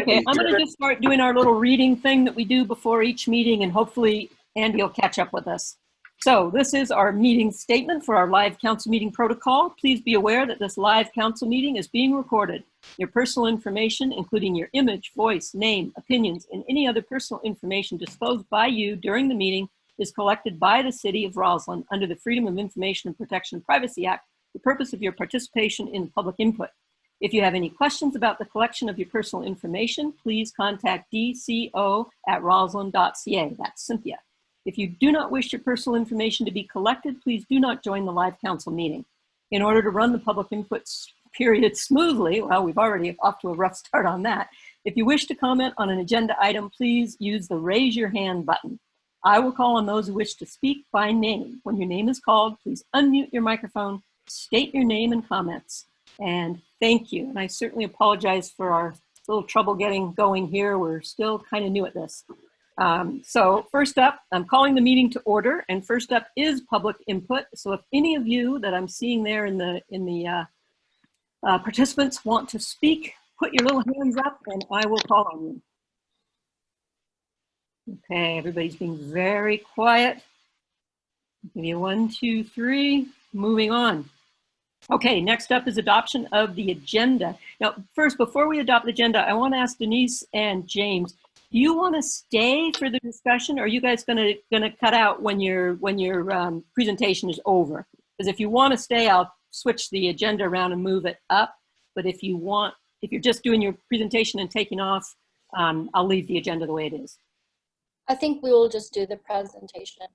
Okay, I'm going to just start doing our little reading thing that we do before each meeting, and hopefully Andy will catch up with us. So this is our meeting statement for our live council meeting protocol. Please be aware that this live council meeting is being recorded. Your personal information, including your image, voice, name, opinions, and any other personal information disclosed by you during the meeting is collected by the City of Roseland under the Freedom of Information and Protection of Privacy Act, the purpose of your participation in public input. If you have any questions about the collection of your personal information, please contact dco@roslyn.ca. That's Cynthia. If you do not wish your personal information to be collected, please do not join the live council meeting. In order to run the public input period smoothly, well, we've already off to a rough start on that. If you wish to comment on an agenda item, please use the raise your hand button. I will call on those who wish to speak by name. When your name is called, please unmute your microphone, state your name and comments. And thank you. And I certainly apologize for our little trouble getting going here. We're still kind of new at this. So first up, I'm calling the meeting to order. And first up is public input. So if any of you that I'm seeing there in the participants want to speak, put your little hands up and I will call on you. Okay, everybody's being very quiet. Give you 1, 2, 3, moving on. Okay, next up is adoption of the agenda. Now, first, before we adopt the agenda, I want to ask Denise and James, do you want to stay for the discussion, or are you guys gonna cut out when your presentation is over? Because if you want to stay, I'll switch the agenda around and move it up. But if you're just doing your presentation and taking off, I'll leave the agenda the way it is. I think we will just do the presentation.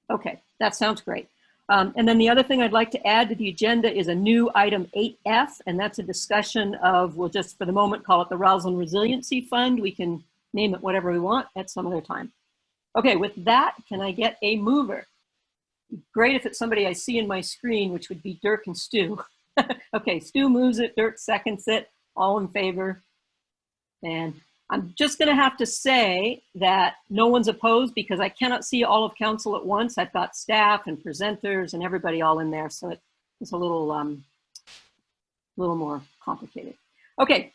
Okay, that sounds great. And then the other thing I'd like to add to the agenda is a new item 8F, and that's a discussion of, we'll just for the moment call it the Roseland Resiliency Fund. We can name it whatever we want at some other time. Okay, with that, can I get a mover? Great if it's somebody I see in my screen, which would be Dirk and Stu. Okay, Stu moves it, Dirk seconds it, all in favor. And I'm just going to have to say that no one's opposed because I cannot see all of council at once. I've got staff and presenters and everybody all in there, so it's a little more complicated. Okay,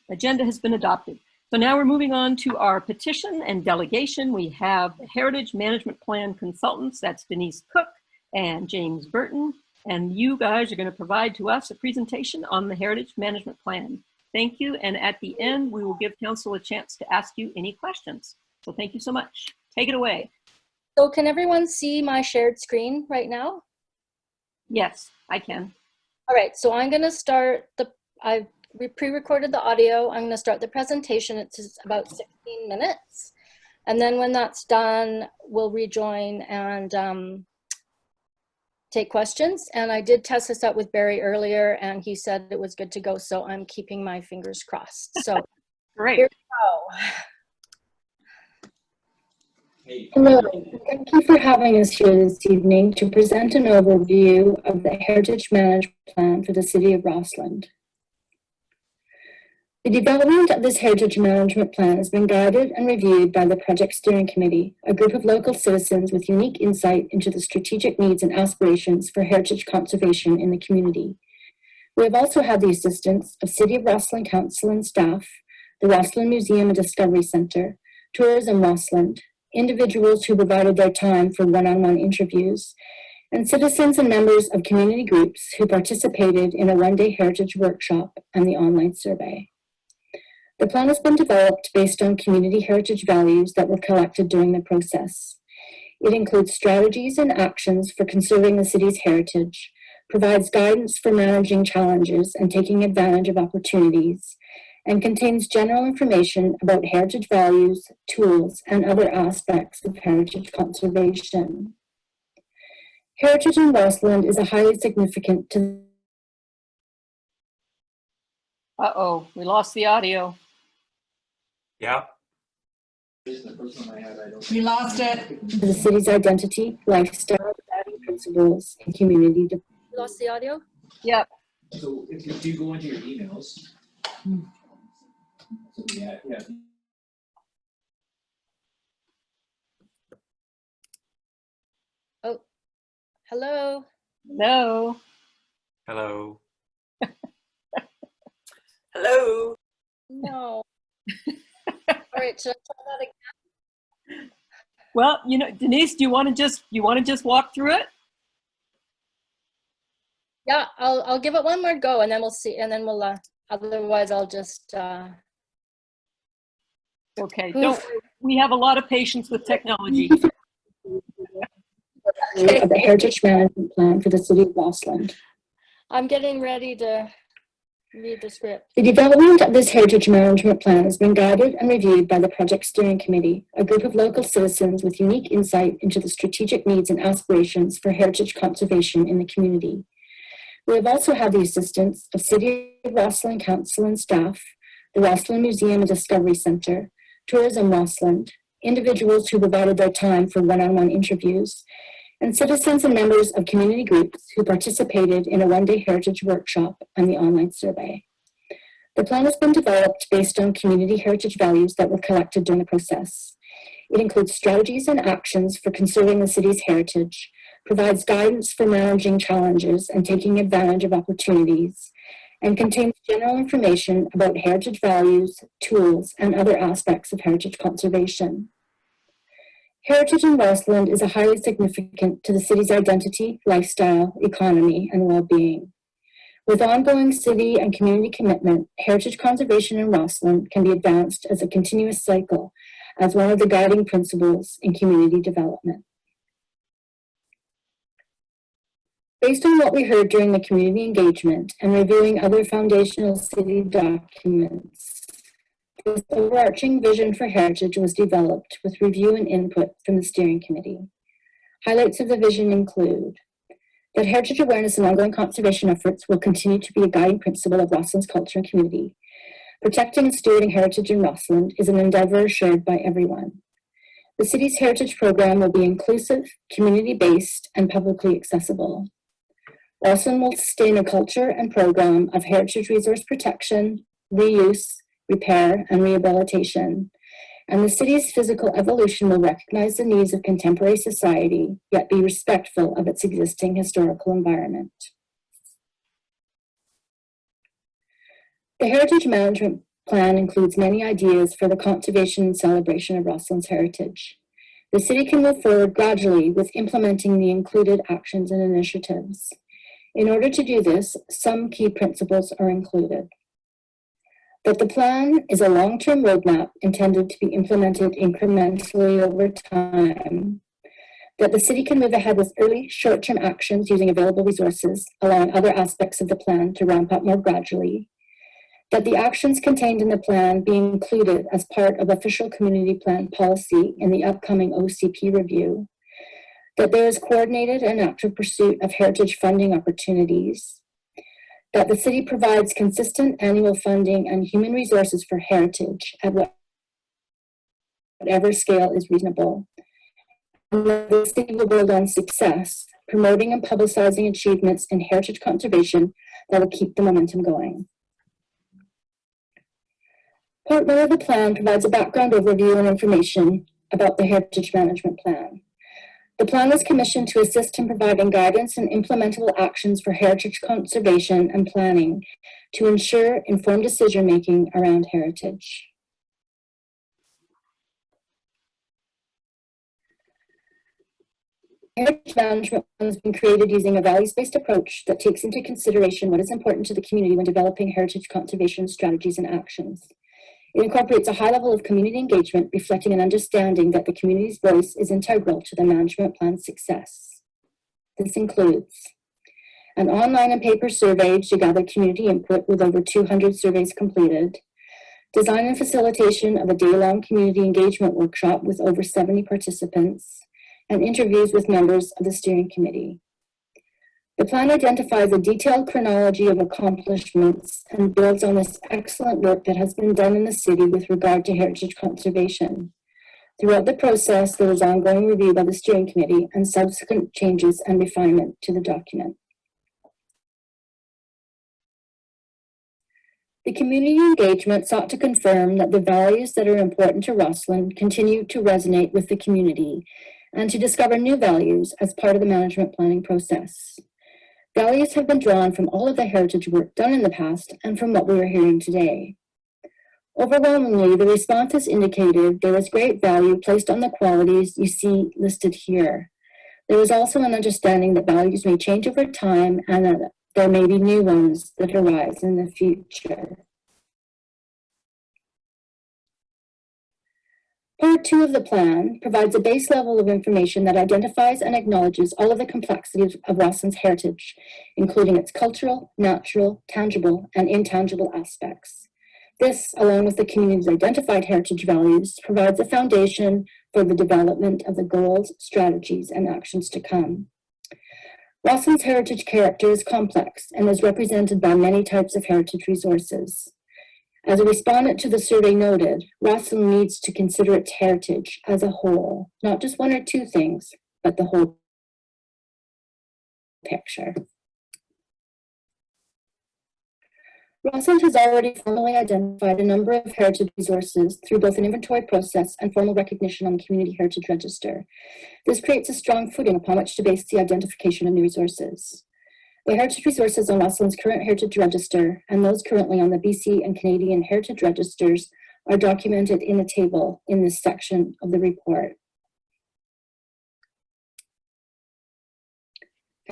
agenda has been adopted. So now we're moving on to our petition and delegation. We have the Heritage Management Plan consultants. That's Denise Cook and James Burton. And you guys are going to provide to us a presentation on the Heritage Management Plan. Thank you. And at the end, we will give council a chance to ask you any questions. So thank you so much. Take it away. So can everyone see my shared screen right now? Yes, I can. All right, so I'm going to start we pre-recorded the audio. I'm going to start the presentation. It's about 16 minutes. And then when that's done, we'll rejoin and take questions. And I did test this out with Barry earlier and he said it was good to go. So I'm keeping my fingers crossed. So great. Here we go. Hello, thank you for having us here this evening to present an overview of the Heritage Management Plan for the City of Roseland. The development of this Heritage Management Plan has been guided and reviewed by the Project Steering Committee, a group of local citizens with unique insight into the strategic needs and aspirations for heritage conservation in the community. We have also had the assistance of City of Rosslyn Council and staff, the Rosslyn Museum and Discovery Center, Tourism Rosslyn, individuals who provided their time for one-on-one interviews, and citizens and members of community groups who participated in a one-day heritage workshop and the online survey. The plan has been developed based on community heritage values that were collected during the process. It includes strategies and actions for conserving the city's heritage, provides guidance for managing challenges and taking advantage of opportunities, and contains general information about heritage values, tools, and other aspects of heritage conservation. Heritage in Roseland is a highly significant to Uh-oh, we lost the audio. Yeah. We lost it. the city's identity, lifestyle, value principles, and community development. You lost the audio? Yep. So if you go into your emails, so yeah. Oh, hello. No. Hello. Hello. No. All right, should I try that again? Well, you know, Denise, do you want to just walk through it? Yeah, I'll give it one more go, and then we'll see, and then we'll otherwise I'll just Okay, don't worry. We have a lot of patience with technology. Okay. Of the Heritage Management Plan for the City of Rosslyn. I'm getting ready to read the script. The development of this Heritage Management Plan has been guided and reviewed by the Project Steering Committee, a group of local citizens with unique insight into the strategic needs and aspirations for heritage conservation in the community. We have also had the assistance of City of Rosslyn Council and staff, the Rosslyn Museum and Discovery Center, Tourism Rosland, individuals who provided their time for one-on-one interviews, and citizens and members of community groups who participated in a one-day heritage workshop and the online survey. The plan has been developed based on community heritage values that were collected during the process. It includes strategies and actions for conserving the city's heritage, provides guidance for managing challenges and taking advantage of opportunities, and contains general information about heritage values, tools, and other aspects of heritage conservation. Heritage in Roseland is highly significant to the city's identity, lifestyle, economy, and well-being. With ongoing city and community commitment, heritage conservation in Roseland can be advanced as a continuous cycle as one of the guiding principles in community development. Based on what we heard during the community engagement and reviewing other foundational city documents, this overarching vision for heritage was developed with review and input from the steering committee. Highlights of the vision include that heritage awareness and ongoing conservation efforts will continue to be a guiding principle of Rosslyn's culture and community. Protecting and stewarding heritage in Roseland is an endeavor shared by everyone. The city's heritage program will be inclusive, community-based, and publicly accessible. Ralston will sustain a culture and program of heritage resource protection, reuse, repair, and rehabilitation. And the city's physical evolution will recognize the needs of contemporary society, yet be respectful of its existing historical environment. The Heritage Management Plan includes many ideas for the conservation and celebration of Rosslyn's heritage. The city can move forward gradually with implementing the included actions and initiatives. In order to do this, some key principles are included. That the plan is a long-term roadmap intended to be implemented incrementally over time. That the city can move ahead with early short-term actions using available resources, allowing other aspects of the plan to ramp up more gradually. That the actions contained in the plan be included as part of official community plan policy in the upcoming OCP review. That there is coordinated and active pursuit of heritage funding opportunities. That the city provides consistent annual funding and human resources for heritage at whatever scale is reasonable. And that the city will build on success, promoting and publicizing achievements in heritage conservation that will keep the momentum going. Part 1 of the plan provides a background overview and information about the Heritage Management Plan. The plan was commissioned to assist in providing guidance and implementable actions for heritage conservation and planning to ensure informed decision-making around heritage. Heritage management plan has been created using a values-based approach that takes into consideration what is important to the community when developing heritage conservation strategies and actions. It incorporates a high level of community engagement, reflecting an understanding that the community's voice is integral to the management plan's success. This includes an online and paper survey to gather community input with over 200 surveys completed, design and facilitation of a day-long community engagement workshop with over 70 participants, and interviews with members of the steering committee. The plan identifies a detailed chronology of accomplishments and builds on this excellent work that has been done in the city with regard to heritage conservation. Throughout the process, there was ongoing review by the steering committee and subsequent changes and refinement to the document. The community engagement sought to confirm that the values that are important to Rosslyn continue to resonate with the community and to discover new values as part of the management planning process. Values have been drawn from all of the heritage work done in the past and from what we are hearing today. Overwhelmingly, the responses indicated there was great value placed on the qualities you see listed here. There was also an understanding that values may change over time and that there may be new ones that arise in the future. Part 2 of the plan provides a base level of information that identifies and acknowledges all of the complexities of Rosslyn's heritage, including its cultural, natural, tangible, and intangible aspects. This, along with the community's identified heritage values, provides a foundation for the development of the goals, strategies, and actions to come. Rosslyn's heritage character is complex and is represented by many types of heritage resources. As a respondent to the survey noted, Ralston needs to consider its heritage as a whole, not just one or two things, but the whole picture. Rosslyn has already formally identified a number of heritage resources through both an inventory process and formal recognition on the Community Heritage Register. This creates a strong footing upon which to base the identification of new resources. The heritage resources on Rosslyn's current Heritage Register and those currently on the BC and Canadian Heritage Registers are documented in a table in this section of the report.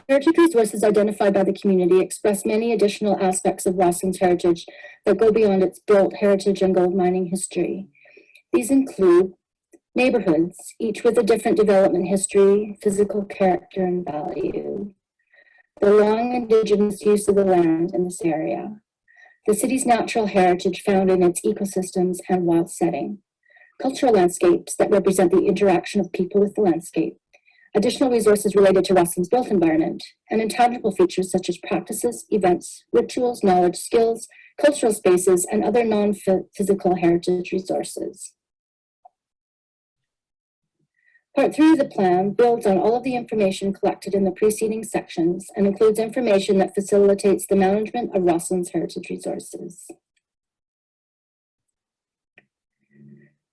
Heritage resources identified by the community express many additional aspects of Rosslyn's heritage that go beyond its built heritage and gold mining history. These include neighborhoods, each with a different development history, physical character, and value. The long Indigenous use of the land in this area. The city's natural heritage found in its ecosystems and wild setting. Cultural landscapes that represent the interaction of people with the landscape. Additional resources related to Rosslyn's built environment, and intangible features such as practices, events, rituals, knowledge, skills, cultural spaces, and other non-physical heritage resources. Part 3 of the plan builds on all of the information collected in the preceding sections and includes information that facilitates the management of Rosslyn's heritage resources.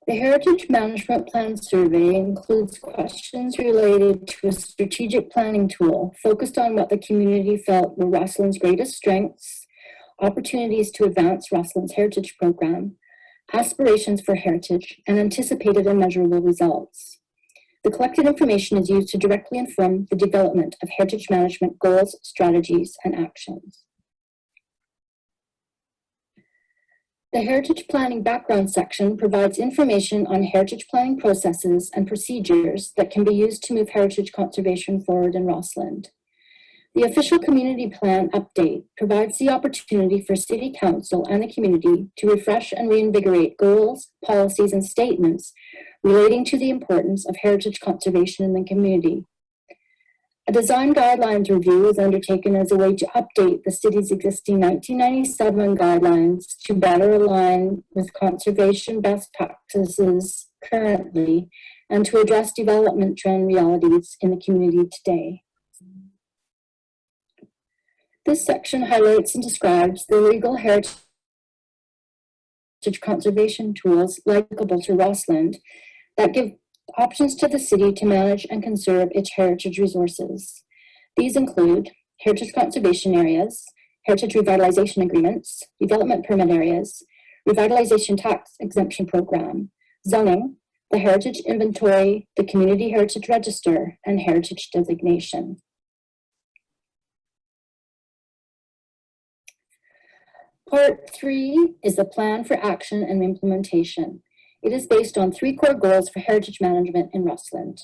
The Heritage Management Plan Survey includes questions related to a strategic planning tool focused on what the community felt were Rosslyn's greatest strengths, opportunities to advance Rosslyn's heritage program, aspirations for heritage, and anticipated and measurable results. The collected information is used to directly inform the development of heritage management goals, strategies, and actions. The Heritage Planning Background section provides information on heritage planning processes and procedures that can be used to move heritage conservation forward in Roseland. The official community plan update provides the opportunity for City Council and the community to refresh and reinvigorate goals, policies, and statements relating to the importance of heritage conservation in the community. A design guidelines review is undertaken as a way to update the city's existing 1997 guidelines to better align with conservation best practices currently and to address development trend realities in the community today. This section highlights and describes the legal heritage conservation tools applicable to Roseland that give options to the city to manage and conserve its heritage resources. These include heritage conservation areas, heritage revitalization agreements, development permit areas, revitalization tax exemption program, zoning, the heritage inventory, the community heritage register, and heritage designation. Part 3 is the plan for action and implementation. It is based on 3 core goals for heritage management in Roseland.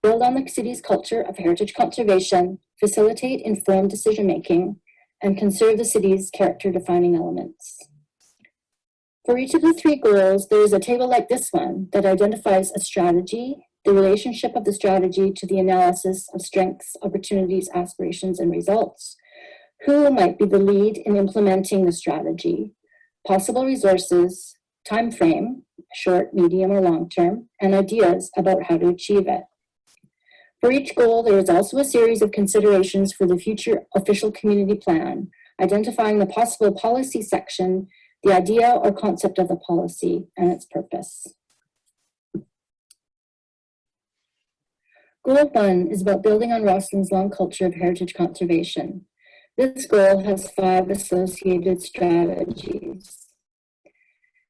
Build on the city's culture of heritage conservation, facilitate informed decision-making, and conserve the city's character-defining elements. For each of the 3 goals, there is a table like this one that identifies a strategy, the relationship of the strategy to the analysis of strengths, opportunities, aspirations, and results, who might be the lead in implementing the strategy, possible resources, time frame, short, medium, or long term, and ideas about how to achieve it. For each goal, there is also a series of considerations for the future official community plan, identifying the possible policy section, the idea or concept of the policy, and its purpose. Goal 1 is about building on Rossland's long culture of heritage conservation. This goal has 5 associated strategies.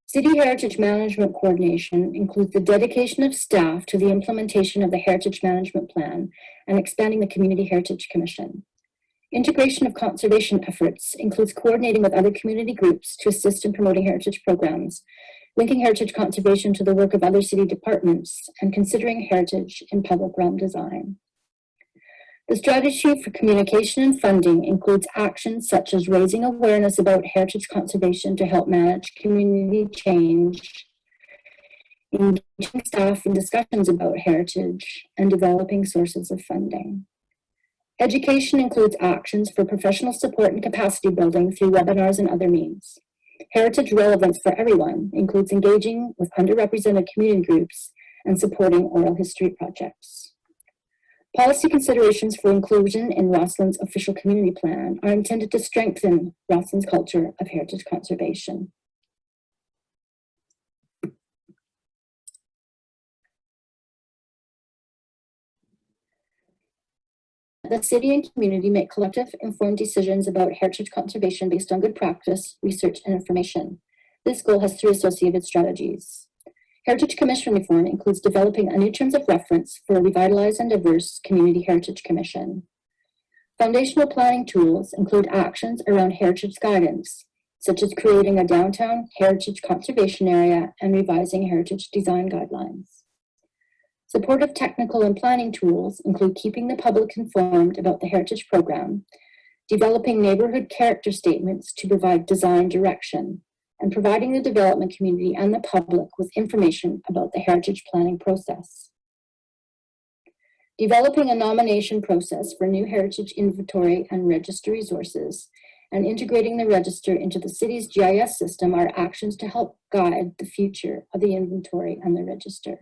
City Heritage Management Coordination includes the dedication of staff to the implementation of the Heritage Management Plan and expanding the Community Heritage Commission. Integration of conservation efforts includes coordinating with other community groups to assist in promoting heritage programs, linking heritage conservation to the work of other city departments, and considering heritage in public realm design. The strategy for communication and funding includes actions such as raising awareness about heritage conservation to help manage community change, engaging staff in discussions about heritage, and developing sources of funding. Education includes actions for professional support and capacity building through webinars and other means. Heritage relevance for everyone includes engaging with underrepresented community groups and supporting oral history projects. Policy considerations for inclusion in Roslin's official community plan are intended to strengthen Roslin's culture of heritage conservation. The city and community make collective, informed decisions about heritage conservation based on good practice, research, and information. This goal has 3 associated strategies. Heritage Commission reform includes developing a new terms of reference for a revitalized and diverse Community Heritage Commission. Foundational planning tools include actions around heritage guidance, such as creating a downtown heritage conservation area and revising heritage design guidelines. Supportive technical and planning tools include keeping the public informed about the heritage program, developing neighborhood character statements to provide design direction, and providing the development community and the public with information about the heritage planning process. Developing a nomination process for new heritage inventory and register resources, and integrating the register into the city's GIS system are actions to help guide the future of the inventory and the register.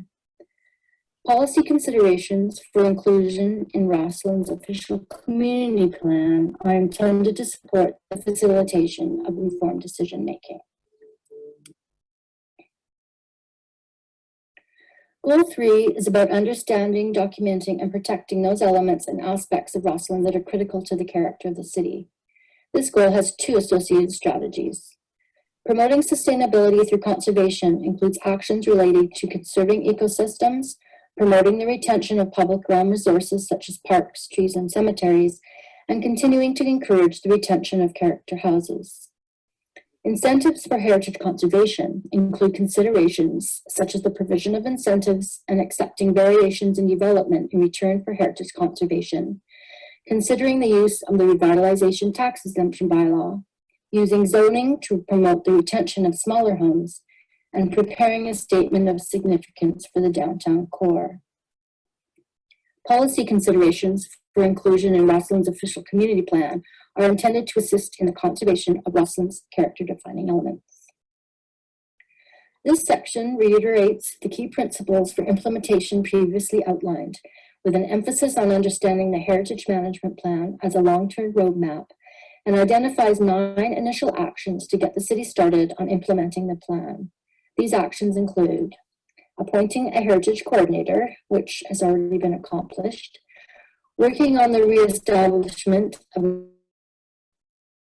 Policy considerations for inclusion in Roslin's official community plan are intended to support the facilitation of informed decision-making. Goal 3 is about understanding, documenting, and protecting those elements and aspects of Rosslyn that are critical to the character of the city. This goal has 2 associated strategies. Promoting sustainability through conservation includes actions related to conserving ecosystems, promoting the retention of public realm resources such as parks, trees, and cemeteries, and continuing to encourage the retention of character houses. Incentives for heritage conservation include considerations such as the provision of incentives and accepting variations in development in return for heritage conservation, considering the use of the revitalization tax exemption bylaw, using zoning to promote the retention of smaller homes, and preparing a statement of significance for the downtown core. Policy considerations for inclusion in Roslin's official community plan are intended to assist in the conservation of Roslin's character-defining elements. This section reiterates the key principles for implementation previously outlined, with an emphasis on understanding the Heritage Management Plan as a long-term roadmap, and identifies 9 initial actions to get the city started on implementing the plan. These actions include appointing a heritage coordinator, which has already been accomplished, working on the reestablishment of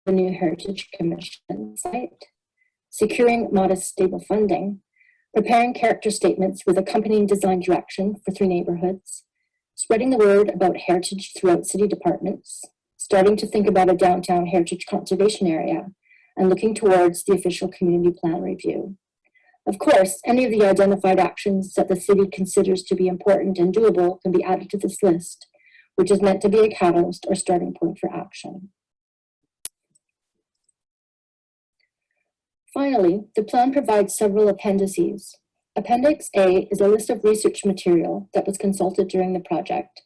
the new Heritage Commission site, securing modest stable funding, preparing character statements with accompanying design direction for 3 neighborhoods, spreading the word about heritage throughout city departments, starting to think about a downtown heritage conservation area, and looking towards the official community plan review. Of course, any of the identified actions that the city considers to be important and doable can be added to this list, which is meant to be a catalyst or starting point for action. Finally, the plan provides several appendices. Appendix A is a list of research material that was consulted during the project.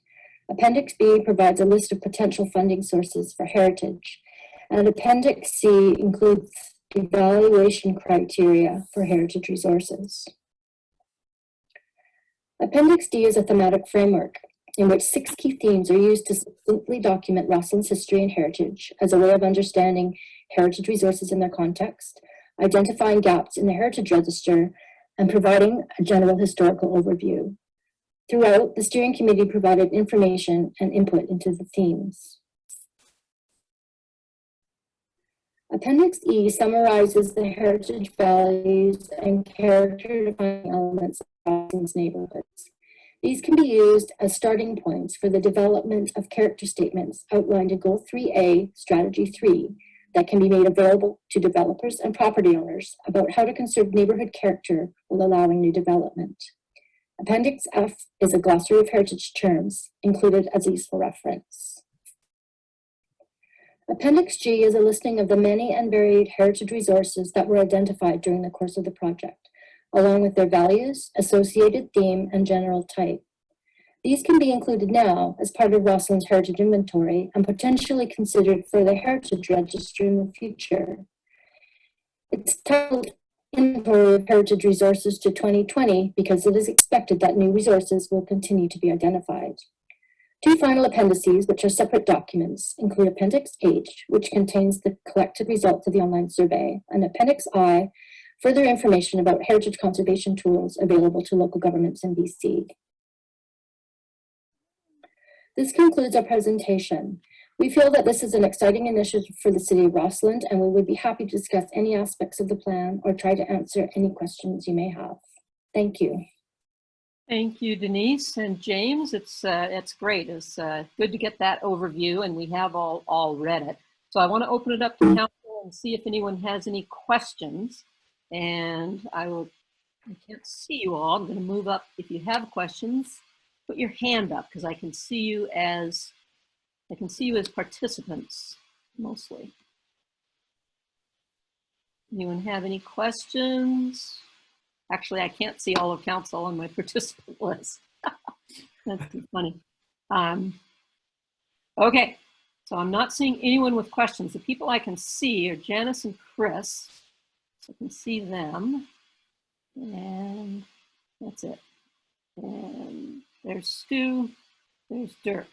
Appendix B provides a list of potential funding sources for heritage, and Appendix C includes evaluation criteria for heritage resources. Appendix D is a thematic framework in which 6 key themes are used to succinctly document Roslin's history and heritage as a way of understanding heritage resources in their context, identifying gaps in the heritage register, and providing a general historical overview. Throughout, the steering committee provided information and input into the themes. Appendix E summarizes the heritage values and character-defining elements of Rosslyn's neighborhoods. These can be used as starting points for the development of character statements outlined in Goal 3A, Strategy 3, that can be made available to developers and property owners about how to conserve neighborhood character while allowing new development. Appendix F is a glossary of heritage terms included as a useful reference. Appendix G is a listing of the many and varied heritage resources that were identified during the course of the project, along with their values, associated theme, and general type. These can be included now as part of Rosslyn's heritage inventory and potentially considered for the heritage register in the future. It's titled Inventory of Heritage Resources to 2020 because it is expected that new resources will continue to be identified. Two final appendices, which are separate documents, include Appendix H, which contains the collected results of the online survey, and Appendix I, further information about heritage conservation tools available to local governments in BC. This concludes our presentation. We feel that this is an exciting initiative for the City of Roseland, and we would be happy to discuss any aspects of the plan or try to answer any questions you may have. Thank you. Thank you, Denise and James. It's great. It's good to get that overview, and we have all read it. So I want to open it up to council and see if anyone has any questions. And I can't see you all. I'm going to move up. If you have questions, put your hand up because I can see you as participants mostly. Anyone have any questions? Actually, I can't see all of council on my participant list. That's too funny. Okay, so I'm not seeing anyone with questions. The people I can see are Janice and Chris. I can see them. And that's it. And there's Stu, there's Dirk.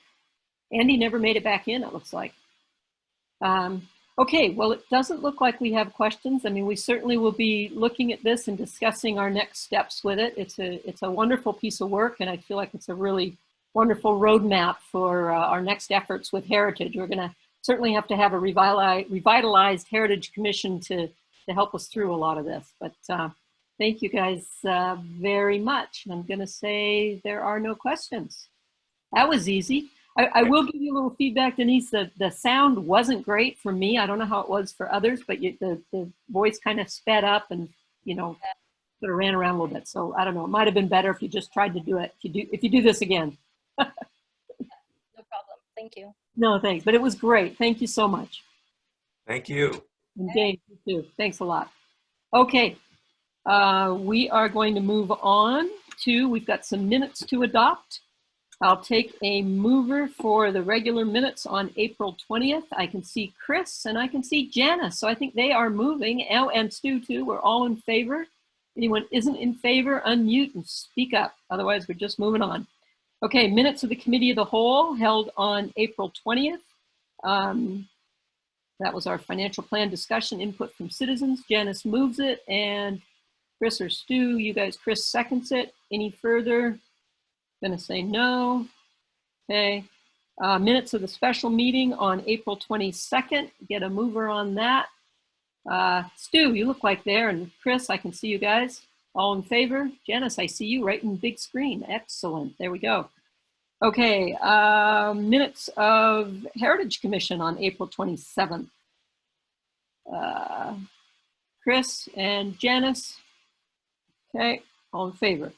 Andy never made it back in, it looks like. Okay, well, it doesn't look like we have questions. I mean, we certainly will be looking at this and discussing our next steps with it. It's a wonderful piece of work, and I feel like it's a really wonderful roadmap for our next efforts with heritage. We're going to certainly have to have a revitalized Heritage Commission to help us through a lot of this. But thank you guys very much. And I'm going to say there are no questions. That was easy. I will give you a little feedback, Denise. The sound wasn't great for me. I don't know how it was for others, but the voice kind of sped up and, you know, sort of ran around a little bit. So I don't know. It might have been better if you just tried to do it. If you do this again. No problem. Thank you. No, thanks. But it was great. Thank you so much. Thank you. And Dave, you too. Thanks a lot. Okay. We are going to move on to, we've got some minutes to adopt. I'll take a mover for the regular minutes on April 20th. I can see Chris and I can see Janice. So I think they are moving. Elle and Stu too. We're all in favor. Anyone isn't in favor, unmute and speak up. Otherwise, we're just moving on. Okay, minutes of the Committee of the Whole held on April 20th. That was our financial plan discussion, input from citizens. Janice moves it, and Chris or Stu, you guys, Chris seconds it. Any further? Gonna say no. Okay. Minutes of the special meeting on April 22nd. Get a mover on that. Stu, you look like there, and Chris, I can see you guys. All in favor? Janice, I see you right in the big screen. Excellent. There we go. Okay. Minutes of Heritage Commission on April 27th. Chris and Janice. Okay. All in favor.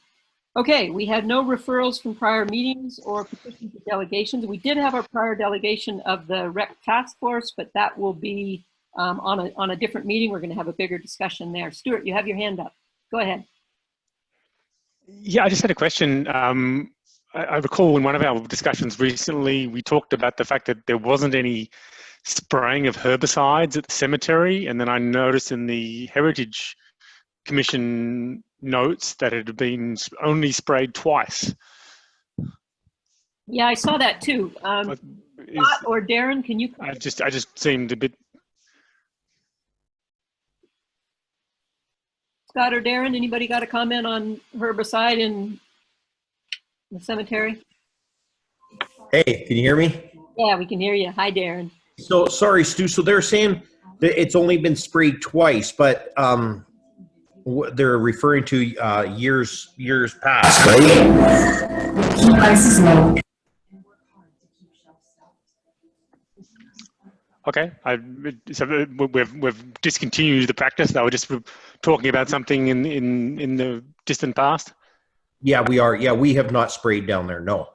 Okay, we had no referrals from prior meetings or petitions or delegations. We did have our prior delegation of the REC task force, but that will be on a different meeting. We're going to have a bigger discussion there. Stuart, you have your hand up. Go ahead. Yeah, I just had a question. I recall in one of our discussions recently, we talked about the fact that there wasn't any spraying of herbicides at the cemetery. And then I noticed in the Heritage Commission notes that it had been only sprayed twice. Yeah, I saw that too. Scott or Darren, can you? I just seemed a bit. Scott or Darren, anybody got a comment on herbicide in the cemetery? Hey, can you hear me? Yeah, we can hear you. Hi, Darren. So sorry, Stu. So they're saying It's only been sprayed twice, but they're referring to years past, right? Keep prices low. Okay, so we've discontinued the practice. They were just talking about something in the distant past. Yeah, we are. Yeah, we have not sprayed down there. No.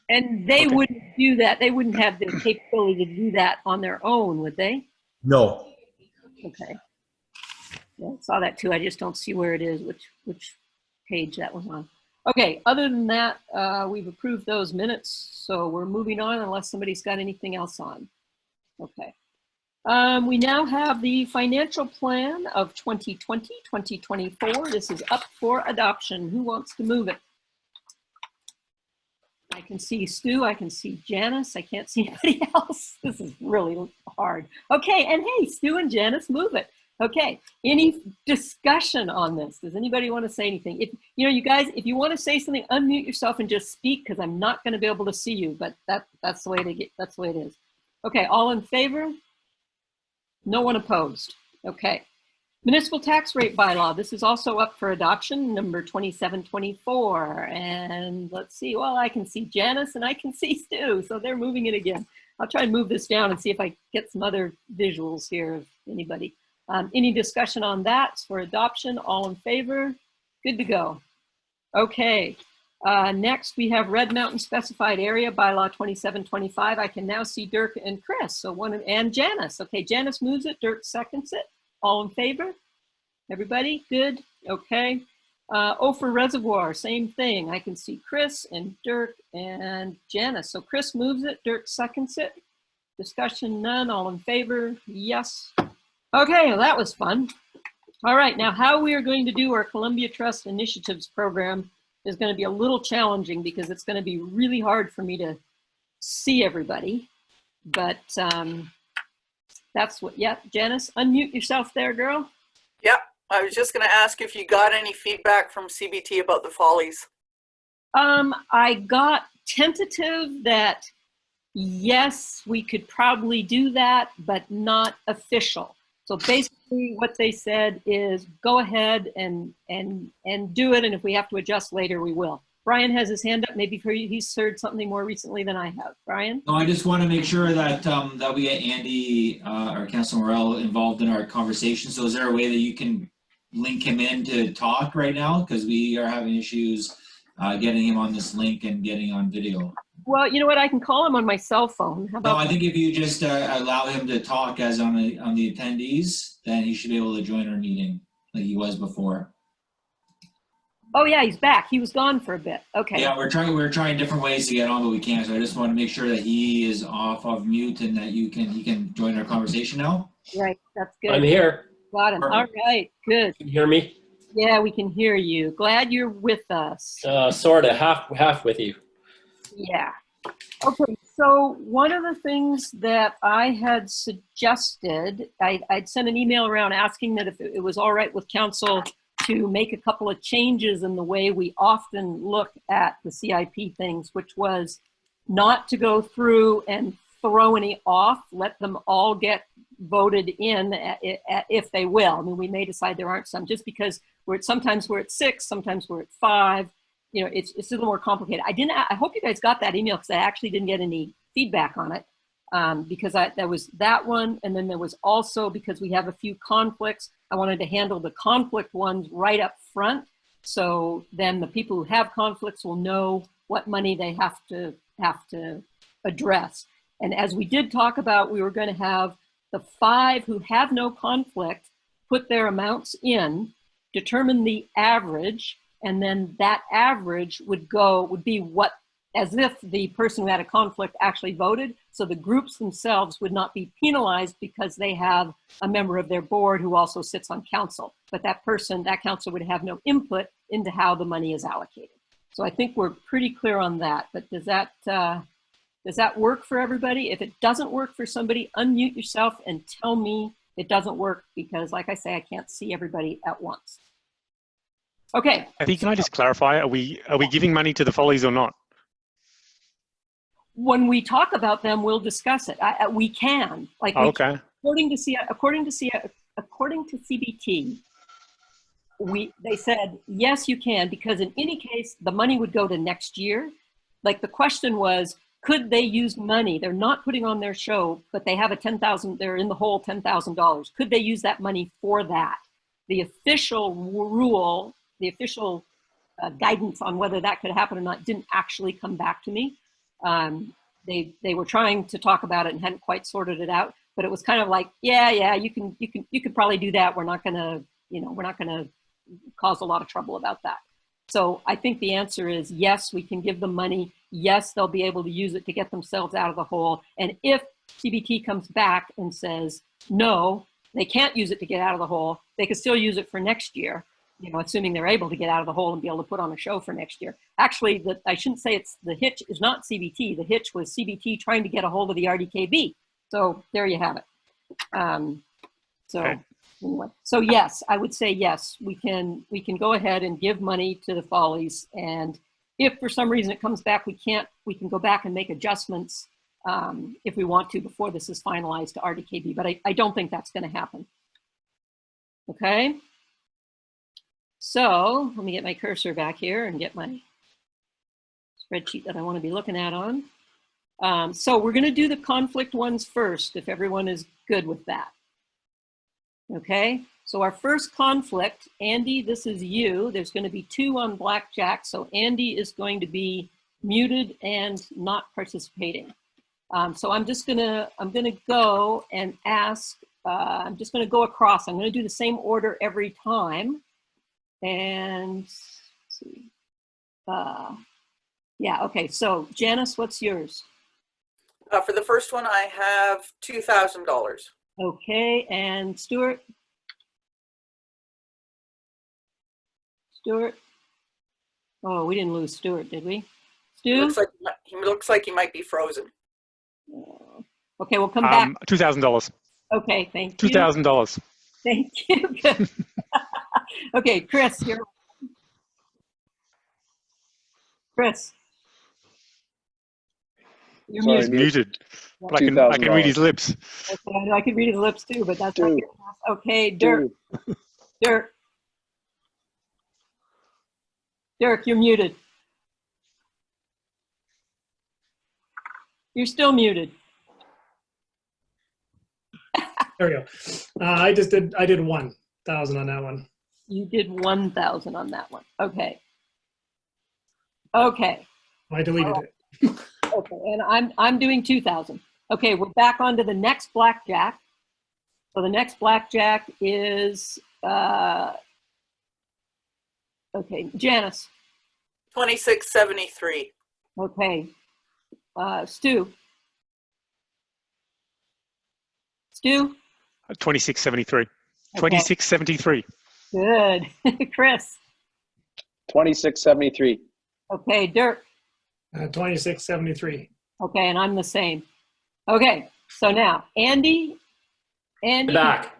And they Okay. wouldn't do that. They wouldn't have the capability to do that on their own, would they? No. Okay. Yeah, I saw that too. I just don't see where it is, which page that was on. Okay, other than that, we've approved those minutes. So we're moving on unless somebody's got anything else on. Okay. We now have the financial plan of 2020-2024. This is up for adoption. Who wants to move it? I can see Stu, I can see Janice, I can't see anybody else. This is really hard. Okay, and hey, Stu and Janice, move it. Okay, any discussion on this? Does anybody want to say anything? If you guys, if you want to say something, unmute yourself and just speak, because I'm not going to be able to see you, but that's the way that's the way it is. Okay, all in favor? No one opposed. Okay. Municipal tax rate bylaw. This is also up for adoption, number 2724. And let's see, well, I can see Janice and I can see Stu, so they're moving it again. I'll try and move this down and see if I get some other visuals here of anybody. Any discussion on that for adoption? All in favor? Good to go. Okay. Next, we have Red Mountain Specified Area Bylaw 2725. I can now see Dirk and Chris, so and Janice. Okay, Janice moves it, Dirk seconds it. All in favor? Everybody? Good? Okay. Ophir Reservoir, same thing. I can see Chris and Dirk and Janice. So Chris moves it, Dirk seconds it. Discussion none, all in favor? Yes. Okay, well, that was fun. All right, now how we are going to do our Columbia Trust Initiatives program is going to be a little challenging because it's going to be really hard for me to see everybody. But that's what, yeah, Janice, unmute yourself there, girl. Yep, I was just going to ask if you got any feedback from CBT about the follies. I got tentative that yes, we could probably do that, but not official. So basically what they said is go ahead and do it, and if we have to adjust later, we will. Brian has his hand up. Maybe he's heard something more recently than I have. Brian? No, I just want to make sure that that we get Andy or Councilor Morell involved in our conversation. So is there a way that you can link him in to talk right now? Because we are having issues getting him on this link and getting on video. Well, you know what? I can call him on my cell phone. How about No, I think if you just allow him to talk as on the attendees, then he should be able to join our meeting like he was before. Oh yeah, he's back. He was gone for a bit. Okay. Yeah, we're trying different ways to get on, but we can't. So I just want to make sure that he is off of mute and that he can join our conversation now. Right, that's good. I'm here. Got him. All right, good. Can you hear me? Yeah, we can hear you. Glad you're with us. Sort of, half with you. Yeah. Okay, so one of the things that I had suggested, I'd sent an email around asking that if it was all right with council to make a couple of changes in the way we often look at the CIP things, which was not to go through and throw any off, let them all get voted in if they will. I mean, we may decide there aren't some, just because sometimes we're at 6, sometimes we're at 5. You know, it's a little more complicated. I hope you guys got that email because I actually didn't get any feedback on it because there was that one. And then there was also, because we have a few conflicts, I wanted to handle the conflict ones right up front. So then the people who have conflicts will know what money they have to address. And as we did talk about, we were going to have the 5 who have no conflict put their amounts in, determine the average, and then that average would be what, as if the person who had a conflict actually voted. So the groups themselves would not be penalized because they have a member of their board who also sits on council. But that council would have no input into how the money is allocated. So I think we're pretty clear on that. But does that work for everybody? If it doesn't work for somebody, unmute yourself and tell me it doesn't work, because like I say, I can't see everybody at once. Okay. I think, can I just clarify, are we giving money to the follies or not? When we talk about them, we'll discuss it. We can. Like, okay. according to CBT, they said, yes, you can, because in any case, the money would go to next year. Like the question was, could they use money? They're not putting on their show, but they have a they're in the hole $10,000. Could they use that money for that? The official rule, the official guidance on whether that could happen or not didn't actually come back to me. They were trying to talk about it and hadn't quite sorted it out, but it was kind of like, yeah, you could probably do that. We're not gonna cause a lot of trouble about that. So I think the answer is yes, we can give them money. Yes, they'll be able to use it to get themselves out of the hole. And if CBT comes back and says, no, they can't use it to get out of the hole, they can still use it for next year, assuming they're able to get out of the hole and be able to put on a show for next year. Actually, I shouldn't say the hitch is not CBT. The hitch was CBT trying to get a hold of the RDKB. So there you have it. Okay. Anyway, so yes, I would say yes, we can go ahead and give money to the Follies, and if for some reason it comes back, we can go back and make adjustments if we want to before this is finalized to RDKB, but I don't think that's going to happen. Okay, so let me get my cursor back here and get my spreadsheet that I want to be looking at on. So we're going to do the conflict ones first, if everyone is good with that. Okay, so our first conflict, Andy, this is you. There's going to be 2 on blackjack, so Andy is going to be muted and not participating. So I'm going to go and ask. I'm just going to go across. I'm going to do the same order every time, and let's see. Yeah, okay. So Janice, what's yours? For the first one, I have $2,000. Okay, and Stuart? Stuart? Oh, we didn't lose Stuart, did we? Stu? He looks like he might be frozen. Okay, we'll come back. $2,000. Okay, thank you. $2,000. Thank you. Good. Okay, Chris, Chris. You're Sorry, He's muted. But I can read his lips. Okay, I can read his lips too, but that's not good enough. Okay, Dirk. Dirk. Dirk, you're muted. You're still muted. There we go. I did 1,000 on that one. You did 1,000 on that one. Okay. Okay. I deleted it. Okay, and I'm doing 2,000. Okay, we're back onto the next blackjack. So the next blackjack is okay, Janice. 2673. Okay, Stu. Stu. 2673. Okay. 2673. Good. Chris. 2673. Okay, Dirk. 2673. Okay, and I'm the same. Okay, so now Andy. Back.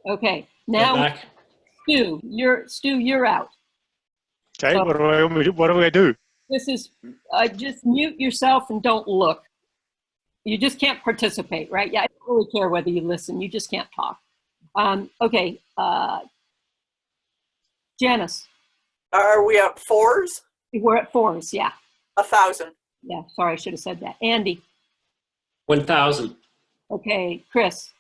Okay, now Back. Stu, you're out. Okay, So, what do I do? this is just mute yourself and don't look. You just can't participate, right? Yeah, I don't really care whether you listen. You just can't talk. Okay, Janice. Are we at 4s? We're at 4s, yeah. 1,000. Yeah, sorry, I should have said that. Andy. 1,000. Okay, Chris.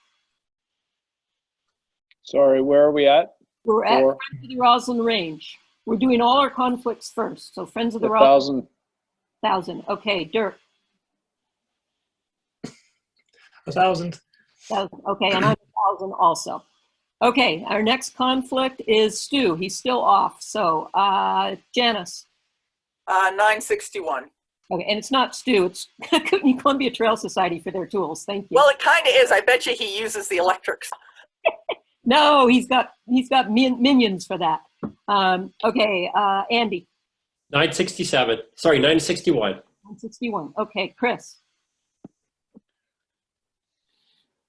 Sorry, where are we at? We're at Friends of the Roseland Range. We're doing all our conflicts first. So Friends of the Roseland. 1,000. 1,000. Okay, Dirk. 1,000. 1,000. Okay, and I'm 1,000 also. Okay, our next conflict is Stu. He's still off. So Janice. 961. Okay, and it's not Stu. It's Kootenai Columbia Trail Society for their tools. Thank you. Well, it kind of is. I bet you he uses the electrics. No, he's got minions for that. Okay, Andy. 967. Sorry, 961. 961. Okay, Chris.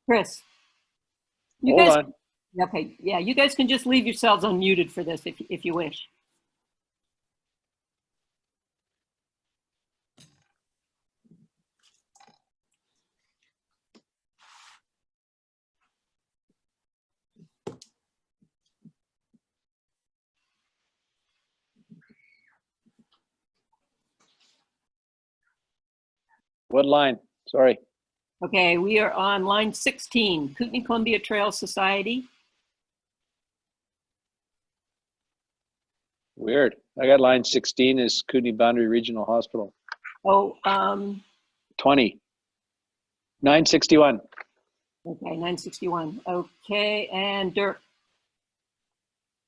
Chris. Hold on. Okay, yeah, you guys can just leave yourselves unmuted for this if you wish. What line? Sorry. Okay, we are on line 16, Kootenai Columbia Trail Society. Weird. I got line 16 is Kootenai Boundary Regional Hospital. Oh, 20. 961. okay, 961. Okay, and Dirk.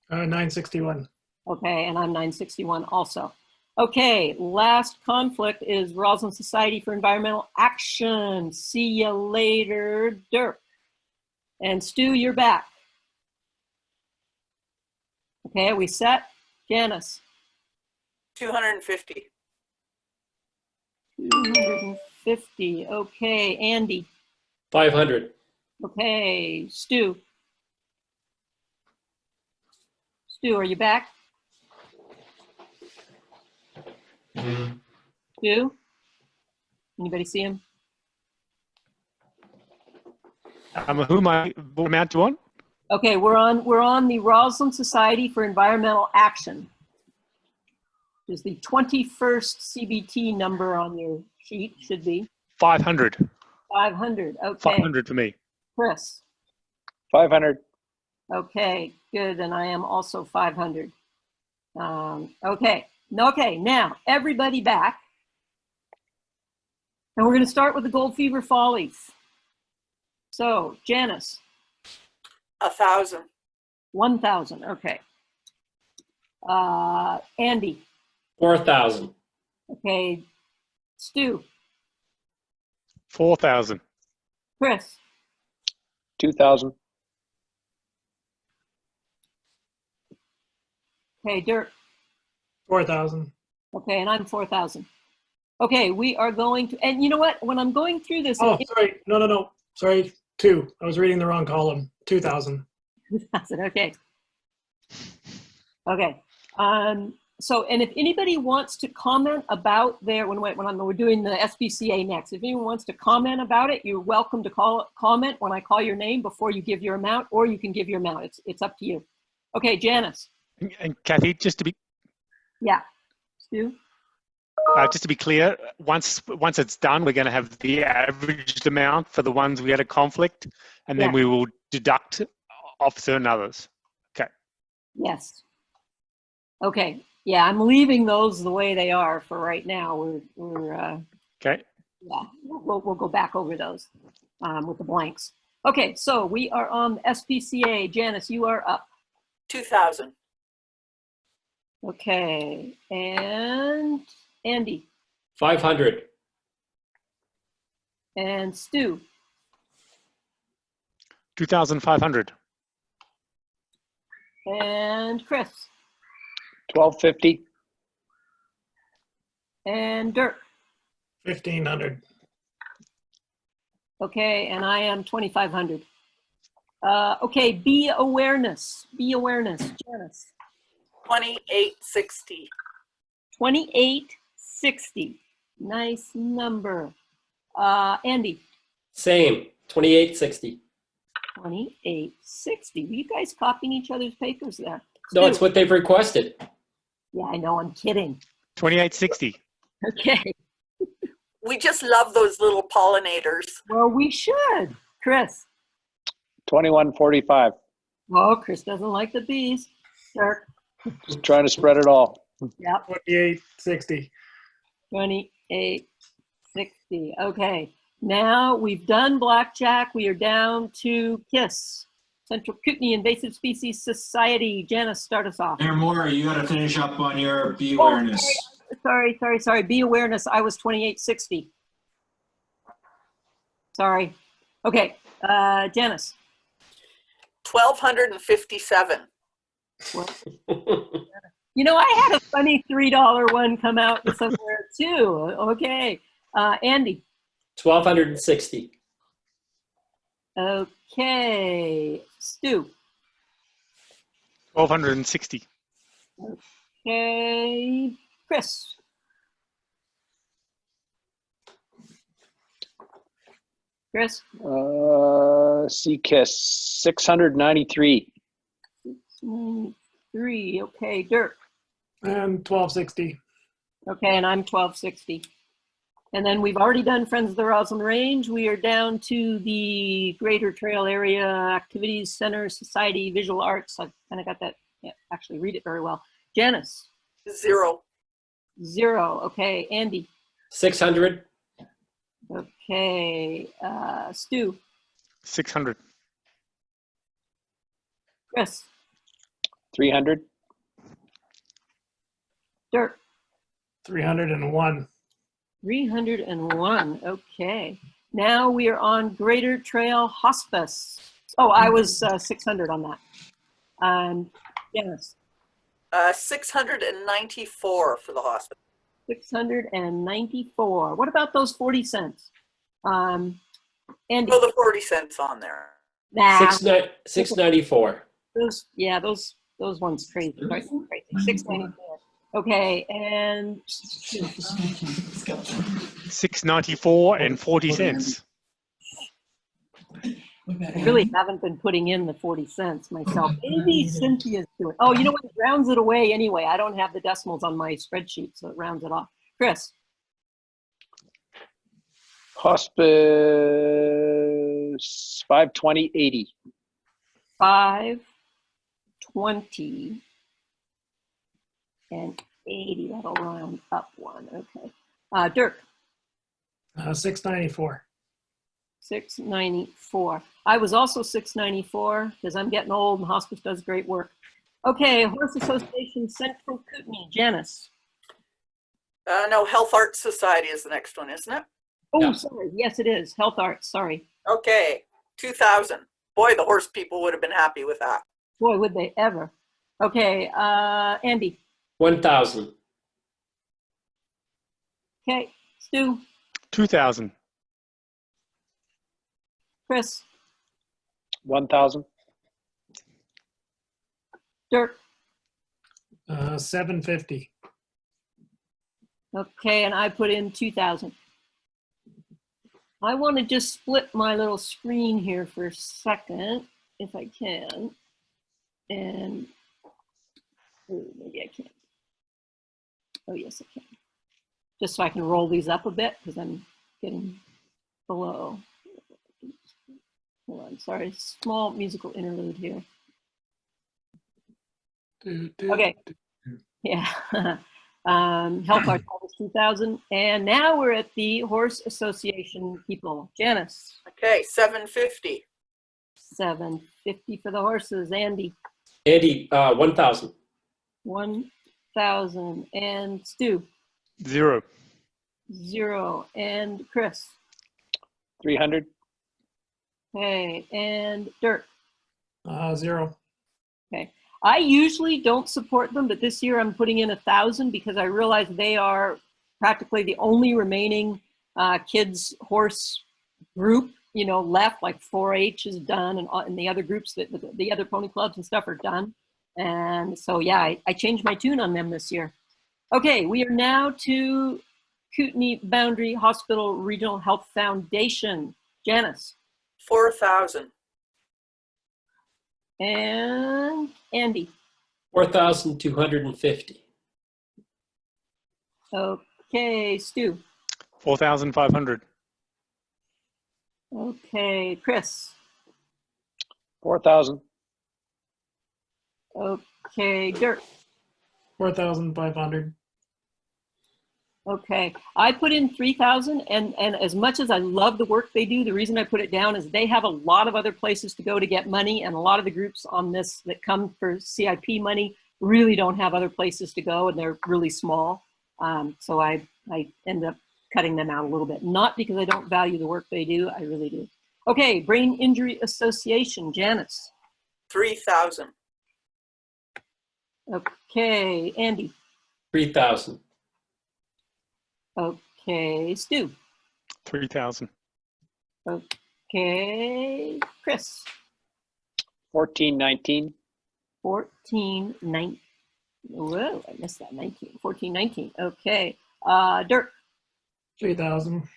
961. Okay, and I'm 961 also. Okay, last conflict is Roseland Society for Environmental Action. See you later, Dirk. And Stu, you're back. Okay, are we set? Janice. 250. 250. Okay, Andy. 500. Okay, Stu. Stu, are you back? Stu? Anybody see him? Who am I? What amount do you want? Okay, we're on the Roseland Society for Environmental Action. There's the 21st CBT number on your sheet, should be. 500. 500, okay. 500 for me. Chris. 500. Okay, good, and I am also 500. Okay, now everybody back. And we're gonna start with the Gold Fever Follies. So, Janice. 1,000. 1,000, okay. Andy. 4,000. Okay, Stu. 4,000. Chris. 2,000. Okay, Dirk. 4,000. Okay, and I'm 4,000. Okay, we are going to, and you know what? When I'm going through this. Oh, sorry. No. Sorry. 2. I was reading the wrong column. 2,000. 2,000, okay. Okay. So, and if anybody wants to comment about their, we're doing the SBCA next, if anyone wants to comment about it, you're welcome to comment when I call your name before you give your amount, or you can give your amount. It's up to you. Okay, Janice. And Kathy, just to be. Yeah. Stu? Just to be clear, once it's done, we're going to have the averaged amount for the ones we had a conflict, and then we will deduct off certain others. Okay. Yes. Okay. Yeah, I'm leaving those the way they are for right now. We're okay. Yeah, we'll go back over those with the blanks. Okay, so we are on the SPCA. Janice, you are up. 2,000. Okay, and Andy. 500. And Stu. 2,500. And Chris. 1,250. And Dirk. 1,500. Okay, and I am 2,500. Okay, be awareness. Be awareness, Janice. 2,860. 2,860. Nice number. Andy. Same. 2,860. 2,860. Were you guys copying each other's papers there? No, it's what they've requested. Yeah, I know. I'm kidding. 2,860. Okay. We just love those little pollinators. Well, we should. Chris. 2,145. Oh, Chris doesn't like the bees. Dirk. Just trying to spread it all. Yep. 2,860. 2,860. Okay. Now we've done blackjack. We are down to KISS. Central Kootenai Invasive Species Society. Janice, start us off. Mayor Moore, you got to finish up on your bee awareness. Sorry. Bee awareness. I was 2,860. Sorry. Okay. Janice. 1,257. You know, I had a funny $3 one come out somewhere too. Okay. Andy. 1,260. Okay. Stu. 1,260. Okay. Chris. Chris. CKISS 693. 3. Okay. Dirk. And 1,260. Okay, and I'm 1,260. And then we've already done Friends of the Roseland Range. We are down to the Greater Trail Area Activities Center, Society, Visual Arts. I've kind of got that, yeah, actually read it very well. Janice? 0. 0, okay. Andy? 600. Okay. Stu? 600. Chris? 300. Dirk? 301. 301, okay. Now we are on Greater Trail Hospice. Oh, I was 600 on that. Janice? 694 for the hospital. 694. What about those 40 cents? Andy? Oh, the 40 cents on there. Nah. 694. Those, yeah, those ones crazy. Crazy. 694. Okay, and 694 and 40 cents. I really haven't been putting in the 40 cents myself. Maybe Cynthia's doing. Oh, you know what? It rounds it away anyway. I don't have the decimals on my spreadsheet, so it rounds it off. Chris? Hospice 520.80. 520 and 80. That'll round up one. Okay. Dirk? 694. 694. I was also 694 because I'm getting old and hospice does great work. Okay, Horse Association Central Kootenai. Janice? No, Health Arts Society is the next one, isn't it? Oh, Yeah. sorry. Yes, it is. Health Arts. Sorry. Okay, 2,000. Boy, the horse people would have been happy with that. Boy, would they ever. Okay, Andy? 1,000. Okay, Stu? 2,000. Chris? 1,000. Dirk? 750. Okay, and I put in 2,000. I want to just split my little screen here for a second, if I can. And ooh, maybe I can't. Oh, yes, I can. Just so I can roll these up a bit because I'm getting below. Hold on, sorry, small musical interlude here. Okay, yeah. Health Arts was 2,000. And now we're at the Horse Association people. Janice? Okay, 750. 750 for the horses. Andy? Andy, 1,000. 1,000. And Stu? 0. 0. And Chris? 300. Okay, and Dirk? 0. Okay. I usually don't support them, but this year I'm putting in 1,000 because I realize they are practically the only remaining kids horse group, you know, left. Like 4-H is done, and the other groups, that the other pony clubs and stuff are done. And so, yeah, I changed my tune on them this year. Okay, we are now to Kootenai Boundary Hospital Regional Health Foundation. Janice? 4,000. And Andy? 4,250. Okay, Stu? 4,500. Okay, Chris? 4,000. Okay, Dirk? 4,500. Okay, I put in 3,000, and as much as I love the work they do, the reason I put it down is they have a lot of other places to go to get money, and a lot of the groups on this that come for CIP money really don't have other places to go, and they're really small. So I end up cutting them out a little bit, not because I don't value the work they do, I really do. Okay, Brain Injury Association. Janice? 3,000. Okay, Andy? 3,000. Okay, Stu? 3,000. Okay, Chris? 1419. 1419. Whoa, I missed that. 1419. Okay. Dirk? 3,000.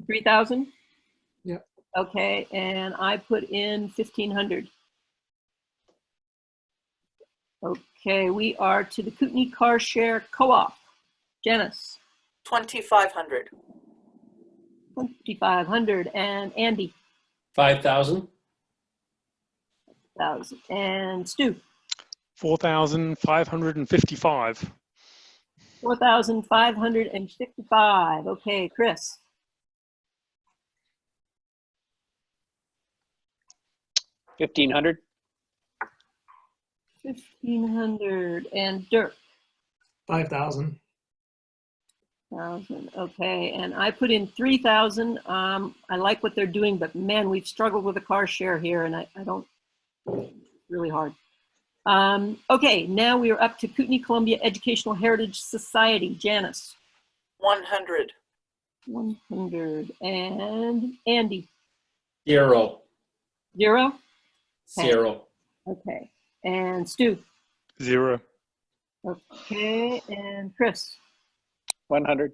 3,000? Yep. Okay, and I put in 1,500. Okay, we are to the Kootenai Car Share Co-op. Janice? 2,500. 2,500. And Andy? 5,000. 1,000. And Stu? 4,555. 4,555. Okay, Chris? 1,500. 1,500. And Dirk? 5,000. 1,000. Okay, and I put in 3,000. I like what they're doing, but man, we've struggled with a car share here, and I don't, really hard. Okay, now we are up to Kootenai Columbia Educational Heritage Society. Janice? 100. 100. And Andy? 0. 0? 0. Okay. And Stu? 0. Okay. And Chris? 100.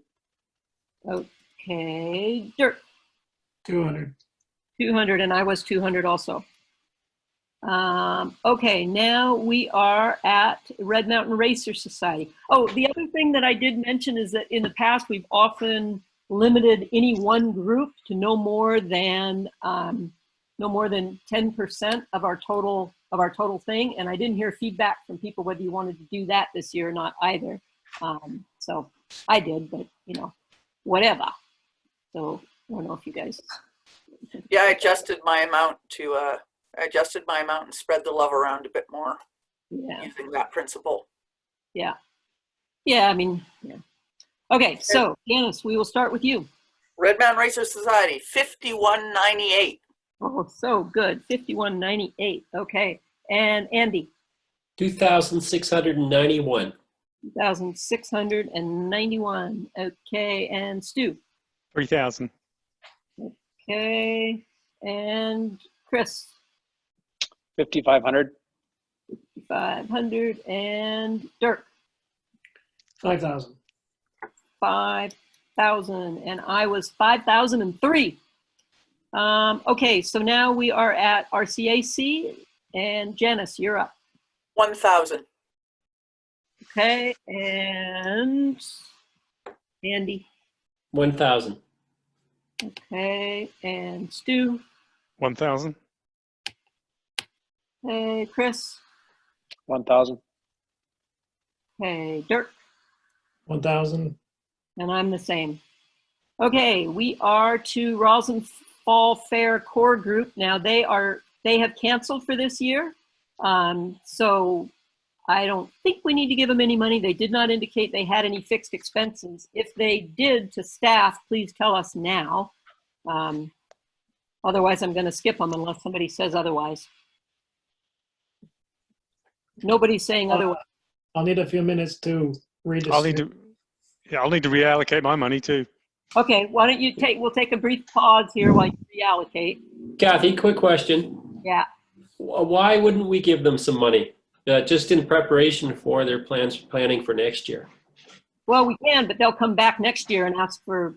Okay. Dirk? 200. 200, and I was 200 also. Okay, now we are at Red Mountain Racer Society. Oh, the other thing that I did mention is that in the past, we've often limited any one group to no more than 10% of our total thing. And I didn't hear feedback from people whether you wanted to do that this year or not either. So I did, but whatever. So I don't know if you guys. Yeah, I adjusted my amount and spread the love around a bit more. Yeah. Using that principle. Yeah. Yeah, I mean, yeah. Okay, so Janice, we will start with you. Red Mountain Racer Society, 5198. Oh, so good. 5198. Okay. And Andy? 2,691. 2,691. Okay. And Stu? 3,000. Okay. And Chris? 5,500. 500. And Dirk? 5,000. 5,000. And I was 5,003. Okay, so now we are at RCAC, and Janice, you're up. 1,000. Okay, and Andy. 1,000. Okay, and Stu. 1,000. Okay, Chris. 1,000. Okay, Dirk. 1,000. And I'm the same. Okay, we are to Rosslyn Fall Fair Core Group. Now they have canceled for this year. So I don't think we need to give them any money. They did not indicate they had any fixed expenses. If they did to staff, please tell us now. Otherwise, I'm going to skip them unless somebody says otherwise. Nobody's saying otherwise. I'll need a few minutes to redistribute. I'll need to reallocate my money too. Okay, why don't you we'll take a brief pause here while you reallocate. Kathy, quick question. Yeah. Why wouldn't we give them some money? Just in preparation for their planning for next year. Well, we can, but they'll come back next year and ask for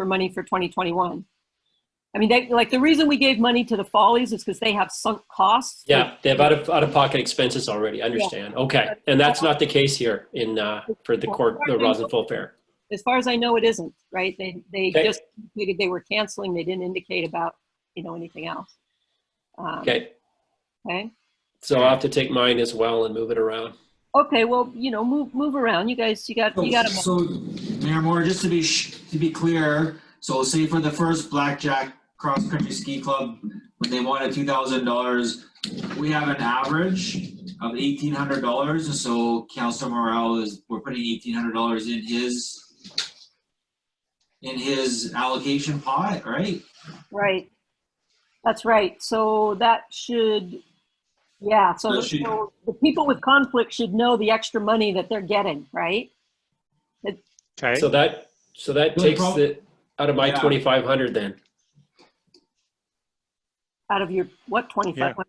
money for 2021. I mean, the reason we gave money to the Follies is because they have sunk costs. Yeah, they have out-of-pocket expenses already. I understand. Yeah. Okay, and that's not the case here for the Rosslyn Fall Fair. As far as I know, it isn't, right? They just indicated they were canceling. They didn't indicate about anything else. Okay. Okay. So I'll have to take mine as well and move it around. Okay, well, move around. You guys, you got a So, Mayor Moore, just to be clear, so say for the first Blackjack Cross Country Ski Club, when they wanted $2,000, we have an average of $1,800. So Councilor Morel we're putting $1,800 in his allocation pot, right? Right. That's right. So that should. Yeah, so the people with conflict should know the extra money that they're getting, right? Okay. So that takes it out of my 2,500 then. Out of your what 2,500?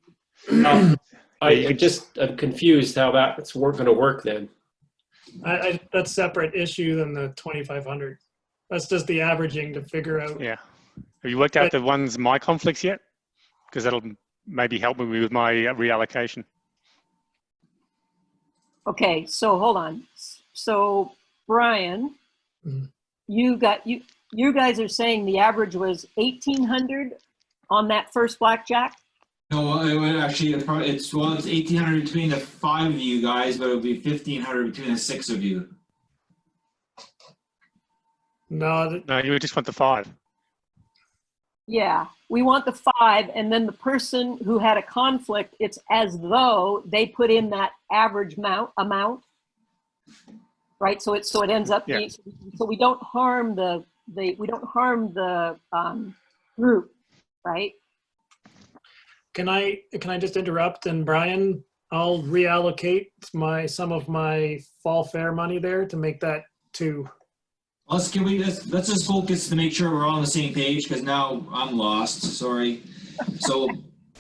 Yeah. I'm confused how that's going to work then. That's a separate issue than the 2,500. That's just the averaging to figure out. Yeah. Have you worked out the ones my conflicts yet? Because that'll maybe help me with my reallocation. Okay, so hold on. So Brian, you guys are saying the average was 1,800 on that first blackjack? No, it would actually, it's 1,800 between the 5 of you guys, but it would be 1,500 between the 6 of you. No, No, you just want the 5. Yeah, we want the 5, and then the person who had a conflict, it's as though they put in that average amount, right? So it ends up being, so we don't harm the group, right? can I just interrupt? And Brian, I'll reallocate some of my fall fair money there to make that 2. Let's just focus to make sure we're all on the same page, because now I'm lost. Sorry. So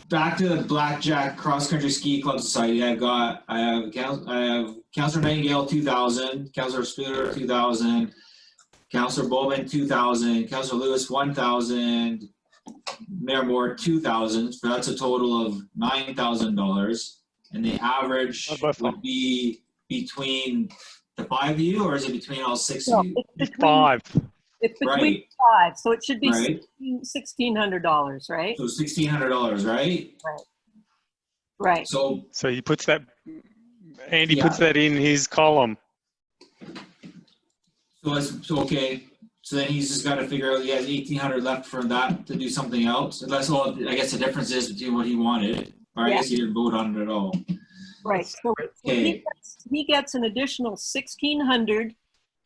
back to the Blackjack Cross Country Ski Club Society. I have Councillor Nightingale 2,000, Councillor Spooner 2,000, Councillor Bowman 2,000, Councillor Lewis 1,000, Mayor Moore 2,000. So that's a total of $9,000, and the average would be between the 5 of you, or is it between all 6 of you? It's between 5. It's between 5, so it should be $1,600, right? So $1,600, right? Right. So he puts that, Andy puts that in his column. So okay. So then he's just got to figure out he has 1,800 left for that to do something else. And that's all. I guess the difference is between what he wanted, or I guess he didn't vote on it at all. Right. So he gets an additional 1,600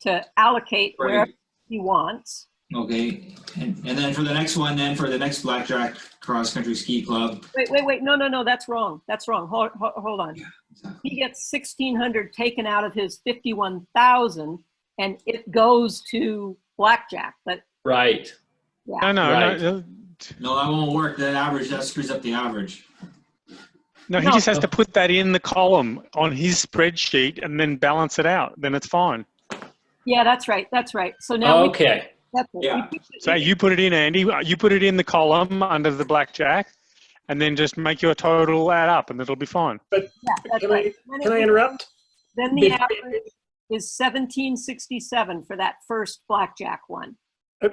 to allocate wherever he wants. Okay. And then for the next one, then for the next Blackjack Cross Country Ski Club. Wait. No. That's wrong. Hold on. Yeah, exactly. He gets 1,600 taken out of his 51,000, and it goes to Blackjack. But right. Yeah. No, that won't work. That screws up the average. No, he just has to put that in the column on his spreadsheet and then balance it out. Then it's fine. Yeah, that's right. So now So you put it in, Andy. You put it in the column under the blackjack, and then just make your total add up, and it'll be fine. But can I interrupt? Then the average is 1,767 for that first blackjack one.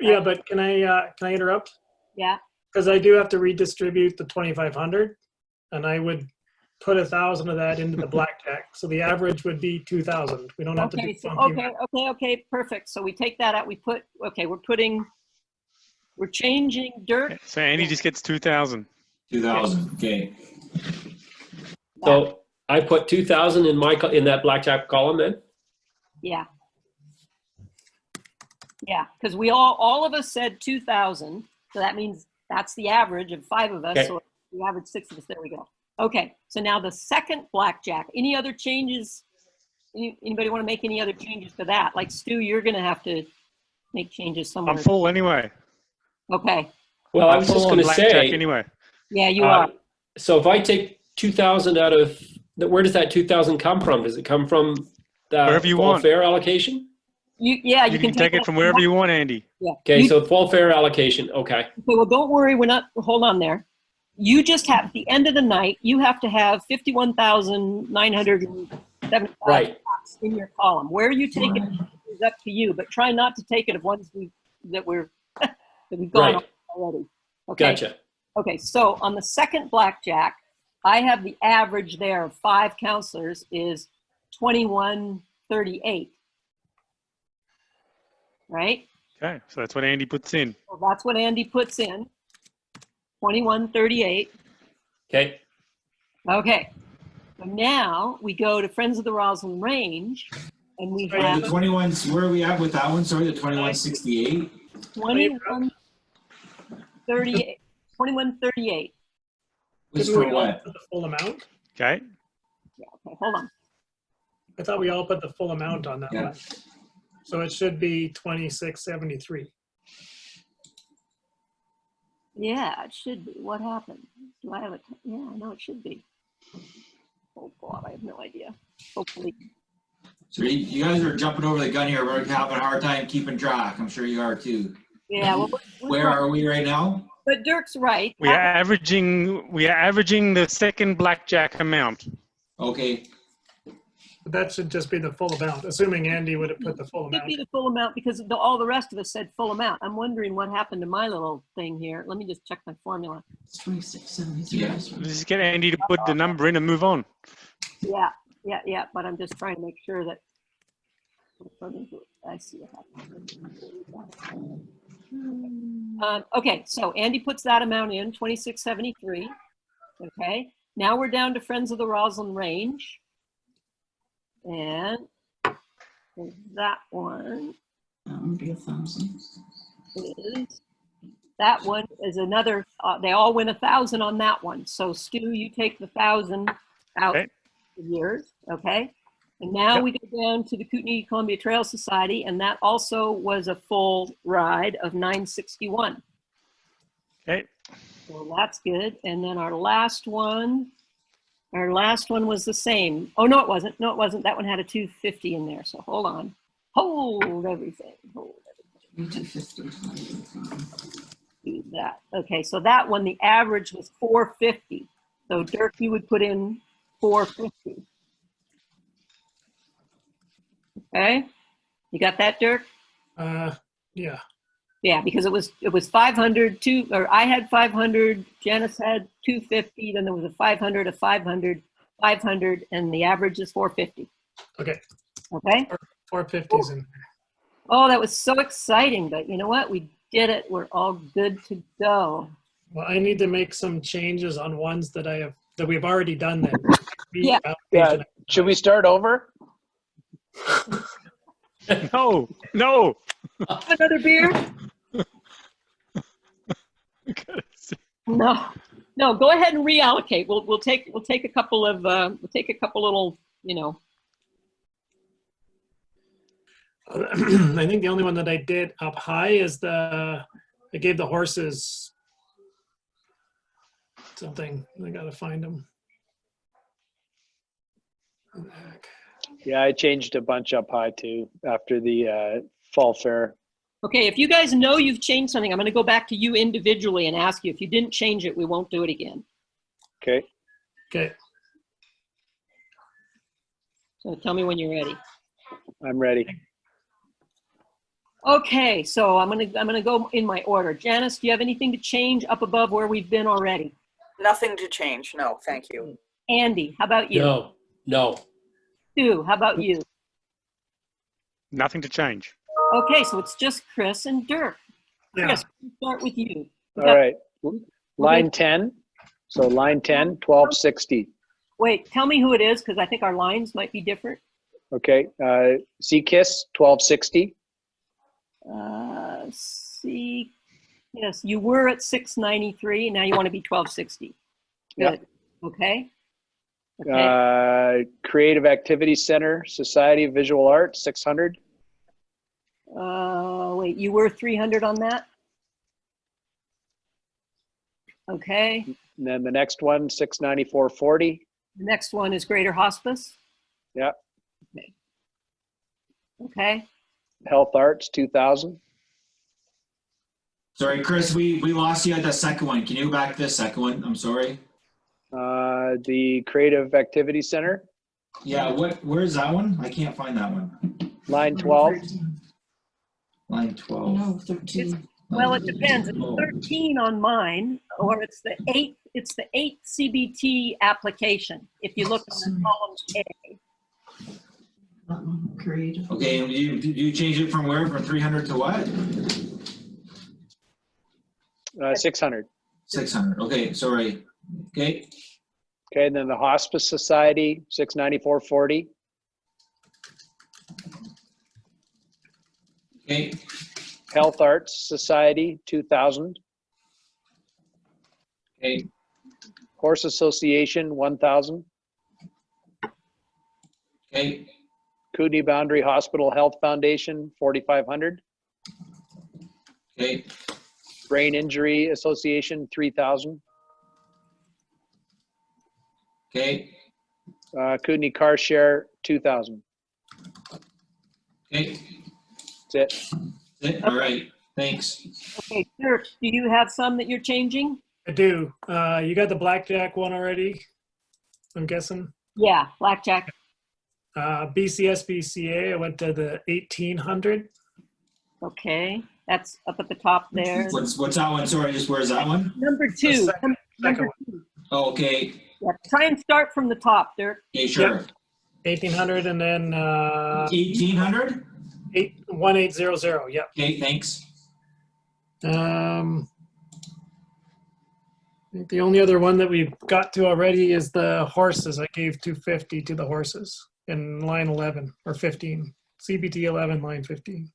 Yeah, but can I interrupt? Yeah. Because I do have to redistribute the 2,500. And I would put 1,000 of that into the blackjack. So the average would be 2,000. We don't have to do funky. Okay, perfect. So we take that out. We're changing Dirk. So Andy just gets 2,000. 2,000, okay. So I put 2,000 in that blackjack column then? Yeah. Yeah, because we all of us said 2,000. So that means that's the average of 5 of us. Okay. So the average 6 of us. There we go. Okay, so now the second blackjack. Any other changes? Anybody want to make any other changes to that? Like Stu, you're going to have to make changes somewhere. I'm full anyway. Okay. Well, I was just going to say. Anyway. Yeah, you are. So if I take 2,000 out of, where does that 2,000 come from? Does it come from the wherever you fall want. Fair allocation? You can take it from wherever you want, Andy. Yeah. Okay, so fall fair allocation. Okay. Okay. Well, don't worry. Hold on there. You just have, at the end of the night, you have to have 51,975 in your column. Where you take it is up to you, but try not to take it of ones that we've gone on already. Okay. Gotcha. Okay, so on the second blackjack, I have the average there of 5 counselors is 2138. Right? Okay, so that's what Andy puts in. So that's what Andy puts in. 2138. Okay. Okay. So now we go to Friends of the Roseland Range, and we have the 21. Where are we at with that one? Sorry, the 2168. 2138. 2138. Which for what? The full amount. Okay. Yeah. Okay. Hold on. I thought we all put the full amount on that one. So it should be 2673. Yeah, it should be. What happened? Do I have it? Yeah, I know it should be. Oh God, I have no idea. Hopefully. So you guys are jumping over the gun here. We're having a hard time keeping track. I'm sure you are too. Yeah. Well, where are we right now? But Dirk's right. We are averaging the second blackjack amount. Okay. That should just be the full amount, assuming Andy would have put the full It should amount. be the full amount because all the rest of us said full amount. I'm wondering what happened to my little thing here. Let me just check my formula. It's 2673. Yeah. Just get Andy to put the number in and move on. Yeah, but I'm just trying to make sure that I see what happened. Okay, so Andy puts that amount in, 2673. Okay, now we're down to Friends of the Roslyn Range. And that one That would be 1,000. that one is another, they all win 1,000 on that one. So Stu, you take the 1,000 out Okay. of yours, okay? And now Yep. we go down to the Kootenai Columbia Trail Society, and that also was a full ride of 961. Okay. So that's good. And then our last one was the same. Oh, no, it wasn't. No, it wasn't. That one had a 250 in there. So hold on. Hold everything. 250. Do that. Okay, so that one, the average was 450. So Dirk, you would put in 450. Okay, you got that, Dirk? Yeah. Yeah, because it was 500, or I had 500, Janice had 250, then there was a 500, a 500, 500, and the average is 450. Okay. Okay? 450s in. Oh, that was so exciting, but you know what? We did it. We're all good to go. Well, I need to make some changes on ones that we've already done then. Yeah. Yeah. Should we start over? No, no. Another beer? No, go ahead and reallocate. We'll take a couple of little, you know. I think the only one that I did up high is I gave the horses something. I gotta find them. Yeah, I changed a bunch up high too after the fall fair. Okay, if you guys know you've changed something, I'm going to go back to you individually and ask you. If you didn't change it, we won't do it again. Okay. Okay. So tell me when you're ready. I'm ready. Okay, so I'm gonna go in my order. Janice, do you have anything to change up above where we've been already? Nothing to change. No, thank you. Andy, how about you? No. Stu, how about you? Nothing to change. Okay, so it's just Chris and Dirk. Chris, we'll start with you. All right. Line 10. So line 10, 1260. Wait, tell me who it is, because I think our lines might be different. Okay. C-KISS, 1260. Yes, you were at 693. Now you want to be 1260. Good. Yeah. Okay. Creative Activities Center, Society of Visual Arts, 600. Wait, you were 300 on that? Okay. And then the next one, 694.40. The next one is Greater Hospice. Yeah. Okay. Health Arts, 2000. Sorry, Chris, we lost you at the second one. Can you go back to the second one? I'm sorry. The Creative Activities Center. Yeah, where's that one? I can't find that one. Line 12. Line 12. No, 13. Well, it depends. It's 13 on mine, or it's the 8. It's the 8 CBT application. If you look at the column A. That one, creative. Okay, and you change it from where? From 300 to what? 600. 600. Okay, sorry. Okay. Okay, and then the Hospice Society, 694.40. Okay. Health Arts Society, 2000. Okay. Horse Association, 1000. Okay. Kootenai Boundary Hospital Health Foundation, 4,500. Okay. Brain Injury Association, 3,000. Okay. Kootenai Car Share, 2,000. Okay. That's it. All right. Thanks. Okay, Dirk, do you have some that you're changing? I do. You got the blackjack one already, I'm guessing? Yeah, blackjack. BCSBCA, I went to the 1800. Okay, that's up at the top there. What's that one? Sorry, just where's that one? Number The two. second Number one. two. Oh, okay. Yeah, try and start from the top, Dirk. Okay, sure. 1800 and then 1800? 1800. Yep. Okay, thanks. I think the only other one that we've got to already is the horses. I gave 250 to the horses in line 11 or 15. CBT 11, line 15.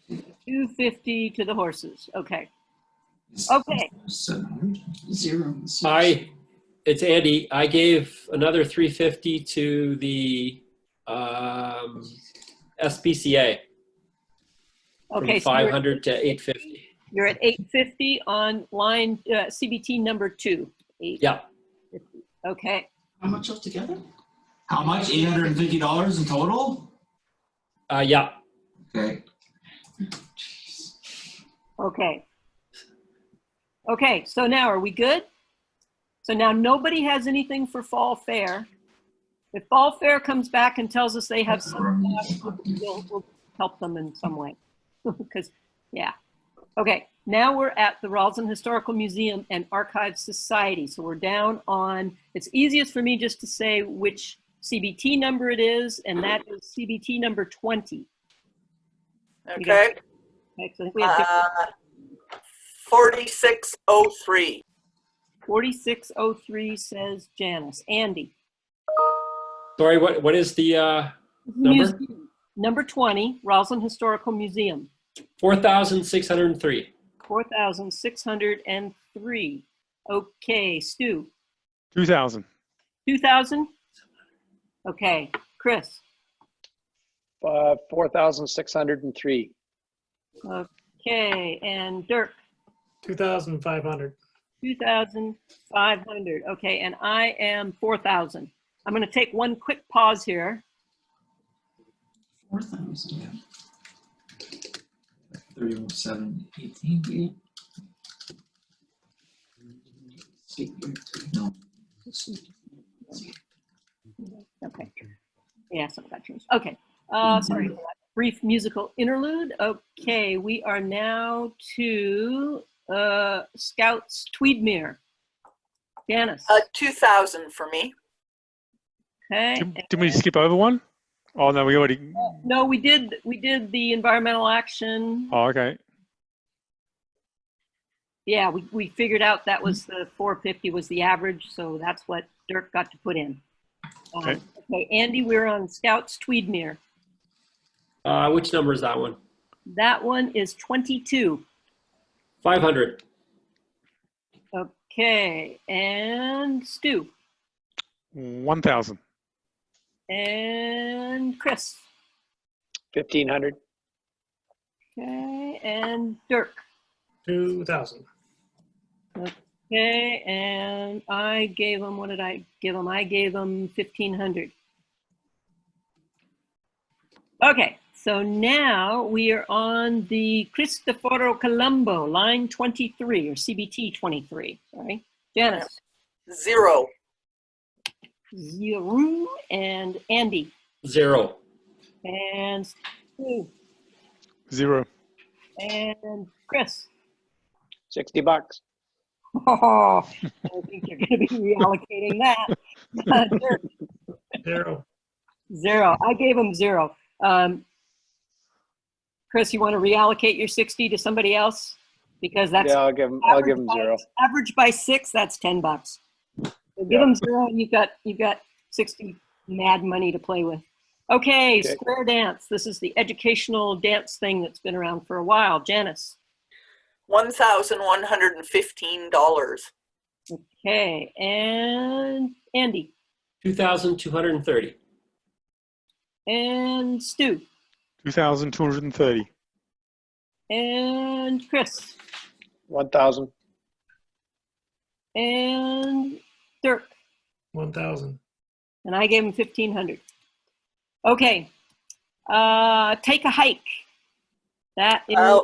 250 to the horses. Okay. Okay. 700. Zero. It's Andy. I gave another 350 to the SPCA. Okay. From 500 to 850. You're at 850 on line CBT number 2. Yeah. Okay. How much altogether? How much? $850 in total? Yeah. Okay. Okay. Okay, so now are we good? So now nobody has anything for Fall Fair. If Fall Fair comes back and tells us they have some, we'll help them in some way. Because, yeah. Okay, now we're at the Ralston Historical Museum and Archives Society. So we're down on, it's easiest for me just to say which CBT number it is, and that is CBT number 20. Okay. Okay, so I think we have 4603. 4603 says Janice. Andy. Sorry, what is the number? Museum. Number 20, Rosslyn Historical Museum. 4,603. 4,603. Okay, Stu. 2,000. 2,000? Okay, Chris. 4,603. Okay, and Dirk. 2,500. 2,500. Okay, and I am 4,000. I'm going to take one quick pause here. 4,000. 31,718. No. Okay. Yeah, something got changed. Okay. Sorry for that brief musical interlude. Okay, we are now to Scouts Tweedmere. Janice. 2,000 for me. Okay. Didn't we skip over one? Oh no, we already. No, we did the environmental action. Oh, okay. Yeah, we figured out that was the 450 was the average, so that's what Dirk got to put in. Okay. Okay, Andy, we're on Scouts Tweedmere. Which number is that one? That one is 22. 500. Okay, and Stu. 1,000. And Chris. 1,500. Okay, and Dirk. 2,000. Okay, and I gave them, what did I give them? I gave them 1,500. Okay, so now we are on the Cristoforo Colombo, line 23, or CBT 23, sorry. Janice. 0. 0, and Andy. 0. And Stu. 0. And Chris. $60. Oh, I think you're going to be reallocating that. Dirk. 0. 0. I gave him 0. Chris, you want to reallocate your 60 to somebody else? Because that's Yeah, I'll give him 0. Average by 6, that's $10. So give him 0. You've got 60 mad money to play with. Okay, square dance. This is the educational dance thing that's been around for a while. Janice. $1,115. Okay, and Andy. 2,230. And Stu. 2,230. And Chris. 1,000. And Dirk. 1,000. And I gave him 1,500. Okay. Take a hike. That is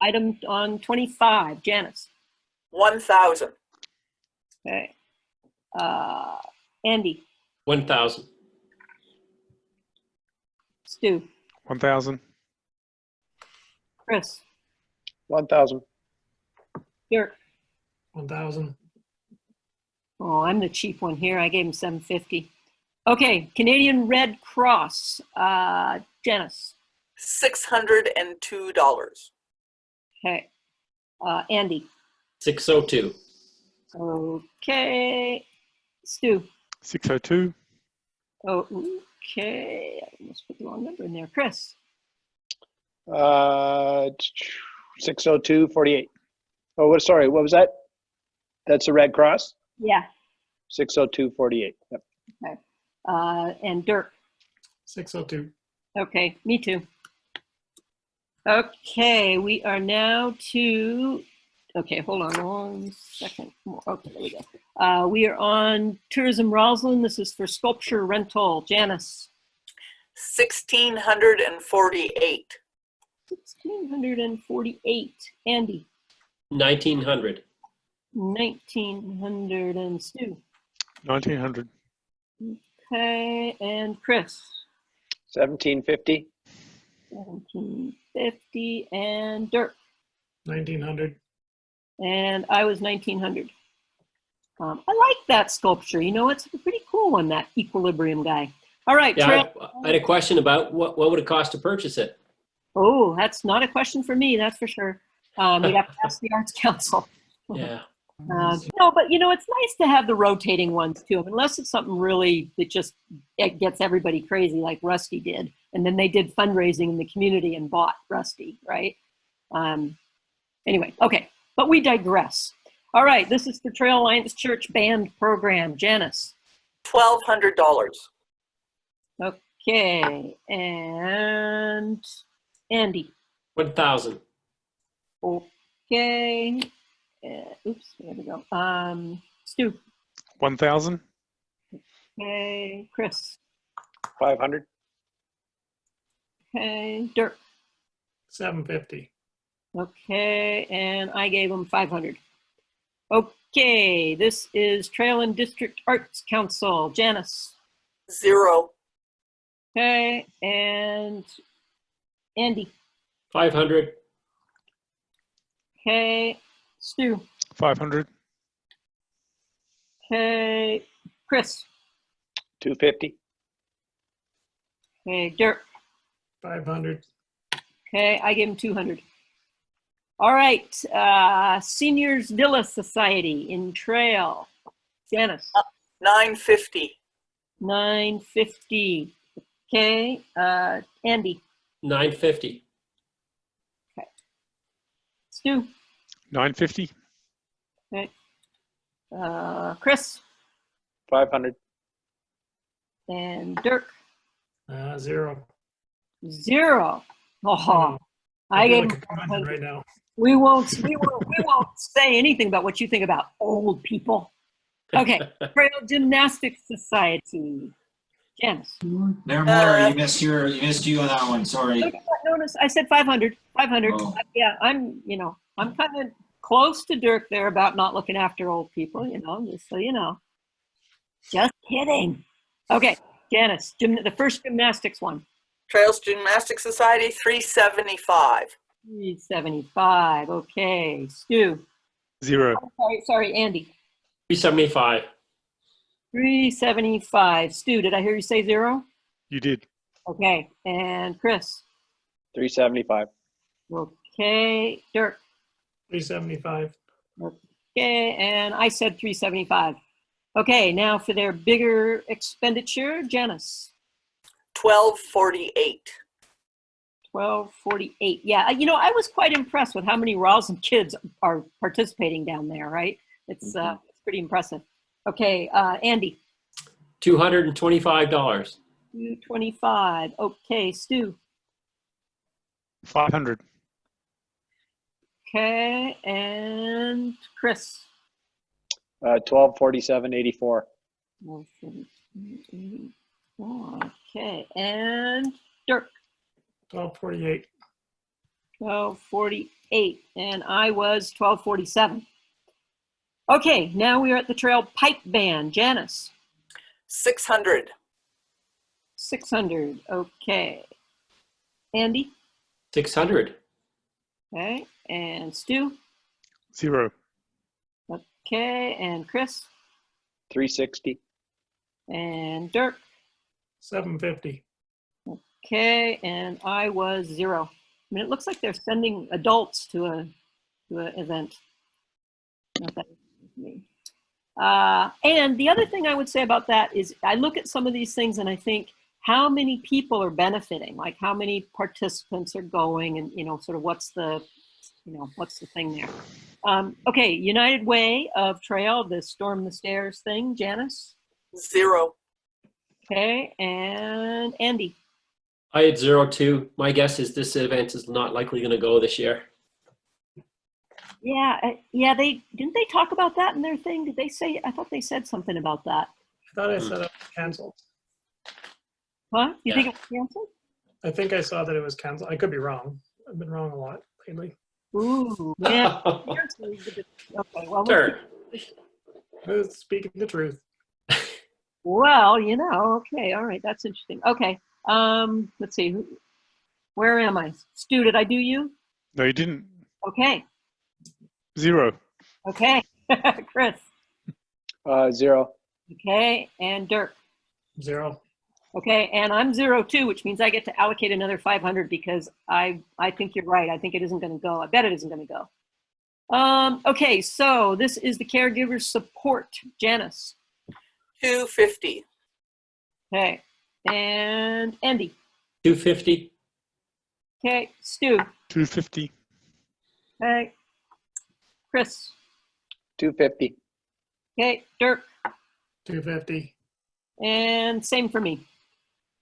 item on 25. Janice. 1,000. Okay. Andy. 1,000. Stu, 1,000. Chris, 1,000. Dirk. 1,000. Oh, I'm the cheap one here. I gave him $750. Okay, Canadian Red Cross, Janice. $602. Okay, Andy. 602. Okay, Stu. 602. Okay, I almost put the wrong number in there. Chris. 602.48. Oh, sorry, what was that? That's the Red Cross? Yeah. 602.48. Yep. Okay. And Dirk. 602. Okay, me too. Okay, we are now to, okay, hold on 1 second more. Okay, there we go. We are on Tourism Roseland. This is for sculpture rental. Janice. 1,648. 1,648. Andy. 1,900. 1,900 and Stu. 1,900. Okay, and Chris. 1,750. 1,750 and Dirk. 1,900. And I was 1,900. I like that sculpture. You know, it's a pretty cool one, that equilibrium guy. All right. Yeah, I had a question about what would it cost to purchase it? Oh, that's not a question for me, that's for sure. We'd have to ask the Arts Council. Yeah. No, but you know, it's nice to have the rotating ones too, unless it's something really that just it gets everybody crazy, like Rusty did. And then they did fundraising in the community and bought Rusty, right? Anyway, okay, but we digress. All right, this is the Trail Alliance Church Band Program. Janice. $1,200. Okay, and Andy. 1,000. Okay. Oops, there we go. Stu. 1,000. Okay, Chris. 500. Okay, Dirk. 750. Okay, and I gave him 500. Okay, this is Trail and District Arts Council. Janice. 0. Okay, and Andy. 500. Okay, Stu. 500. Okay, Chris. 250. Okay, Dirk. 500. Okay, I gave him 200. All right, Seniors Villa Society in Trail. Janice. 950. 950. Okay, Andy. 950. Okay. Stu. 950. Okay. Chris. 500. And Dirk. 0. 0. Oh, I gave him right now. We won't say anything about what you think about old people. Okay, Trail Gymnastics Society. Janice. There more. You missed you on that one. Sorry. Notice I said 500. 500. Oh. Yeah, I'm kind of close to Dirk there about not looking after old people, just so you know. Just kidding. Okay, Janice, the first gymnastics one. Trails Gymnastics Society, 375. 375. Okay, Stu. 0. Oh, sorry, Andy. 375. 375. Stu, did I hear you say 0? You did. Okay, and Chris. 375. Okay, Dirk. 375. Okay, and I said 375. Okay, now for their bigger expenditure, Janice. 1248. 1248. Yeah, I was quite impressed with how many Ralston kids are participating down there, right? It's pretty impressive. Okay, Andy. $225. 225. Okay, Stu. 500. Okay, and Chris. 1247.84. Okay, and Dirk. 1248. 1248, and I was 1247. Okay, now we are at the Trail Pipe Band. Janice. 600. 600. Okay, Andy? 600. Okay, and Stu? 0. Okay, and Chris? 360. And Dirk? 750. Okay, and I was 0. I mean, it looks like they're sending adults to an event. Not that me. And the other thing I would say about that is I look at some of these things and I think how many people are benefiting, like how many participants are going, and sort of what's the thing there. Okay, United Way of Trail, the Storm the Stairs thing, Janice? 0. Okay, and Andy? I had 0 too. My guess is this event is not likely going to go this year. Yeah, didn't they talk about that in their thing? Did they say? I thought they said something about that. I thought I said it was canceled. Huh? You Yeah. think it was canceled? I think I saw that it was canceled. I could be wrong. I've been wrong a lot lately. Ooh, man. Okay, well, Sure. Speaking the truth. well, okay, all right, that's interesting. Okay, let's see, where am I? Stu, did I do you? No, you didn't. Okay, 0. okay, Chris. 0. Okay, and Dirk. 0. Okay, and I'm 0 too, which means I get to allocate another 500 because I think you're right. I think it isn't going to go. I bet it isn't going to go. Okay, so this is the caregiver support. Janice. 250. Okay, and Andy. 250. Okay, Stu. 250. Okay, Chris. 250. Okay, Dirk. 250. And same for me.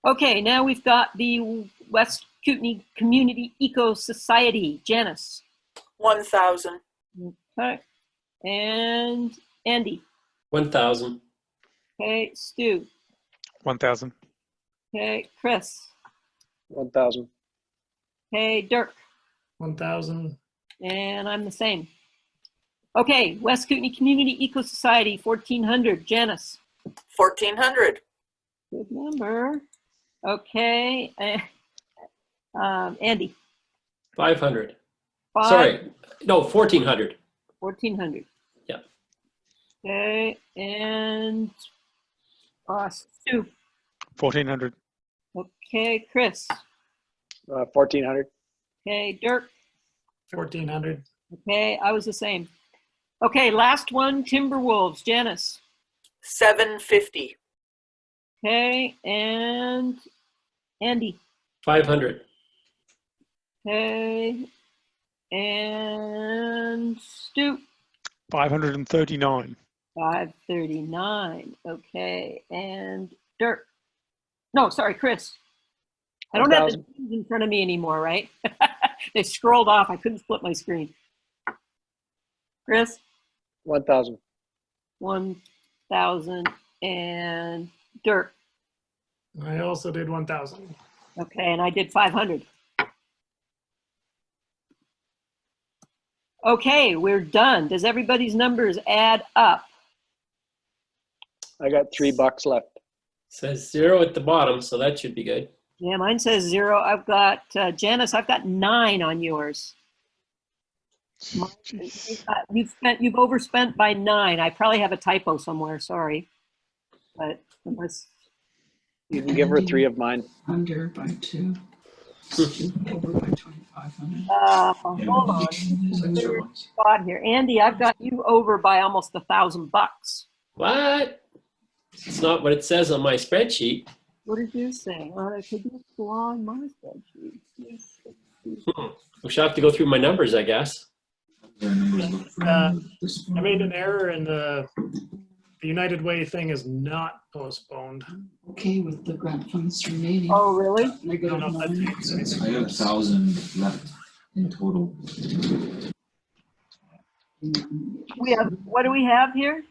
Okay, now we've got the West Kootenai Community Eco Society. Janice. 1,000. Okay, and Andy. 1,000. Okay, Stu. 1,000. Okay, Chris. 1,000. Okay, Dirk. 1,000. And I'm the same. Okay, West Kootenai Community Eco Society, 1,400. Janice. 1,400. Good number. Okay, Andy. 500. Five. Sorry. No, 1,400. 1,400. Yeah. Okay, and Stu. 1,400. Okay, Chris. 1,400. Okay, Dirk. 1,400. Okay, I was the same. Okay, last one, Timberwolves. Janice. 750. Okay, and Andy. 500. Okay, and Stu. 539. 539. Okay, and Dirk. No, sorry, Chris. I don't have the names in front of me anymore, right? They scrolled off. I couldn't split my screen. Chris. 1,000. 1,000 and Dirk. I also did 1,000. Okay, and I did 500. Okay, we're done. Does everybody's numbers add up? I got $3 left. Says 0 at the bottom, so that should be good. Yeah, mine says 0. I've got, Janice, I've got 9 on yours. You've overspent by 9. I probably have a typo somewhere, sorry. But unless You can give her 3 of mine. Under by 2. Over by 2,500. hold on. Spot here. Andy, I've got you over by almost $1,000. What? It's not what it says on my spreadsheet. What did you say? It could be a flaw in my spreadsheet. We should have to go through my numbers, I guess. I made an error in the United Way thing is not postponed. Okay, with the grant funds remaining. Oh, really? I don't know if that takes anything. I have 1,000 left in total. We have, what do we have here?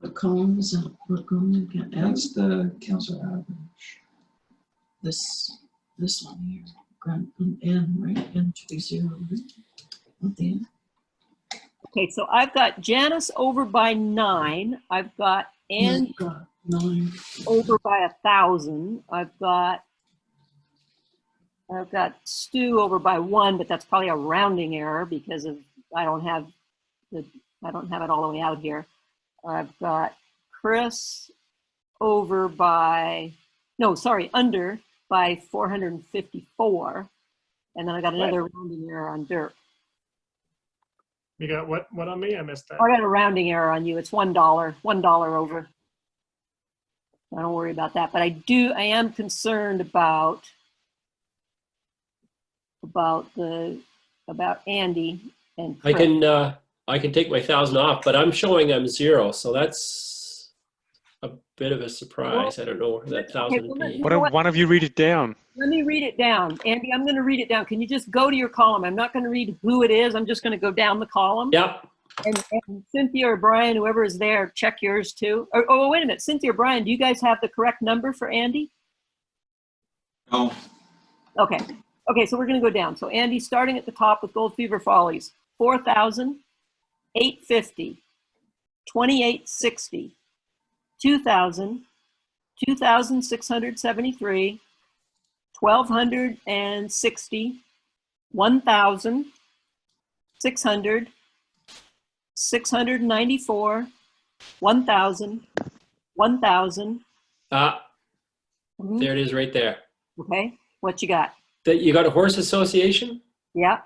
The columns that we're going to get. That's the council average. This one here, grant fund N, right? N should be 0, right? At the end. Okay, so I've got Janice over by 9. I've got Ann You've got 9. over by 1,000. I've got I've got Stu over by 1, but that's probably a rounding error because of I don't have it all the way out here. I've got Chris over by under by 454, and then I got another rounding error on Dirk. You got what on me? I missed that. I got a rounding error on you. It's $1 over. I don't worry about that, but I am concerned about Andy and Chris. I can take my 1,000 off, but I'm showing I'm 0, so that's a bit of a surprise. I don't know where that 1,000 would be. Why don't one of you read it down? Let me read it down. Andy, I'm going to read it down. Can you just go to your column? I'm not going to read who it is. I'm just going to go down the column. Yep. And Cynthia or Brian, whoever is there, check yours too. Oh, wait a minute. Cynthia or Brian, do you guys have the correct number for Andy? No. Okay. Okay, so we're going to go down. So Andy, starting at the top with Gold Fever Follies, 4,850, 2,860, 2,000, 2,673, 1,260, 1,000, 600, 694, 1,000, 1,000. There it is right there. Okay, what you got? You got a horse association? Yeah.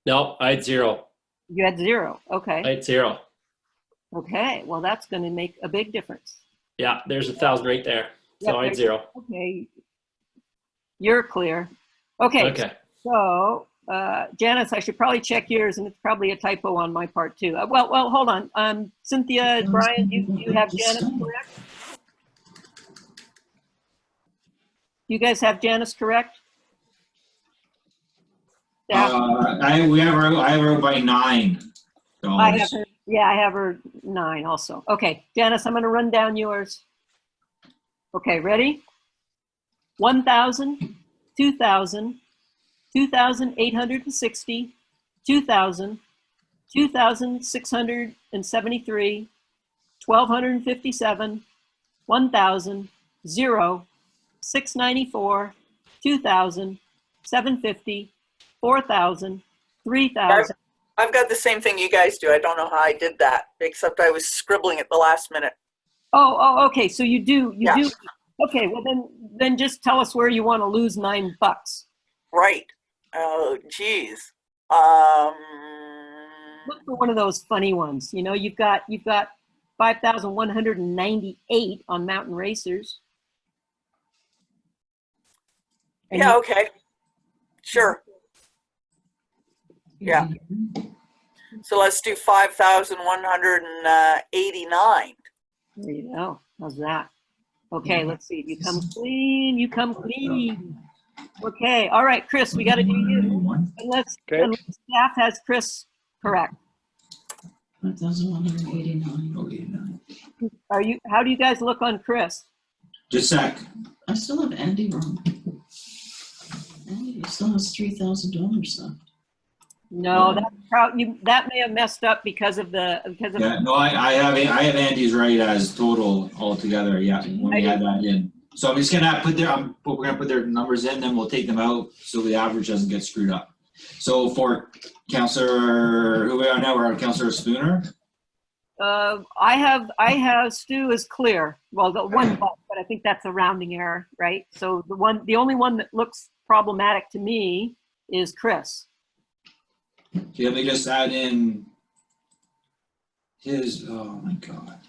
No, I had 0. You had 0. Okay. I had 0. Okay. Well, that's going to make a big difference. Yeah, there's 1,000 right there. So I had 0. Okay. You're clear. Okay. Okay. So, Janice, I should probably check yours, and it's probably a typo on my part too. Well, hold on. Cynthia, Brian, you have Janice correct? You guys have Janice correct? I have her by $9. I have her. Yeah, I have her 9 also. Okay, Janice, I'm going to run down yours. Okay, ready? 1,000, 2,000, 2,860, 2,000, 2,673, 1,257, 1,000, 0, 694, 2,000, 750, 4,000, 3,000. I've got the same thing you guys do. I don't know how I did that, except I was scribbling at the last minute. Oh, okay. So you do. Okay, well then just tell us where you want to lose $9. Right. Oh, geez. Look for one of those funny ones. You know, you've got 5,198 on Mountain Racers. And yeah. Okay. Sure. Yeah. So let's do 5,189. There you go. How's that? Okay, let's see. You come clean. You come clean. Okay. All right, Chris, we got to do you. Unless staff has Chris correct. 5,189. Are you? How do you guys look on Chris? Just a sec. I still have Andy wrong. Andy still has $3,000 left. No, that may have messed up because of Yeah, no, I have Andy's right as total altogether. Yeah, when we had that in. So I'm just gonna put we're gonna put their numbers in, then we'll take them out so the average doesn't get screwed up. So for Councillor, who we are now, we're on Councillor Spooner. I have Stu is clear. Well, the one, but I think that's a rounding error, right? So the only one that looks problematic to me is Chris. Okay, let me just add in his. Oh my God.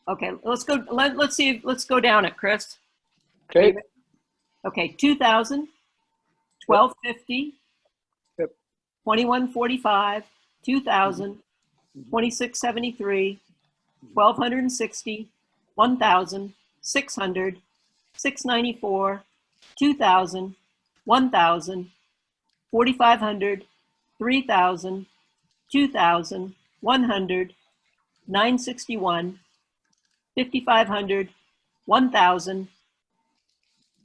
Okay, let's go. Let's see. Let's go down it, Chris. Okay. Okay, 2,000, 1,250, 2,145, 2,000, 2,673, 1,260, 1,000, 600, 694, 2,000, 1,000, 4,500, 3,000, 2,000, 100, 961, 5,500, 1,000,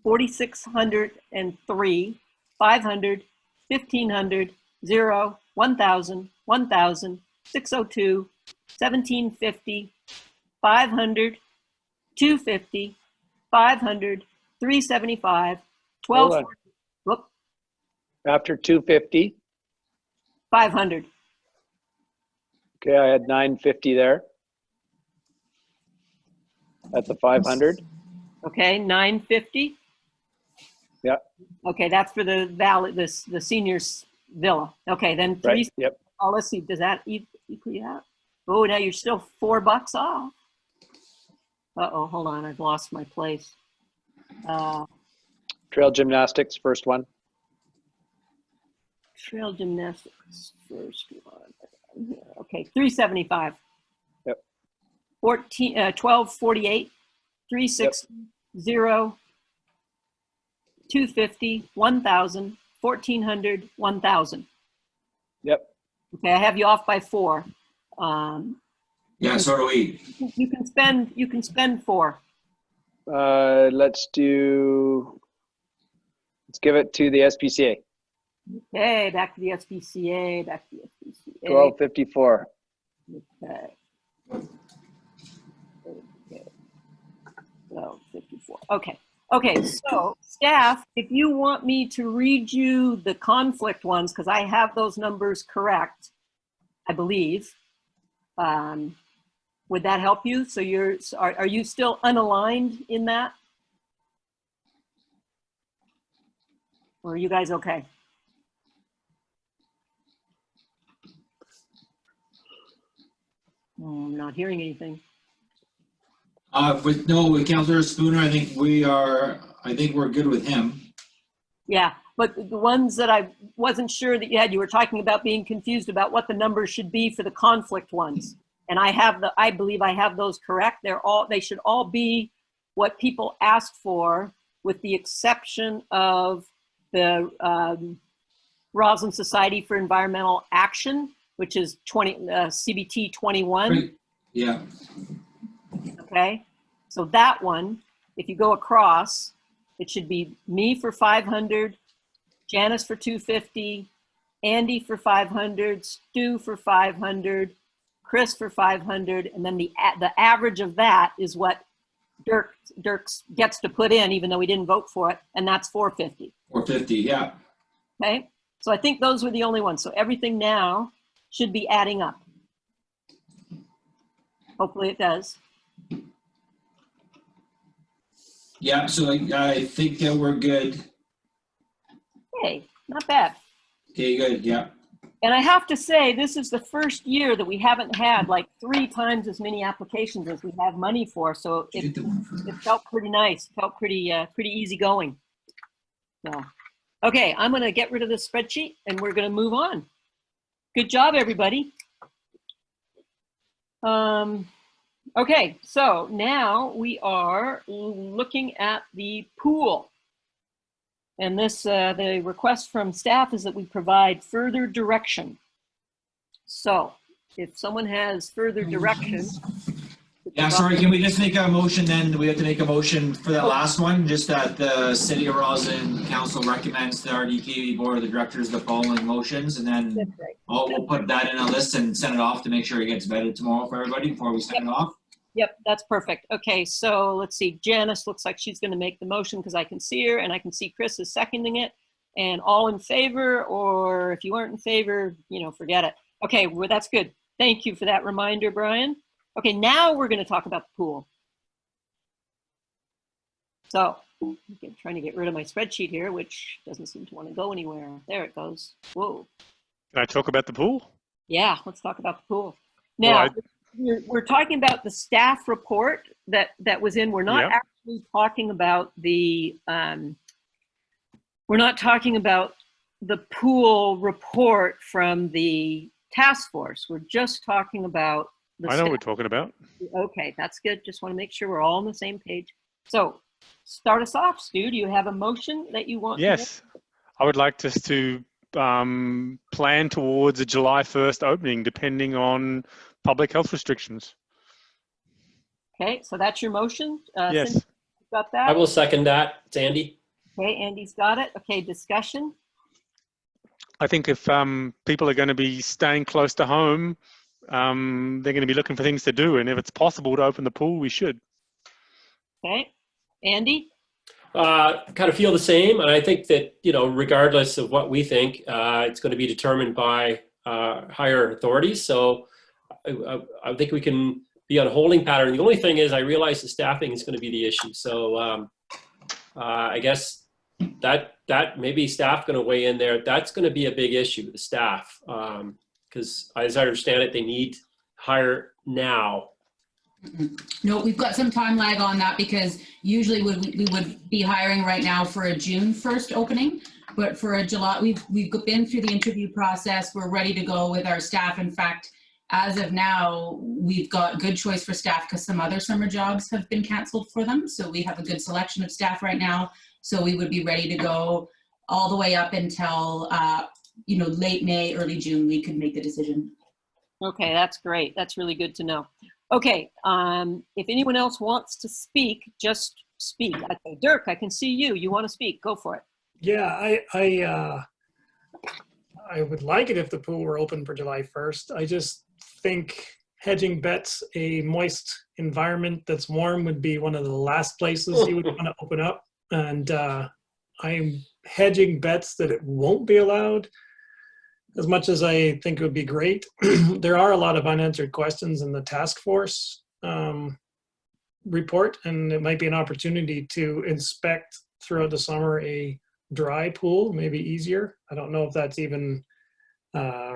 4,603, 500, 1,500, 0, 1,000, 1,000, 602, 1,750, 500, 250, 500, 375, 12, Hold on. whoop, After 250, 500. okay, I had 950 there. At the 500. Okay, 950. Yeah. Okay, that's for the valley, the seniors villa. Okay, then three. Right. Yep. Oh, let's see. Does that equal out? Oh, now you're still $4 off. Uh-oh, hold on. I've lost my place. Trail gymnastics, first one. Trail gymnastics, first one. Okay, 375. Yep. 1248, 360, 250, 1,000, 1,400, 1,000. Yep. Okay, I have you off by 4. Yeah, so do we. You can spend 4. Let's give it to the SPCA. Okay, back to the SPCA, back to the SPCA. 1254. Okay. Okay. 1254. Okay. Okay, so staff, if you want me to read you the conflict ones, because I have those numbers correct, I believe. Would that help you? So are you still unaligned in that? Or are you guys okay? I'm not hearing anything. With Councillor Spooner, I think we're good with him. Yeah, but the ones that I wasn't sure that you were talking about being confused about what the numbers should be for the conflict ones. And I believe I have those correct. They should all be what people asked for, with the exception of the Roslyn Society for Environmental Action, which is CBT 21. Right. Yeah. Okay, so that one, if you go across, it should be me for 500, Janice for 250, Andy for 500, Stu for 500, Chris for 500, and then the average of that is what Dirk gets to put in, even though he didn't vote for it, and that's 450. 450, yeah. Okay, so I think those were the only ones. So everything now should be adding up. Hopefully it does. Yeah, so I think that we're good. Hey, not bad. Okay, good, yeah. And I have to say, this is the first year that we haven't had like 3 times as many applications as we have money for. So it felt pretty nice. It felt pretty easy going. So, okay, I'm going to get rid of this spreadsheet and we're going to move on. Good job, everybody. Okay, so now we are looking at the pool. And this, the request from staff is that we provide further direction. So if someone has further direction. Yeah, sorry, can we just make a motion then? We have to make a motion for that last one, just that the City of Roseland Council recommends to the RDKB Board of the Directors the following motions, and then we'll put that in a list and send it off to make sure it gets vetted tomorrow for everybody before we send it off. Yep, that's perfect. Okay, so let's see. Janice looks like she's going to make the motion because I can see her, and I can see Chris is seconding it. And all in favor, or if you aren't in favor, forget it. Okay, well, that's good. Thank you for that reminder, Brian. Okay, now we're going to talk about the pool. So, I'm trying to get rid of my spreadsheet here, which doesn't seem to want to go anywhere. There it goes. Whoa. Can I talk about the pool? Yeah, let's talk about the pool. Now, we're talking about the staff report that was in. We're not actually talking about the pool report from the task force. We're just talking about the I know what we're talking about. Okay, that's good. Just want to make sure we're all on the same page. So start us off, Stu. Do you have a motion that you want? Yes, I would like us to plan towards a July 1st opening, depending on public health restrictions. Okay, so that's your motion? Yes. Cindy, you got that? I will second that. It's Andy. Okay, Andy's got it. Okay, discussion? I think if people are going to be staying close to home, they're going to be looking for things to do. And if it's possible to open the pool, we should. Okay, Andy? kind of feel the same. And I think that, you know, regardless of what we think, it's going to be determined by higher authorities. So I think we can be on a holding pattern. The only thing is I realize the staffing is going to be the issue. So I guess that maybe staff going to weigh in there. That's going to be a big issue, the staff. Because as I understand it, they need hire now. No, we've got some time lag on that because usually we would be hiring right now for a June 1st opening, but for a July, we've been through the interview process. We're ready to go with our staff. In fact, as of now, we've got good choice for staff because some other summer jobs have been canceled for them. So we have a good selection of staff right now. So we would be ready to go all the way up until, you know, late May, early June, we could make the decision. Okay, that's great. That's really good to know. Okay, if anyone else wants to speak, just speak. Okay, Dirk, I can see you. You want to speak? Go for it. Yeah, I would like it if the pool were open for July 1st. I just think hedging bets, a moist environment that's warm would be one of the last places you would want to open up. And I'm hedging bets that it won't be allowed. As much as I think it would be great, there are a lot of unanswered questions in the task force report, and it might be an opportunity to inspect throughout the summer a dry pool, maybe easier. I don't know if that's even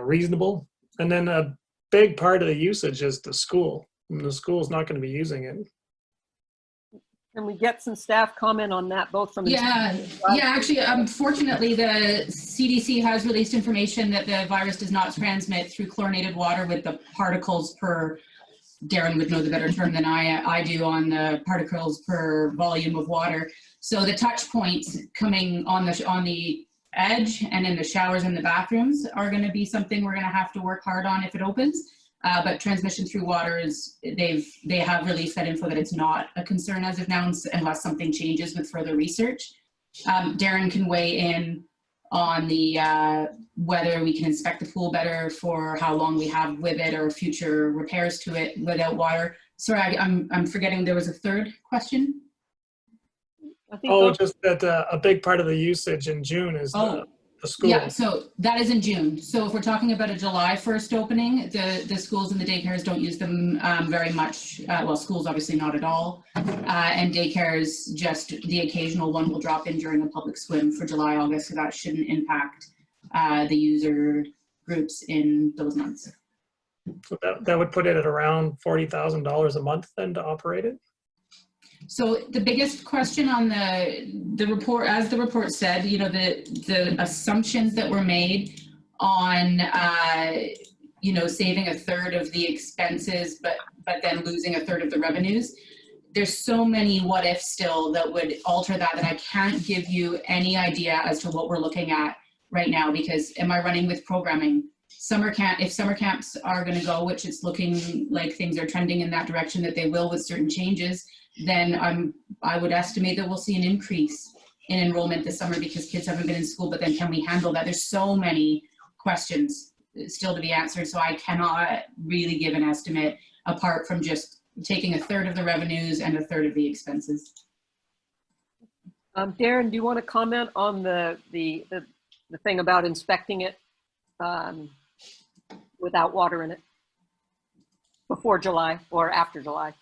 reasonable. And then a big part of the usage is the school. And the school is not going to be using it. Can we get some staff comment on that, both from Actually, unfortunately, the CDC has released information that the virus does not transmit through chlorinated water with the particles per, Darren would know the better term than I do on the particles per volume of water. So the touch points coming on the edge and in the showers and the bathrooms are going to be something we're going to have to work hard on if it opens. But transmission through water is, they have released that info that it's not a concern as of now unless something changes with further research. Darren can weigh in on the whether we can inspect the pool better for how long we have with it or future repairs to it without water. Sorry, I'm forgetting there was a third question. I think just that a big part of the usage in June is the school. Yeah, so that is in June. So if we're talking about a July 1st opening, the schools and the daycares don't use them very much. Well, schools obviously not at all. And daycares, just the occasional one will drop in during a public swim for July, August. So that shouldn't impact the user groups in those months. So that would put it at around $40,000 a month then to operate it? So the biggest question on the report, as the report said, you know, the assumptions that were made on, you know, saving a third of the expenses, but then losing a third of the revenues. There's so many what ifs still that would alter that I can't give you any idea as to what we're looking at right now, because am I running with programming? If summer camps are going to go, which it's looking like things are trending in that direction that they will with certain changes, then I would estimate that we'll see an increase in enrollment this summer because kids haven't been in school, but then can we handle that? There's so many questions still to be answered, so I cannot really give an estimate apart from just taking a third of the revenues and a third of the expenses. Darren, do you want to comment on the thing about inspecting it without water in it before July or after July?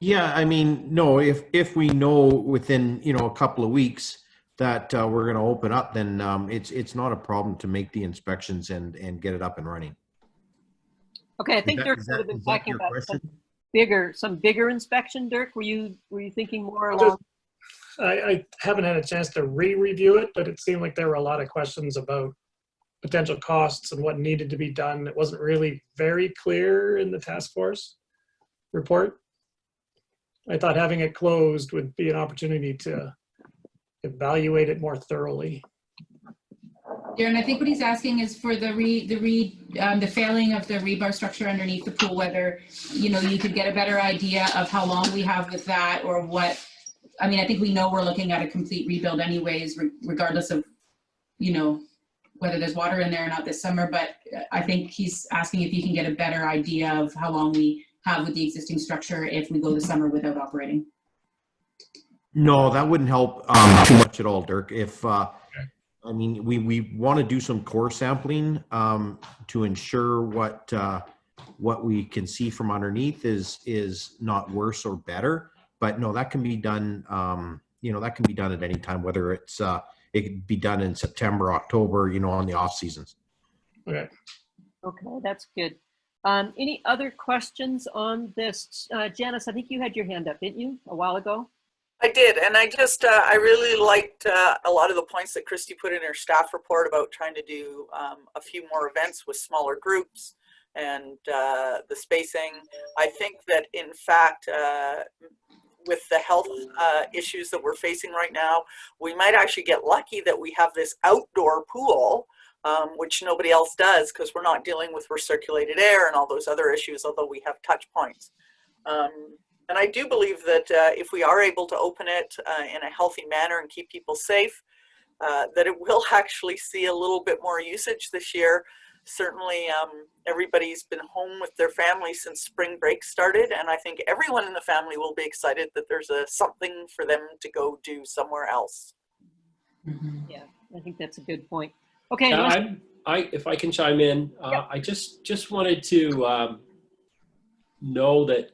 Yeah, I mean, no, if we know within, you know, a couple of weeks that we're going to open up, then it's not a problem to make the inspections and get it up and running. Okay, I think Dirk would have been talking about some bigger inspection. Dirk, were you thinking more along? I haven't had a chance to re-review it, but it seemed like there were a lot of questions about potential costs and what needed to be done. It wasn't really very clear in the task force report. I thought having it closed would be an opportunity to evaluate it more thoroughly. Darren, I think what he's asking is for the failing of the rebar structure underneath the pool, whether, you know, you could get a better idea of how long we have with that or what. I mean, I think we know we're looking at a complete rebuild anyways, regardless of, you know, whether there's water in there or not this summer, but I think he's asking if you can get a better idea of how long we have with the existing structure if we go the summer without operating. No, that wouldn't help too much at all, Dirk. If I mean, we want to do some core sampling to ensure what we can see from underneath is not worse or better. But no, that can be done. That can be done at any time, whether it's it could be done in September, October, on the off seasons. Okay. Okay, that's good. Any other questions on this? Janice, I think you had your hand up, didn't you, a while ago? I did, and I just, I really liked a lot of the points that Christy put in her staff report about trying to do a few more events with smaller groups and the spacing. I think that, in fact, with the health issues that we're facing right now, we might actually get lucky that we have this outdoor pool, which nobody else does, because we're not dealing with recirculated air and all those other issues, although we have touch points. And I do believe that if we are able to open it in a healthy manner and keep people safe, that it will actually see a little bit more usage this year. Certainly, everybody's been home with their families since spring break started, and I think everyone in the family will be excited that there's something for them to go do somewhere else. Yeah, I think that's a good point. Okay, if I can chime in, I just wanted to know that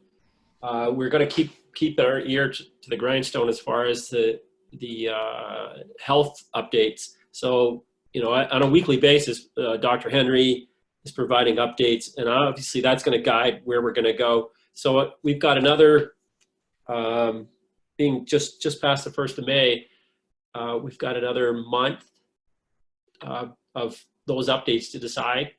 we're going to keep our ear to the grindstone as far as the health updates. So, on a weekly basis, Dr. Henry is providing updates, and obviously that's going to guide where we're going to go. So we've got another, being just past the 1st of May, we've got another month of those updates to decide.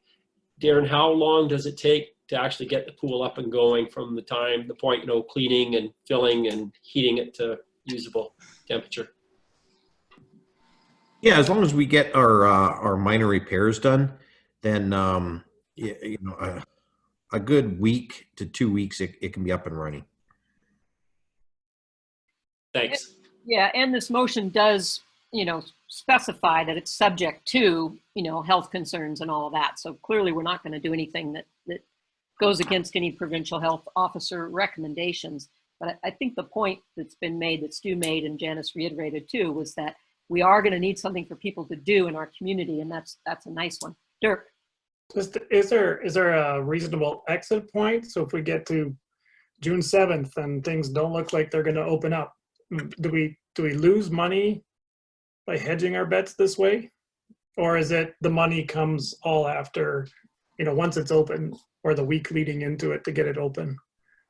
Darren, how long does it take to actually get the pool up and going from the point, cleaning and filling and heating it to usable temperature? Yeah, as long as we get our minor repairs done, then a good week to 2 weeks, it can be up and running. Thanks. Yeah, and this motion does, specify that it's subject to, health concerns and all of that. So clearly we're not going to do anything that goes against any provincial health officer recommendations. But I think the point that's been made, that Stu made and Janice reiterated too, was that we are going to need something for people to do in our community, and that's a nice one. Dirk. Is there a reasonable exit point? So if we get to June 7th and things don't look like they're going to open up, do we lose money by hedging our bets this way? Or is it the money comes all after, once it's open, or the week leading into it to get it open?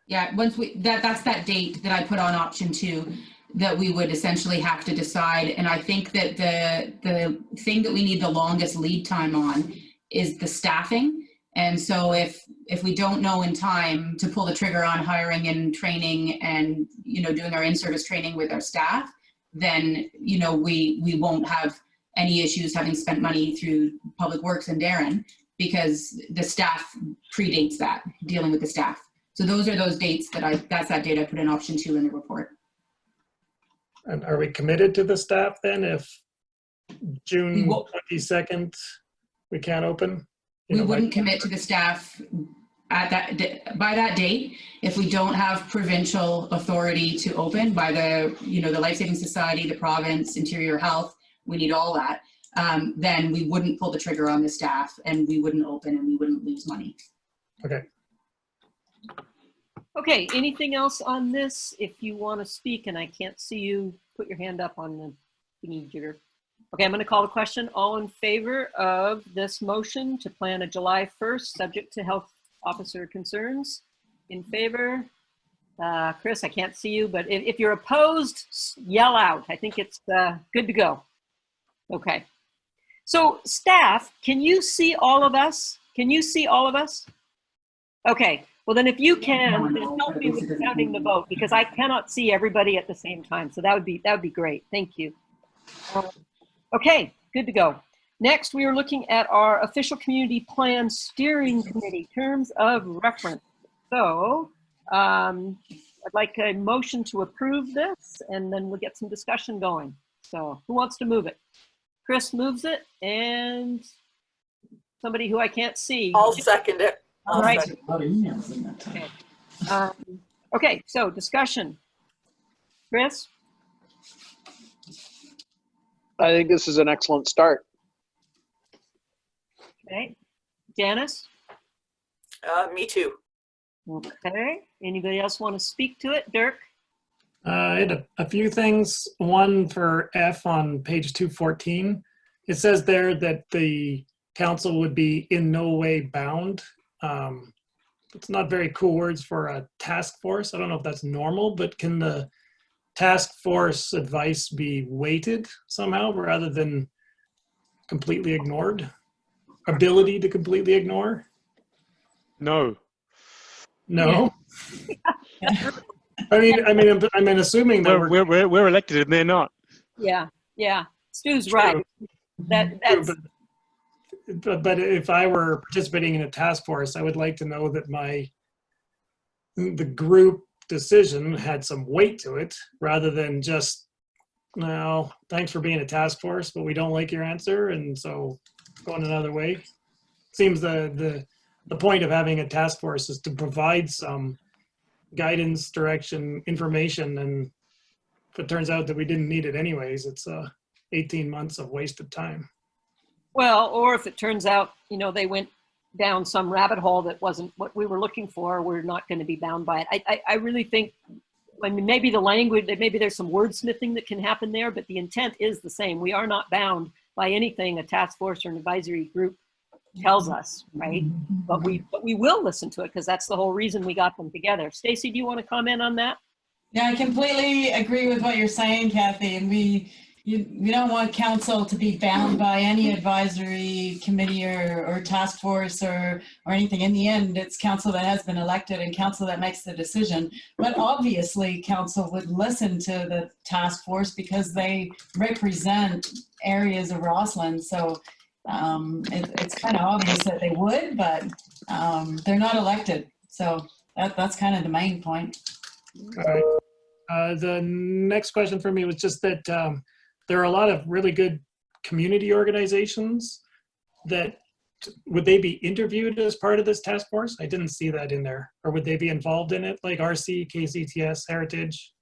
Yeah, once that's that date that I put on option 2 that we would essentially have to decide. And I think that the thing that we need the longest lead time on is the staffing. And so if we don't know in time to pull the trigger on hiring and training and, doing our in-service training with our staff, then, we won't have any issues having spent money through Public Works and Darren, because the staff predates that, dealing with the staff. So those are those dates that's that date I put in option 2 in the report. And are we committed to the staff then if June 22nd we can't open? We wouldn't commit to the staff by that date if we don't have provincial authority to open by the the Life Saving Society, the province, Interior Health. We need all that. Then we wouldn't pull the trigger on the staff, and we wouldn't open, and we wouldn't lose money. Okay. Okay, anything else on this? If you want to speak and I can't see you, put your hand up on the thingy jigger. Okay, I'm going to call the question. All in favor of this motion to plan a July 1st, subject to health officer concerns? In favor? Chris, I can't see you, but if you're opposed, yell out. I think it's good to go. Okay. So staff, can you see all of us? Can you see all of us? Okay. Well, then if you can, then help me with counting the vote, because I cannot see everybody at the same time. So that would be great. Thank you. Okay, good to go. Next, we are looking at our official community plan steering committee terms of reference. So I'd like a motion to approve this, and then we'll get some discussion going. So who wants to move it? Chris moves it, and somebody who I can't see. I'll second it. All right. Okay. Okay, so discussion. Chris? I think this is an excellent start. Okay. Janice? Me too. Okay. Anybody else want to speak to it? Dirk? I had a few things. One for F on page 214. It says there that the council would be in no way bound. It's not very cool words for a task force. I don't know if that's normal, but can the task force advice be weighted somehow rather than completely ignored? Ability to completely ignore? No. No. I mean, assuming that we're elected and they're not. Yeah, yeah. Stu's True. right. That's but if I were participating in a task force, I would like to know that the group decision had some weight to it rather than just, no, thanks for being a task force, but we don't like your answer, and so going another way. Seems the point of having a task force is to provide some guidance, direction, information, and if it turns out that we didn't need it anyways, it's 18 months of wasted time. well, or if it turns out, they went down some rabbit hole that wasn't what we were looking for, we're not going to be bound by it. I really think, maybe the language, maybe there's some wordsmithing that can happen there, but the intent is the same. We are not bound by anything a task force or an advisory group tells us, right? But we will listen to it because that's the whole reason we got them together. Stacy, do you want to comment on that? Yeah, I completely agree with what you're saying, Kathy. And we don't want council to be bound by any advisory committee or task force or anything. In the end, it's council that has been elected and council that makes the decision. But obviously, council would listen to the task force because they represent areas of Rossland. So it's kind of obvious that they would, but they're not elected. So that's kind of the main point. All right. The next question for me was just that there are a lot of really good community organizations that, would they be interviewed as part of this task force? I didn't see that in there. Or would they be involved in it, like RC, KCTS, Heritage?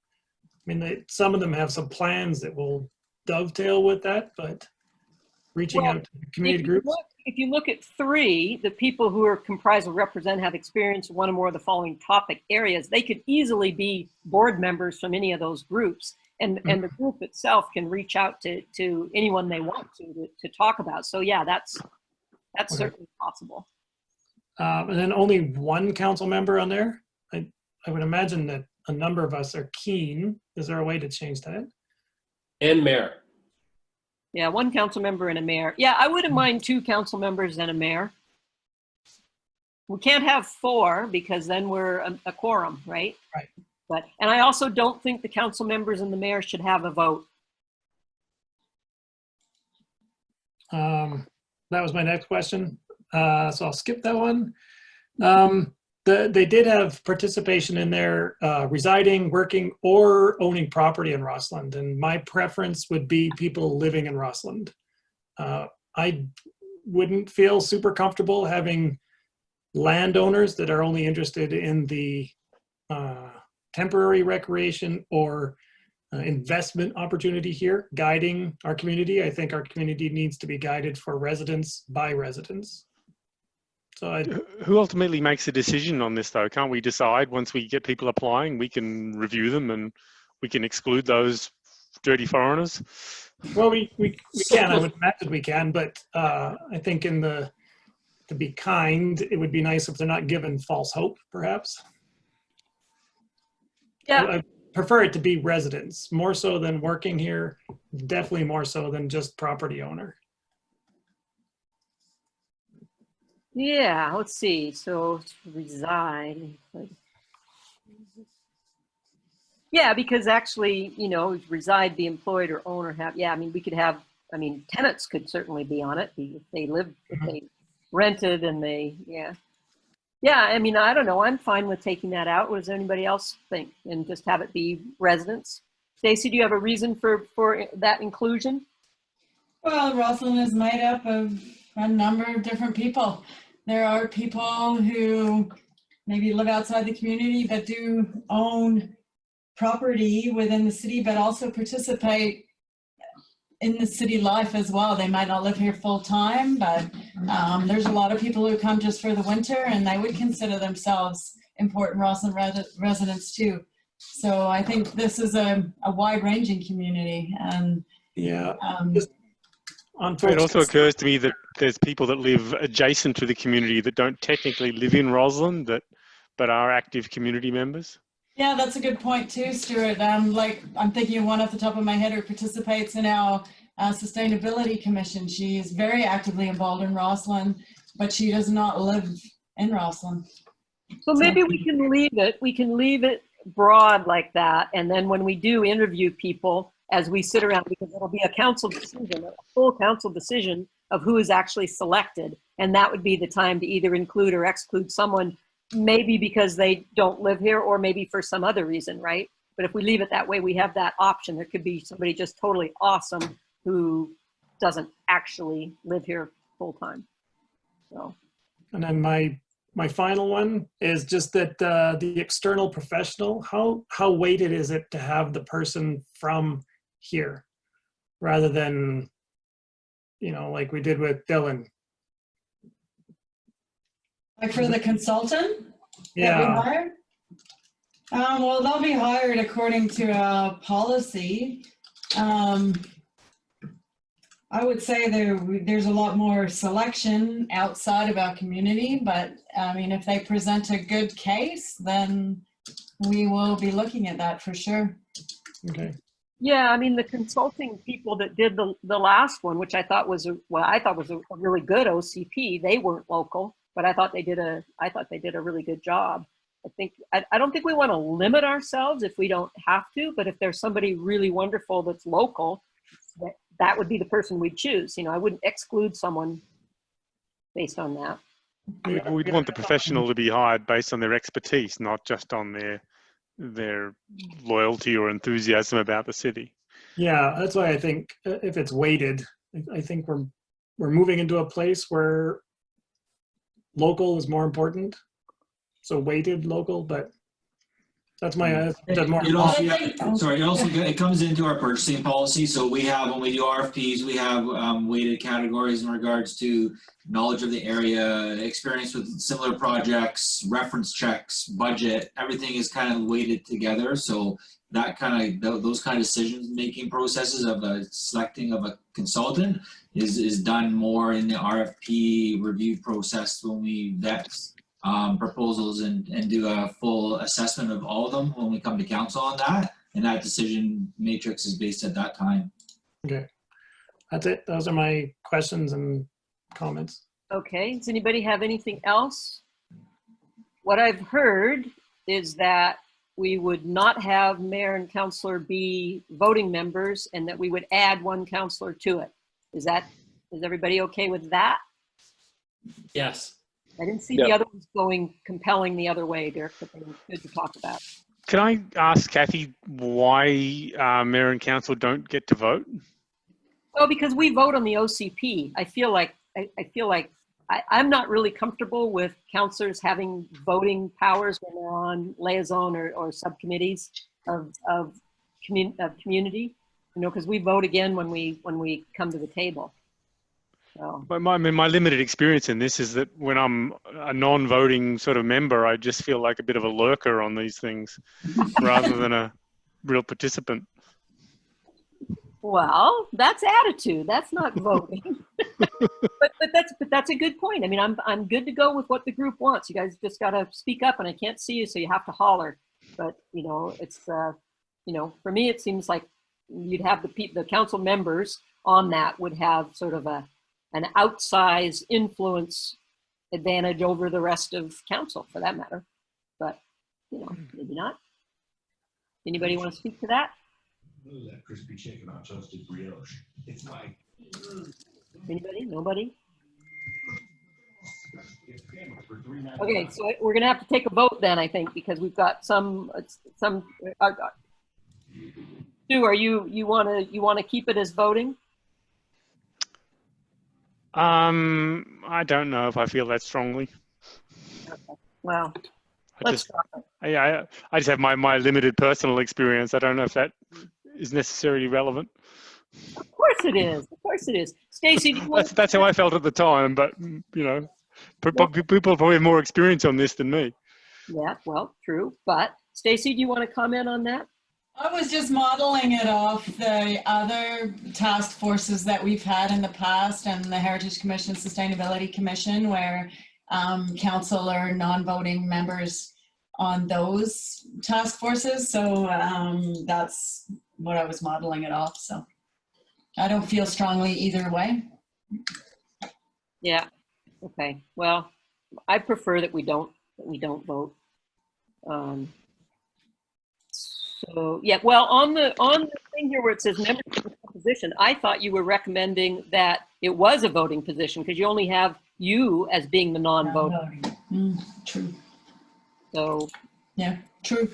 I mean, some of them have some plans that will dovetail with that, but reaching out to the community groups. If you look at 3, the people who are comprised of represent have experience in one or more of the following topic areas. They could easily be board members from any of those groups. And the group itself can reach out to anyone they want to talk about. So yeah, that's okay. Certainly possible. And then only one council member on there. I would imagine that a number of us are keen. Is there a way to change that? And mayor. Yeah, 1 council member and a mayor. Yeah, I wouldn't mind 2 council members and a mayor. We can't have 4 because then we're a quorum, right? Right. And I also don't think the council members and the mayor should have a vote. That was my next question. So I'll skip that one. They did have participation in there, residing, working, or owning property in Roseland. And my preference would be people living in Roseland. I wouldn't feel super comfortable having landowners that are only interested in the temporary recreation or investment opportunity here, guiding our community. I think our community needs to be guided for residents by residents. So who ultimately makes the decision on this though? Can't we decide once we get people applying, we can review them and we can exclude those dirty foreigners? Well, we can, I would imagine we can, but I think to be kind, it would be nice if they're not given false hope, perhaps. Yeah. I prefer it to be residents, more so than working here, definitely more so than just property owner. Yeah, let's see. So reside. Yeah, because actually, reside, be employed, or own or have. Yeah, I mean, we could have. I mean, tenants could certainly be on it if they live, if they rented, and they. Yeah. Yeah, I mean, I don't know. I'm fine with taking that out. What does anybody else think? And just have it be residents. Stacy, do you have a reason for that inclusion? Well, Roslyn is made up of a number of different people. There are people who maybe live outside the community but do own property within the city, but also participate in the city life as well. They might not live here full time, but there's a lot of people who come just for the winter, and they would consider themselves important Rosslyn residents too. So I think this is a wide-ranging community, and Yeah. It also occurs to me that there's people that live adjacent to the community that don't technically live in Roseland, but are active community members. yeah, that's a good point too, Stuart. I'm thinking of one off the top of my head who participates in our Sustainability Commission. She is very actively involved in Roseland, but she does not live in Roseland. So maybe we can leave it broad like that, and then when we do interview people, as we sit around, because it'll be a council decision, a full council decision of who is actually selected, and that would be the time to either include or exclude someone, maybe because they don't live here or maybe for some other reason, right? But if we leave it that way, we have that option. There could be somebody just totally awesome who doesn't actually live here full time. So. And then my final one is just that the external professional, how weighted is it to have the person from here rather than, like we did with Dylan? Like for the consultant? Yeah. That we hired? Well, they'll be hired according to a policy. I would say there's a lot more selection outside of our community, but I mean, if they present a good case, then we will be looking at that for sure. Okay. Yeah, I mean, the consulting people that did the last one, which I thought was a really good OCP, they weren't local, but I thought they did a really good job. I don't think we want to limit ourselves if we don't have to, but if there's somebody really wonderful that's local, that would be the person we'd choose. I wouldn't exclude someone based on that. We'd want the professional to be hired based on their expertise, not just on their loyalty or enthusiasm about the city. Yeah, that's why I think if it's weighted, I think we're moving into a place where local is more important. So weighted local, but that's my it comes into our purchasing policy. So we have, when we do RFPs, we have weighted categories in regards to knowledge of the area, experience with similar projects, reference checks, budget. Everything is kind of weighted together. So that those kind of decision-making processes of selecting of a consultant is done more in the RFP review process when we vet proposals and do a full assessment of all of them when we come to council on that, and that decision matrix is based at that time. Okay, that's it. Those are my questions and comments. Okay, does anybody have anything else? What I've heard is that we would not have mayor and councillor be voting members, and that we would add one councillor to it. Is everybody okay with that? Yes. I didn't see the other ones compelling the other way, Derek, but they were good to talk about. Can I ask Kathy why mayor and council don't get to vote? Well, because we vote on the OCP. I feel like I'm not really comfortable with councillors having voting powers when they're on liaison or subcommittees of community, because we vote again when we come to the table. So. But my limited experience in this is that when I'm a non-voting sort of member, I just feel like a bit of a lurker on these things rather than a real participant. Well, that's attitude. That's not voting. but that's a good point. I mean, I'm good to go with what the group wants. You guys just got to speak up, and I can't see you, so you have to holler. But it's for me, it seems like you'd have the council members on that would have sort of an outsized influence advantage over the rest of council, for that matter. But maybe not. Anybody want to speak to that? That crispy chicken on toasted brioche. It's my. Anybody? Nobody? Okay, so we're gonna have to take a vote then, I think, because we've got some. Stu, you want to keep it as voting? I don't know if I feel that strongly. Okay. Well, I just have my limited personal experience. I don't know if that is necessarily relevant. Of course it is. Of course it is. Stacy, do you want That's how I felt at the time, but you know, people probably have more experience on this than me. Yeah, well, true. But Stacy, do you want to comment on that? I was just modeling it off the other task forces that we've had in the past and the Heritage Commission, Sustainability Commission, where council are non-voting members on those task forces. So that's what I was modeling it off. So I don't feel strongly either way. Yeah. Okay. Well, I prefer that we don't vote. So yeah. Well, on the thing here where it says membership position, I thought you were recommending that it was a voting position because you only have you as being the non-voter. True. So. Yeah. True.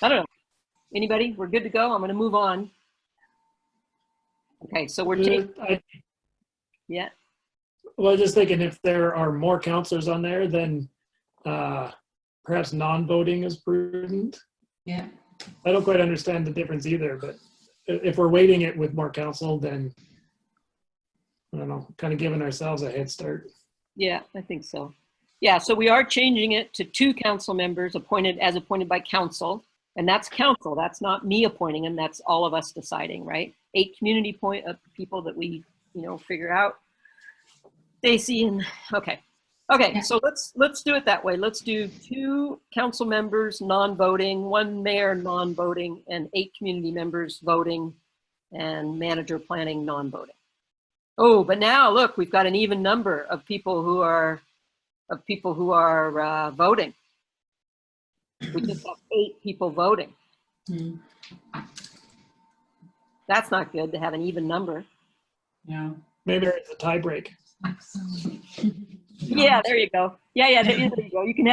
I don't know. Anybody? We're good to go. I'm going to move on. Okay, so we're taking. Yeah. Well, just thinking if there are more counselors on there, then perhaps non-voting is prudent. Yeah. I don't quite understand the difference either, but if we're weighting it with more council, then I don't know, kind of giving ourselves a head start. Yeah, I think so. Yeah, so we are changing it to 2 council members appointed by council, and that's council. That's not me appointing them. That's all of us deciding, right? 8 community people that we, figure out. Stacy and okay, yeah. So let's do it that way. Let's do 2 council members non-voting, 1 mayor non-voting, and 8 community members voting, and manager planning non-voting. Oh, but now look, we've got an even number of people who are voting. We just have 8 people voting. That's not good to have an even number. Yeah. Maybe it's a tie break. Yeah, there you go. Yeah, there you go. You can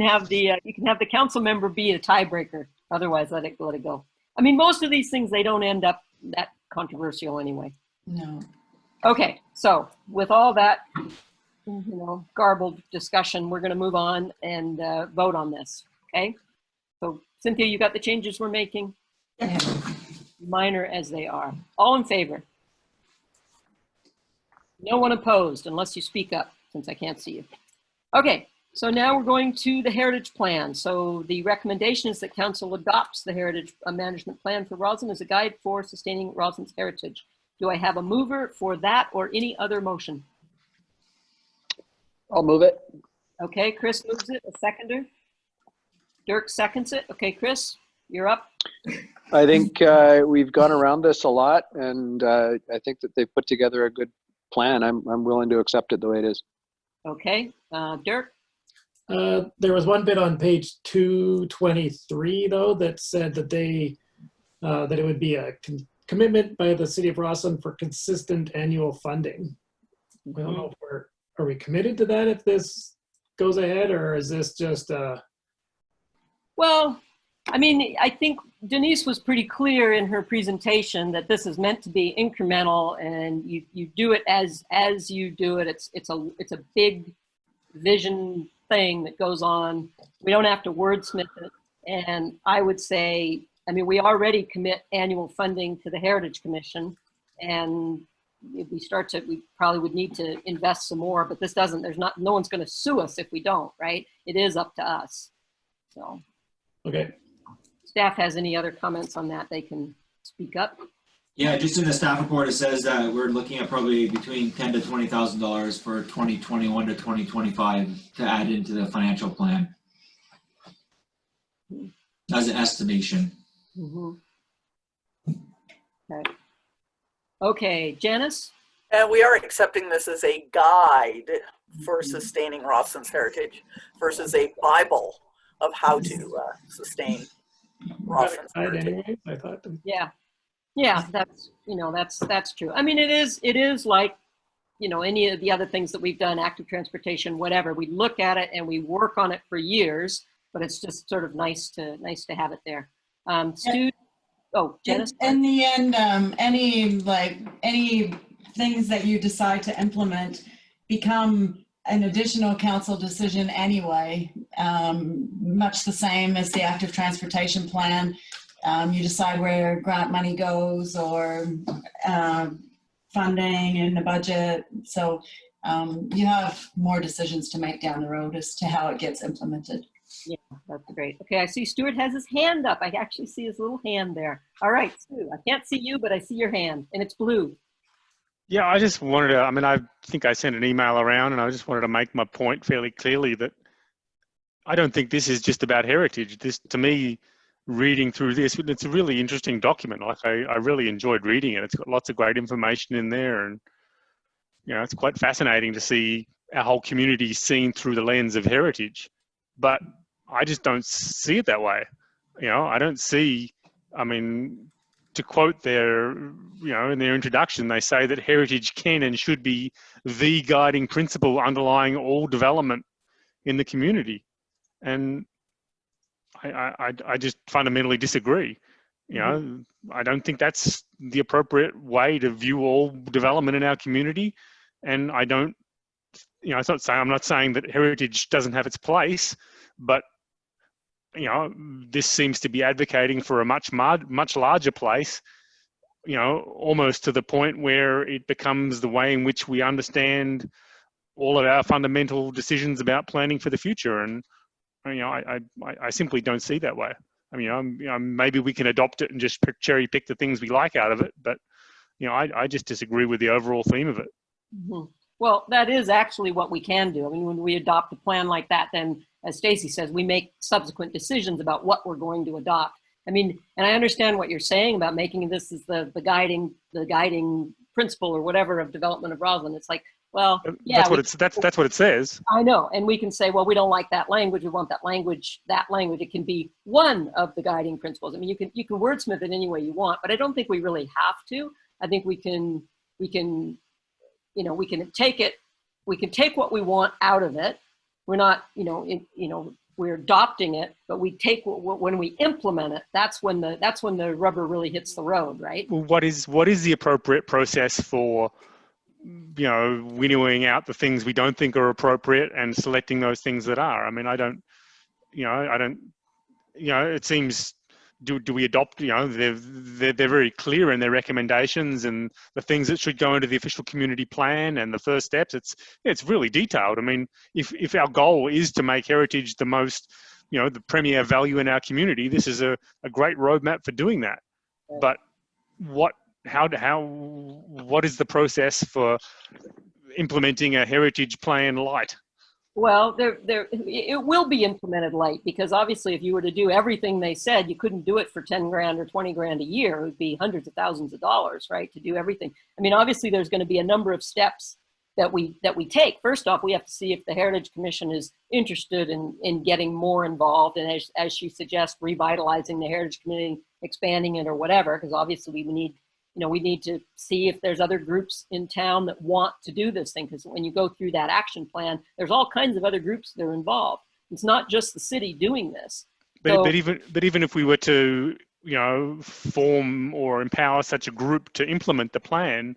have the council member be a tiebreaker. Otherwise, let it go. I mean, most of these things, they don't end up that controversial anyway. No. Okay, so with all that, garbled discussion, we're going to move on and vote on this. Okay. So Cynthia, you got the changes we're making? Yeah. Minor as they are. All in favor? No one opposed, unless you speak up, since I can't see you. Okay, so now we're going to the Heritage Plan. So the recommendation is that Council adopts the Heritage Management Plan for Roslyn as a guide for sustaining Roslyn's heritage. Do I have a mover for that or any other motion? I'll move it. Okay, Chris moves it. A seconder? Dirk seconds it. Okay, Chris, you're up. I think we've gone around this a lot, and I think that they've put together a good plan. I'm willing to accept it the way it is. Okay, Dirk? There was one bit on page 223, though, that said that that it would be a commitment by the City of Rosslyn for consistent annual funding. I don't know if are we committed to that if this goes ahead, or is this just Well, I mean, I think Denise was pretty clear in her presentation that this is meant to be incremental, and you do it as you do it. It's a big vision thing that goes on. We don't have to wordsmith it. And I would say, I mean, we already commit annual funding to the Heritage Commission, and if we probably would need to invest some more, but this doesn't, no one's going to sue us if we don't, right? It is up to us. So. Okay. Staff has any other comments on that, they can speak up. Yeah, just in the staff report, it says that we're looking at probably between $10,000 to $20,000 for 2021 to 2025 to add into the financial plan as an estimation. Okay, Janice? And we are accepting this as a guide for sustaining Roslyn's heritage versus a Bible of how to sustain Roslyn's heritage. I thought. Yeah, that's true. I mean, it is like, any of the other things that we've done, active transportation, whatever. We look at it and we work on it for years, but it's just sort of nice to have it there. Stu, Janice. In the end, any things that you decide to implement become an additional council decision anyway, much the same as the active transportation plan. You decide where grant money goes or funding in the budget. So you have more decisions to make down the road as to how it gets implemented. Yeah, that's great. Okay, I see Stuart has his hand up. I actually see his little hand there. All right, Stu, I can't see you, but I see your hand, and it's blue. Yeah, I just wanted to, I mean, I think I sent an email around and I just wanted to make my point fairly clearly that I don't think this is just about heritage. This, to me, reading through this, it's a really interesting document. Like I really enjoyed reading it. It's got lots of great information in there, and you know, it's quite fascinating to see our whole community seen through the lens of heritage. But I just don't see it that way. You know, I don't see, I mean, to quote their, you know, in their introduction, they say that heritage can and should be the guiding principle underlying all development in the community. And I just fundamentally disagree. You know, I don't think that's the appropriate way to view all development in our community. And I don't, you know, I'm not saying that heritage doesn't have its place, but you know, this seems to be advocating for a much larger place, you know, almost to the point where it becomes the way in which we understand all of our fundamental decisions about planning for the future. And, you know, I simply don't see that way. I mean, maybe we can adopt it and just cherry pick the things we like out of it, but, you know, I just disagree with the overall theme of it. Mm-hmm. Well, that is actually what we can do. I mean, when we adopt a plan like that, then, as Stacy says, we make subsequent decisions about what we're going to adopt. I mean, and I understand what you're saying about making this as the guiding principle or whatever of development of Roseland. It's like, well, yeah, that's what it says. I know, and we can say, well, we don't like that language. We want that language. It can be one of the guiding principles. I mean, you can wordsmith it any way you want, but I don't think we really have to. I think we can. You know, we can take what we want out of it. We're not, we're adopting it, but we take when we implement it, that's when the rubber really hits the road, right? Well, what is the appropriate process for, you know, winnowing out the things we don't think are appropriate and selecting those things that are? I mean, it seems, do we adopt, you know, they're very clear in their recommendations and the things that should go into the official community plan and the first steps. It's really detailed. I mean, if our goal is to make heritage the most, you know, the premier value in our community, this is a great roadmap for doing that. But what is the process for implementing a heritage plan light? Well, it will be implemented light, because obviously if you were to do everything they said, you couldn't do it for 10 grand or 20 grand a year. It would be hundreds of thousands of dollars, right, to do everything. I mean, obviously there's going to be a number of steps that we take. First off, we have to see if the Heritage Commission is interested in getting more involved, and as she suggests, revitalizing the Heritage Committee, expanding it or whatever, because obviously we need to see if there's other groups in town that want to do this thing, because when you go through that action plan, there's all kinds of other groups that are involved. It's not just the city doing this. But even if we were to, you know, form or empower such a group to implement the plan,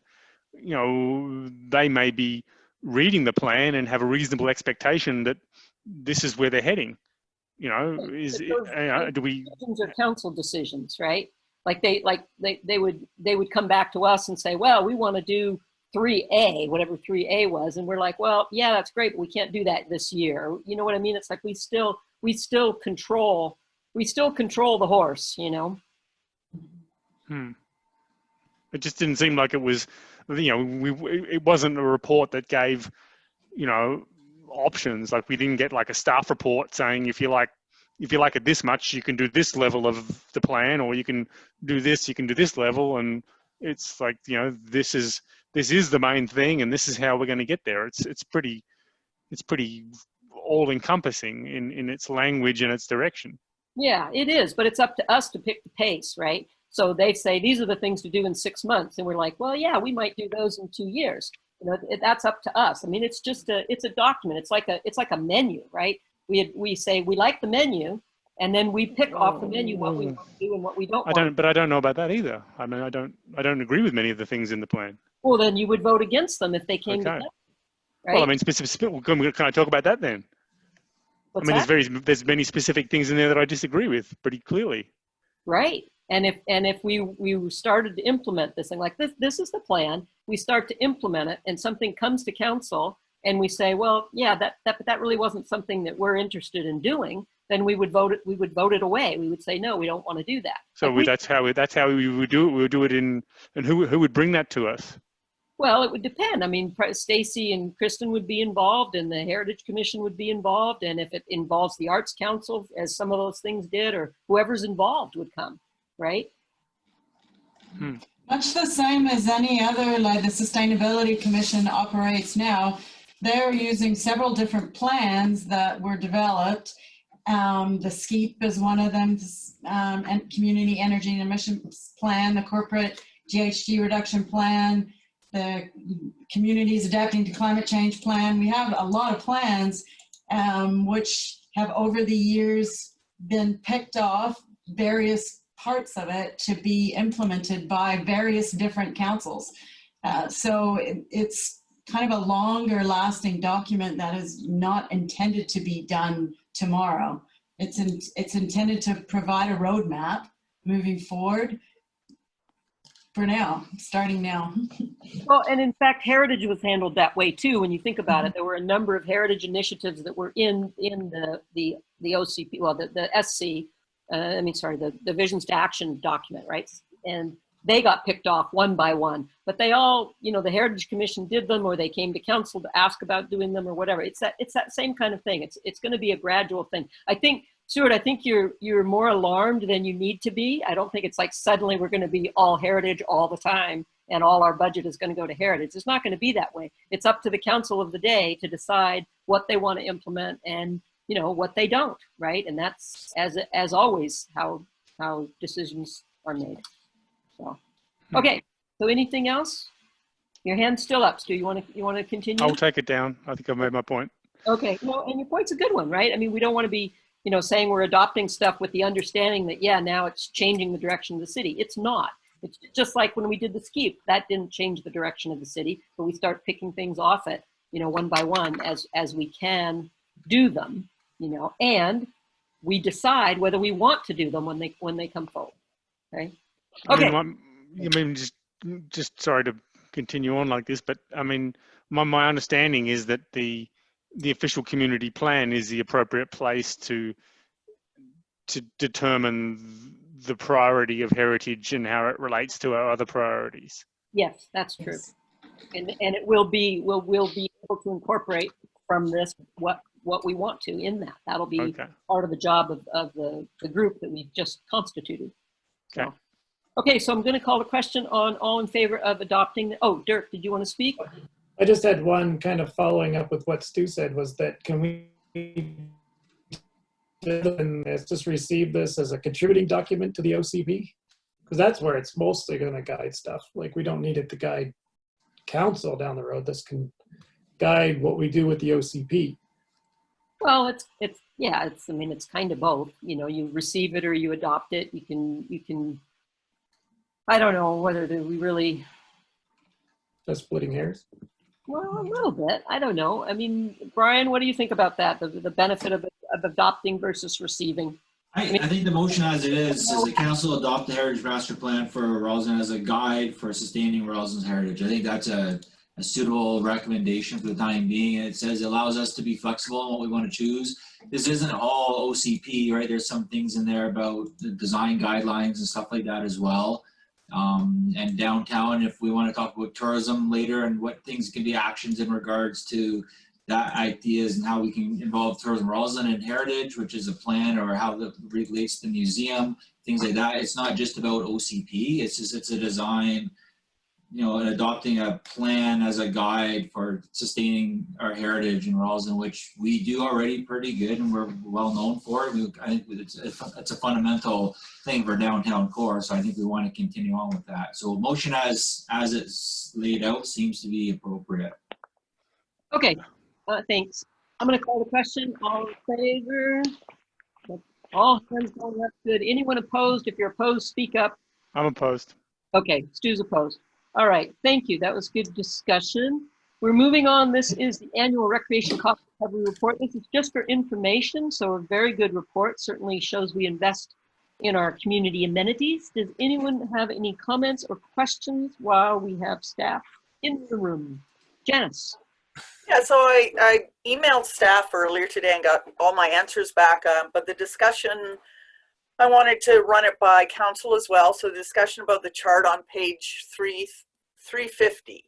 you know, they may be reading the plan and have a reasonable expectation that this is where they're heading. You know, do we? Decisions are council decisions, right? Like they would come back to us and say, well, we want to do 3A, whatever 3A was, and we're like, well, yeah, that's great, but we can't do that this year. You know what I mean? It's like we still control the horse, you know. It just didn't seem like it was, you know, it wasn't a report that gave, you know, options. Like we didn't get like a staff report saying if you like it this much, you can do this level of the plan, or you can do this level. And it's like, you know, this is the main thing, and this is how we're going to get there. It's pretty all encompassing in its language and its direction. Yeah, it is, but it's up to us to pick the pace, right? So they say these are the things to do in 6 months, and we're like, well, yeah, we might do those in 2 years. You know, that's up to us. I mean, it's a document. It's like a menu, right? We say we like the menu, and then we pick off the menu what we want to do and what we don't want. But I don't know about that either. I mean, I don't agree with many of the things in the plan. Well, then you would vote against them if they came together, right? Well, I mean, can I talk about that then? What's I mean, there's many specific things in there that I disagree with pretty clearly. right? And if we started to implement this thing, like this is the plan, we start to implement it, and something comes to council, and we say, well, yeah, that really wasn't something that we're interested in doing, then we would vote it away. We would say, no, we don't want to do that. So that's how we would do it. We would do it and who would bring that to us? Well, it would depend. I mean, Stacy and Kristen would be involved, and the Heritage Commission would be involved, and if it involves the Arts Council, as some of those things did, or whoever's involved would come, right? Much the same as any other, like the Sustainability Commission operates now. They're using several different plans that were developed. The SKEEP is one of them, and Community Energy and Emissions Plan, the Corporate GHG Reduction Plan, the Communities Adapting to Climate Change Plan. We have a lot of plans which have over the years been picked off, various parts of it to be implemented by various different councils. So it's kind of a longer lasting document that is not intended to be done tomorrow. It's intended to provide a roadmap moving forward for now, starting now. Well, and in fact, heritage was handled that way too. When you think about it, there were a number of heritage initiatives that were in the OCP, well, the SC, the Visions to Action document, right? And they got picked off one by one, but they all, the Heritage Commission did them, or they came to council to ask about doing them or whatever. It's that same kind of thing. It's going to be a gradual thing. I think, Stuart, I think you're more alarmed than you need to be. I don't think it's like suddenly we're going to be all heritage all the time and all our budget is going to go to heritage. It's not going to be that way. It's up to the council of the day to decide what they want to implement and what they don't, right? And that's as always how decisions are made. So, okay. So anything else? Your hand's still up, Stu. You want to continue? I'll take it down. I think I've made my point. Okay. Well, and your point's a good one, right? I mean, we don't want to be, saying we're adopting stuff with the understanding that, yeah, now it's changing the direction of the city. It's not. It's just like when we did the SKEEP, that didn't change the direction of the city, but we start picking things off it, one by one as we can do them, and we decide whether we want to do them when they come forward. Okay. Okay. I mean, just sorry to continue on like this, but I mean, my understanding is that the official community plan is the appropriate place to determine the priority of heritage and how it relates to our other priorities. Yes, that's true. And it will be, we'll be able to incorporate from this what we want to in that. That'll be part of the job of the group that we've just constituted. Okay. So, okay, so I'm going to call the question on all in favor of adopting. Oh, Dirk, did you want to speak? I just had one kind of following up with what Stu said, was that can we just receive this as a contributing document to the OCP? Because that's where it's mostly going to guide stuff. Like, we don't need it to guide council down the road. This can guide what we do with the OCP. Well, it's kind of both. You receive it or you adopt it. You can. I don't know whether we really. Just splitting hairs. Well, a little bit. I don't know. I mean, Brian, what do you think about that? The benefit of adopting versus receiving? I think the motion as it is the council adopt the Heritage Master Plan for Roseland as a guide for sustaining Roseland's heritage. I think that's a suitable recommendation for the time being. And it says it allows us to be flexible in what we want to choose. This isn't all OCP, right? There's some things in there about the design guidelines and stuff like that as well. And downtown, if we want to talk about tourism later and what things can be actions in regards to that ideas and how we can involve tourism Roseland and heritage, which is a plan, or how that relates to the museum, things like that. It's not just about OCP. It's a design, and adopting a plan as a guide for sustaining our heritage in Roseland, which we do already pretty good and we're well known for. I think it's a fundamental thing for downtown core, so I think we want to continue on with that. So motion as it's laid out seems to be appropriate. Okay, thanks. I'm going to call the question. All in favor? All hands going up. Good. Anyone opposed? If you're opposed, speak up. I'm opposed. Okay, Stu's opposed. All right, thank you. That was good discussion. We're moving on. This is the annual recreation cost recovery report. This is just for information, so a very good report. Certainly shows we invest in our community amenities. Does anyone have any comments or questions while we have staff in the room? Janice. Yeah, so I emailed staff earlier today and got all my answers back, but the discussion, I wanted to run it by council as well. So the discussion about the chart on page 350,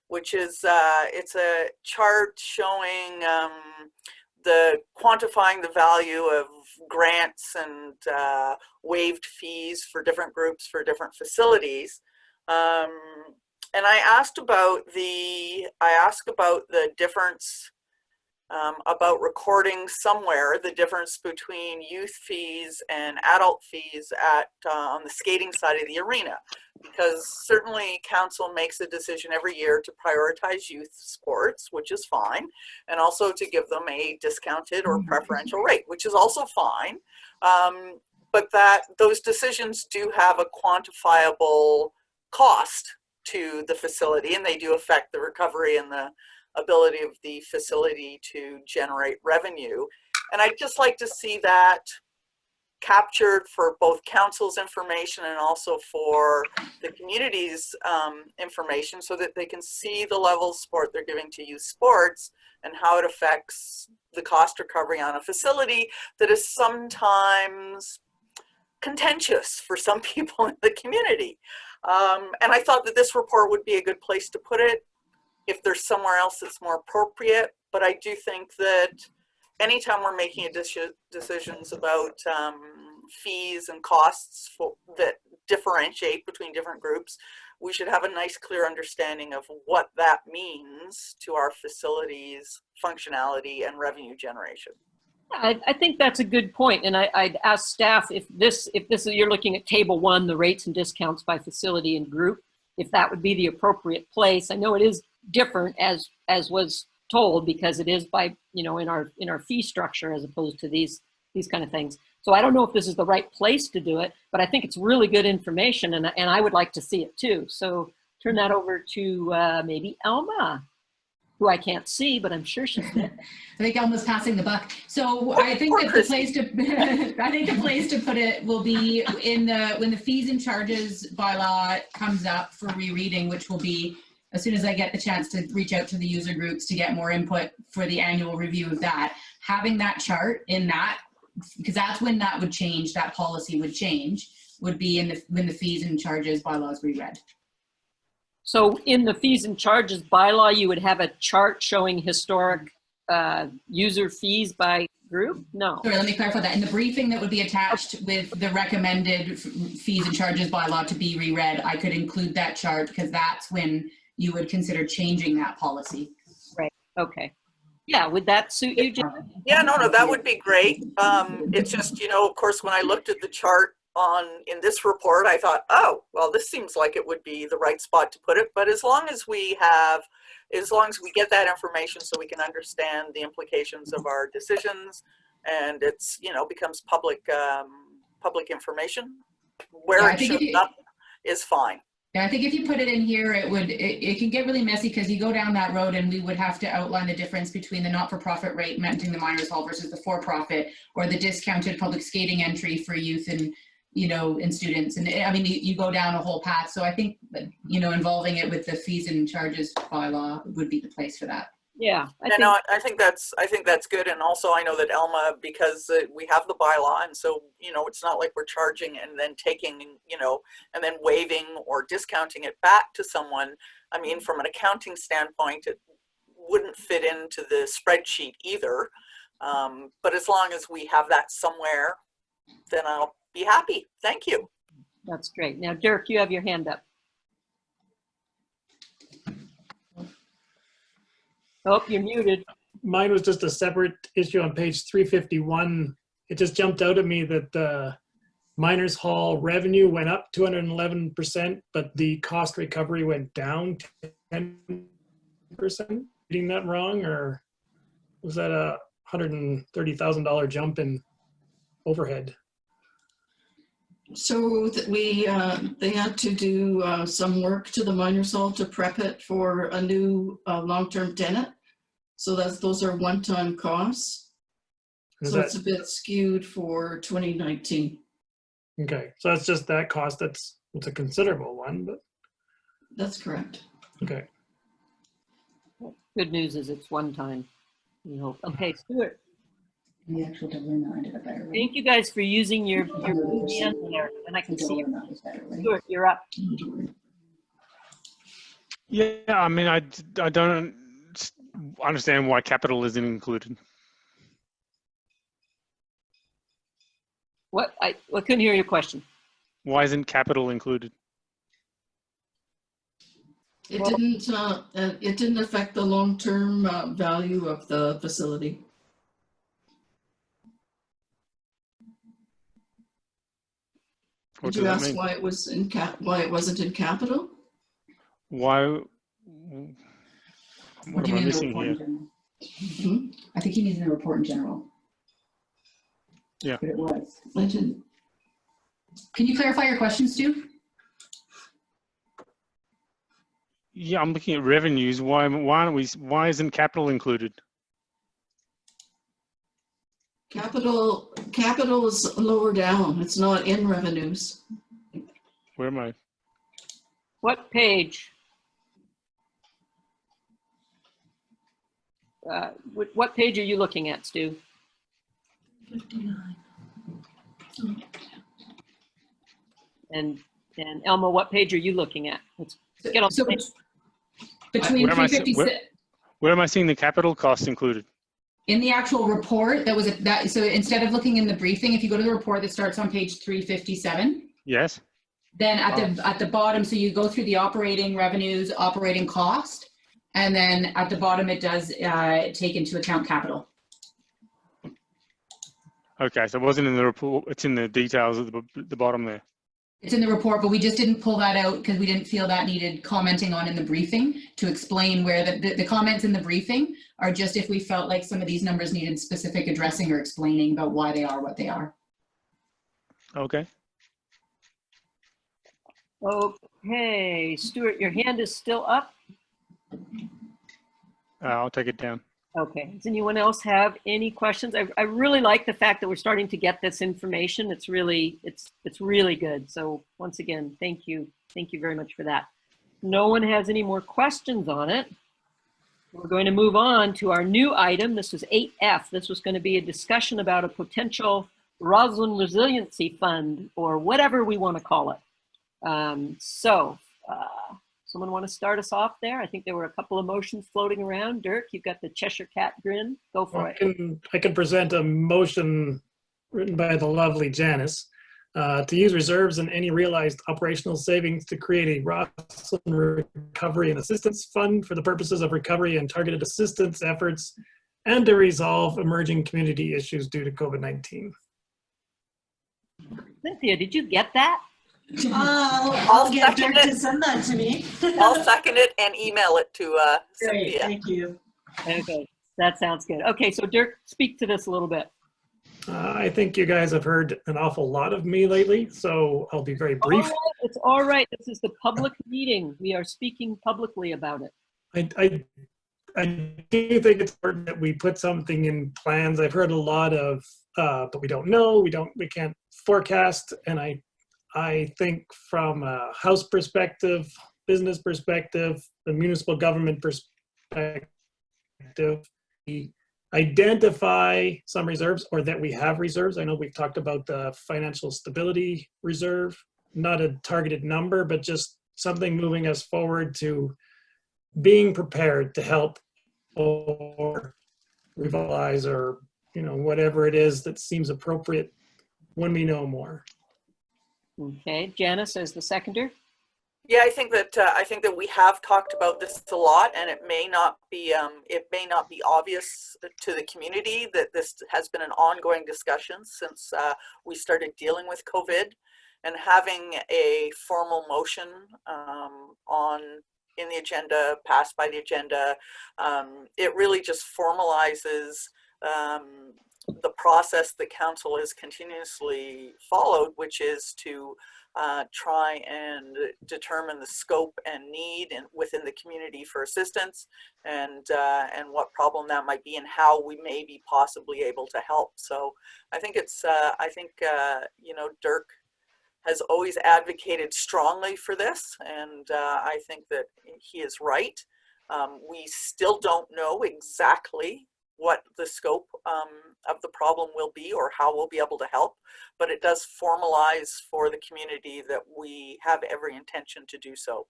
which is, it's a chart showing the quantifying the value of grants and waived fees for different groups for different facilities. And I asked about the difference about recording somewhere the difference between youth fees and adult fees at on the skating side of the arena, because certainly council makes a decision every year to prioritize youth sports, which is fine, and also to give them a discounted or preferential rate, which is also fine. But that those decisions do have a quantifiable cost to the facility, and they do affect the recovery and the ability of the facility to generate revenue. And I'd just like to see that captured for both council's information and also for the community's information, so that they can see the level of support they're giving to youth sports and how it affects the cost recovery on a facility that is sometimes contentious for some people in the community. And I thought that this report would be a good place to put it if there's somewhere else that's more appropriate. But I do think that anytime we're making decisions about fees and costs that differentiate between different groups, we should have a nice, clear understanding of what that means to our facilities' functionality and revenue generation. I think that's a good point, and I'd ask staff if this is, you're looking at table 1, the rates and discounts by facility and group, if that would be the appropriate place. I know it is different as was told, because it is by, you know, in our fee structure as opposed to these kind of things. So I don't know if this is the right place to do it, but I think it's really good information, and I would like to see it too. So turn that over to maybe Elma, who I can't see, but I'm sure she's there. I think Elma's passing the buck. So I think that the place to I think the place to put it will be in the when the fees and charges bylaw comes up for rereading, which will be as soon as I get the chance to reach out to the user groups to get more input for the annual review of that. Having that chart in that, because that's when that would change, that policy would change, would be in the when the fees and charges bylaws reread. So in the fees and charges bylaw, you would have a chart showing historic user fees by group? No. Sorry, let me clarify that. In the briefing that would be attached with the recommended fees and charges bylaw to be reread, I could include that chart, because that's when you would consider changing that policy. Right, okay. Yeah, would that suit you, Jen? Yeah, no, that would be great. It's just, you know, of course, when I looked at the chart in this report, I thought, oh, well, this seems like it would be the right spot to put it. But as long as we get that information so we can understand the implications of our decisions, and it's, you know, becomes public information, where it shows up is fine. Yeah, I think if you put it in here, it can get really messy, because you go down that road and we would have to outline the difference between the not-for-profit rate renting the miners hall versus the for-profit, or the discounted public skating entry for youth and, you know, and students. And I mean, you go down a whole path. So I think, you know, involving it with the fees and charges bylaw would be the place for that. Yeah, I think that's good. And also I know that Elma, because we have the bylaw, and so, you know, it's not like we're charging and then taking, you know, and then waiving or discounting it back to someone. I mean, from an accounting standpoint, it wouldn't fit into the spreadsheet either. But as long as we have that somewhere, then I'll be happy. Thank you. That's great. Now, Dirk, you have your hand up. Oh, you're muted. Mine was just a separate issue on page 351. It just jumped out at me that the Miners Hall revenue went up 211%, but the cost recovery went down 10%. Reading that wrong, or was that a $130,000 jump in overhead? So they had to do some work to the Miners Hall to prep it for a new long-term tenant. So those are one-time costs. So it's a bit skewed for 2019. Okay, so that's just that cost. It's a considerable one, but That's correct. okay. Good news is it's one time. We hope. Okay, Stuart. The actual Dublin ended up better. Thank you guys for using your hand there, and I can see you. Stuart, you're up. Yeah, I mean, I don't understand why capital isn't included. What? I couldn't hear your question. Why isn't capital included? It didn't affect the long-term value of the facility. Did you ask why it was why it wasn't in capital? Why? What am I missing here? I think he means in the report in general. Yeah. But it was. I didn't. Can you clarify your question, Stu? Yeah, I'm looking at revenues. Why isn't capital included? Capital is lower down. It's not in revenues. Where am I? What page? What page are you looking at, Stu? 59. And Elma, what page are you looking at? Let's get on. So between 356. Where am I seeing the capital costs included? In the actual report, so instead of looking in the briefing, if you go to the report that starts on page 357. Yes. Then at the bottom, so you go through the operating revenues, operating cost, and then at the bottom it does take into account capital. Okay, so it wasn't in the report. It's in the details at the bottom there. It's in the report, but we just didn't pull that out because we didn't feel that needed commenting on in the briefing to explain where the comments in the briefing are just if we felt like some of these numbers needed specific addressing or explaining about why they are what they are. Okay. Okay, Stuart, your hand is still up. I'll take it down. Okay, does anyone else have any questions? I really like the fact that we're starting to get this information. It's really good. So once again, thank you very much for that. No one has any more questions on it. We're going to move on to our new item. This was 8F. This was going to be a discussion about a potential Roseland Resiliency Fund, or whatever we want to call it. Someone want to start us off there? I think there were a couple of motions floating around. Dirk, you've got the Cheshire Cat grin. Go for it. I can present a motion written by the lovely Janice to use reserves and any realized operational savings to create a Rosslyn Recovery and Assistance Fund for the purposes of recovery and targeted assistance efforts and to resolve emerging community issues due to COVID-19. Cynthia, did you get that? I'll get Dirk to send that to me. I'll second it and email it to Great, Cynthia. thank you. Okay, that sounds good. Okay, so Dirk, speak to this a little bit. I think you guys have heard an awful lot of me lately, so I'll be very brief. All right, it's all right. This is the public meeting. We are speaking publicly about it. I do think it's important that we put something in plans. I've heard a lot of, but we don't know, we can't forecast, and I think from a house perspective, business perspective, the municipal government perspective, we identify some reserves, or that we have reserves. I know we've talked about the financial stability reserve, not a targeted number, but just something moving us forward to being prepared to help or revitalize, or whatever it is that seems appropriate when we know more. Okay, Janice as the seconder. Yeah, I think that we have talked about this a lot, and it may not be obvious to the community that this has been an ongoing discussion since we started dealing with COVID, and having a formal motion in the agenda, passed by the agenda, it really just formalizes the process that council has continuously followed, which is to try and determine the scope and need within the community for assistance, and what problem that might be, and how we may be possibly able to help. So I think it's Dirk has always advocated strongly for this, and I think that he is right. We still don't know exactly what the scope of the problem will be or how we'll be able to help, but it does formalize for the community that we have every intention to do so.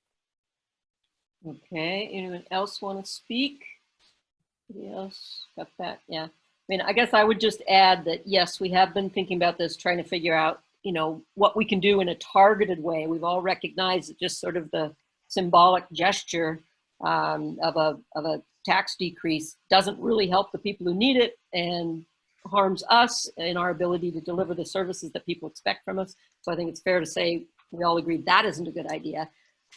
Okay, anyone else want to speak? Anybody else got that? Yeah. I mean, I guess I would just add that, yes, we have been thinking about this, trying to figure out, you know, what we can do in a targeted way. We've all recognized that just sort of the symbolic gesture of a tax decrease doesn't really help the people who need it and harms us in our ability to deliver the services that people expect from us. So I think it's fair to say we all agree that isn't a good idea.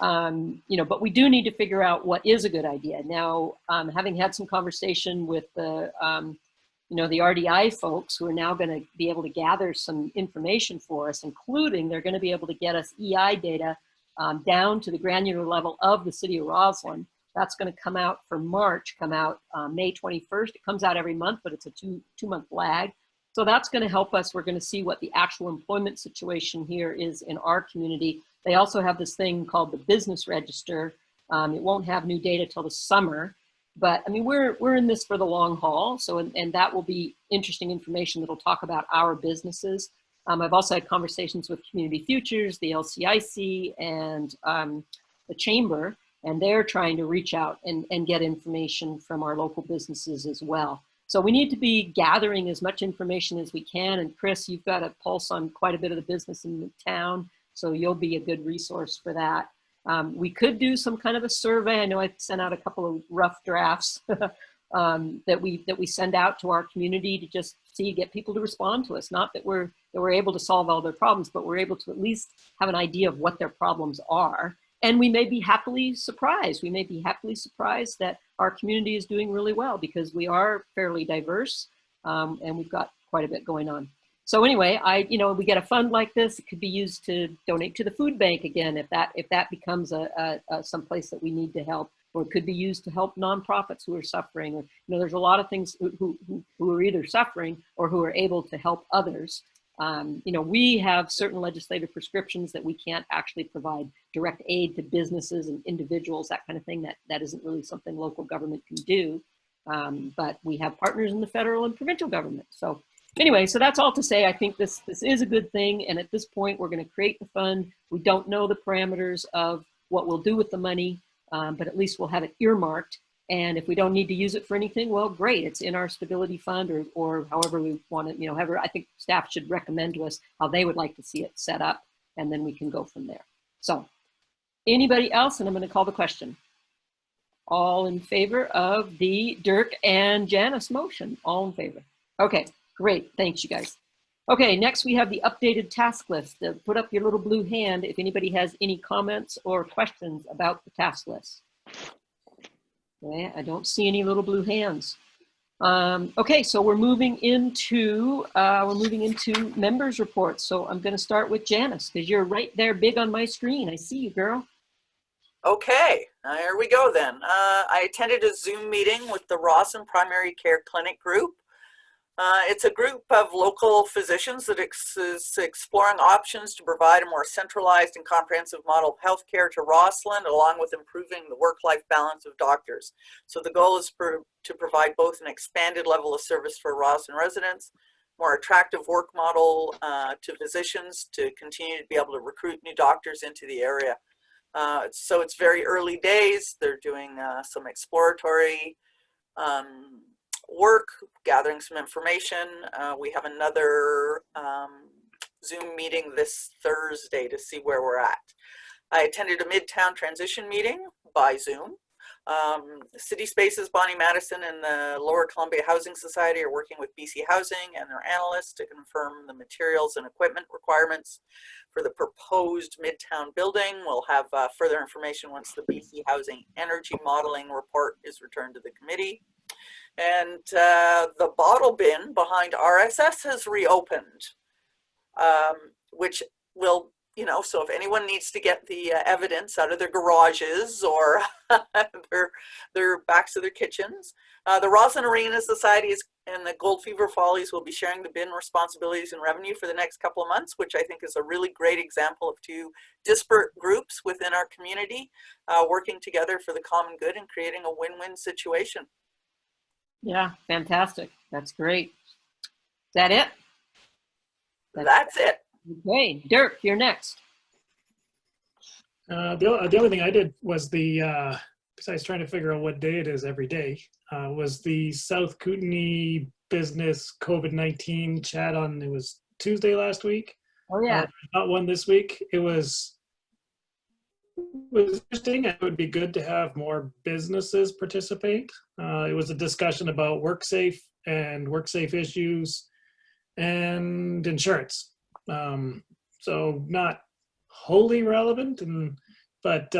You know, but we do need to figure out what is a good idea. Now, having had some conversation with the, you know, the RDI folks who are now going to be able to gather some information for us, including they're going to be able to get us EI data down to the granular level of the city of Roseland. That's going to come out for March, come out May 21st. It comes out every month, but it's a two-month lag. So that's going to help us. We're going to see what the actual employment situation here is in our community. They also have this thing called the business register. It won't have new data till the summer, but I mean, we're in this for the long haul. So, and that will be interesting information that'll talk about our businesses. I've also had conversations with Community Futures, the LCIC, and the Chamber, and they're trying to reach out and get information from our local businesses as well. So we need to be gathering as much information as we can. And Chris, you've got a pulse on quite a bit of the business in the town, so you'll be a good resource for that. We could do some kind of a survey. I know I sent out a couple of rough drafts that we send out to our community to just get people to respond to us. Not that we're able to solve all their problems, but we're able to at least have an idea of what their problems are. And we may be happily surprised. We may be happily surprised that our community is doing really well because we are fairly diverse and we've got quite a bit going on. So anyway, we get a fund like this. It could be used to donate to the food bank again if that becomes some place that we need to help, or it could be used to help nonprofits who are suffering. Or, you know, there's a lot of things who are either suffering or who are able to help others. You know, we have certain legislative prescriptions that we can't actually provide direct aid to businesses and individuals, that kind of thing. That isn't really something local government can do. But we have partners in the federal and provincial government. So anyway, so that's all to say, I think this is a good thing. And at this point, we're going to create the fund. We don't know the parameters of what we'll do with the money, but at least we'll have it earmarked. And if we don't need to use it for anything, well, great. It's in our stability fund or however we want it, you know, however I think staff should recommend to us how they would like to see it set up, and then we can go from there. So anybody else? And I'm going to call the question. All in favor of the Dirk and Janice motion? All in favor? Okay, great. Thanks, you guys. Okay, next we have the updated task list. Put up your little blue hand if anybody has any comments or questions about the task list. Okay, I don't see any little blue hands. Okay, so we're moving into members reports. So I'm going to start with Janice because you're right there, big on my screen. I see you, girl. Okay, here we go then. I attended a Zoom meeting with the Rosslyn Primary Care Clinic group. It's a group of local physicians that is exploring options to provide a more centralized and comprehensive model of healthcare to Rosslyn, along with improving the work-life balance of doctors. So the goal is to provide both an expanded level of service for Rosslyn residents, more attractive work model to physicians to continue to be able to recruit new doctors into the area. So it's very early days. They're doing some exploratory work, gathering some information. We have another Zoom meeting this Thursday to see where we're at. I attended a Midtown transition meeting by Zoom. City Spaces, Bonnie Madison, and the Lower Columbia Housing Society are working with BC Housing and their analysts to confirm the materials and equipment requirements for the proposed Midtown building. We'll have further information once the BC Housing Energy Modeling report is returned to the committee. And the bottle bin behind RSS has reopened, which will, you know, so if anyone needs to get the evidence out of their garages or their backs of their kitchens, the Roseland Arena Society is and the Gold Fever Follies will be sharing the bin responsibilities and revenue for the next couple of months, which I think is a really great example of two disparate groups within our community working together for the common good and creating a win-win situation. Yeah, fantastic. That's great. Is that it? That's it. Okay, Dirk, you're next. The only thing I did was besides trying to figure out what day it is every day, was the South Kootenai Business COVID-19 chat it was Tuesday last week. Oh yeah. Not one this week. It was interesting. It would be good to have more businesses participate. It was a discussion about WorkSafe and WorkSafe issues and insurance. So not wholly relevant, but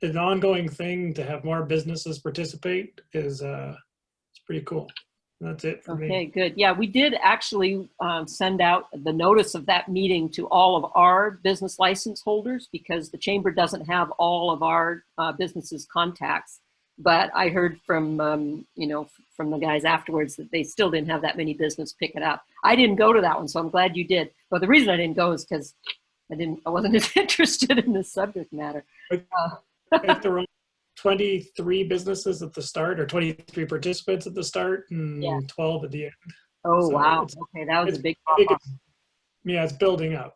an ongoing thing to have more businesses participate is it's pretty cool. That's it for me. Okay, good. Yeah, we did actually send out the notice of that meeting to all of our business license holders because the chamber doesn't have all of our businesses' contacts. But I heard from from the guys afterwards that they still didn't have that many business pick it up. I didn't go to that one, so I'm glad you did. But the reason I didn't go is because I wasn't as interested in the subject matter. I think there were 23 businesses at the start, or 23 participants at the start, and 12 at the end. Oh, So wow. Okay, that was a big drop off. Yeah, it's building up.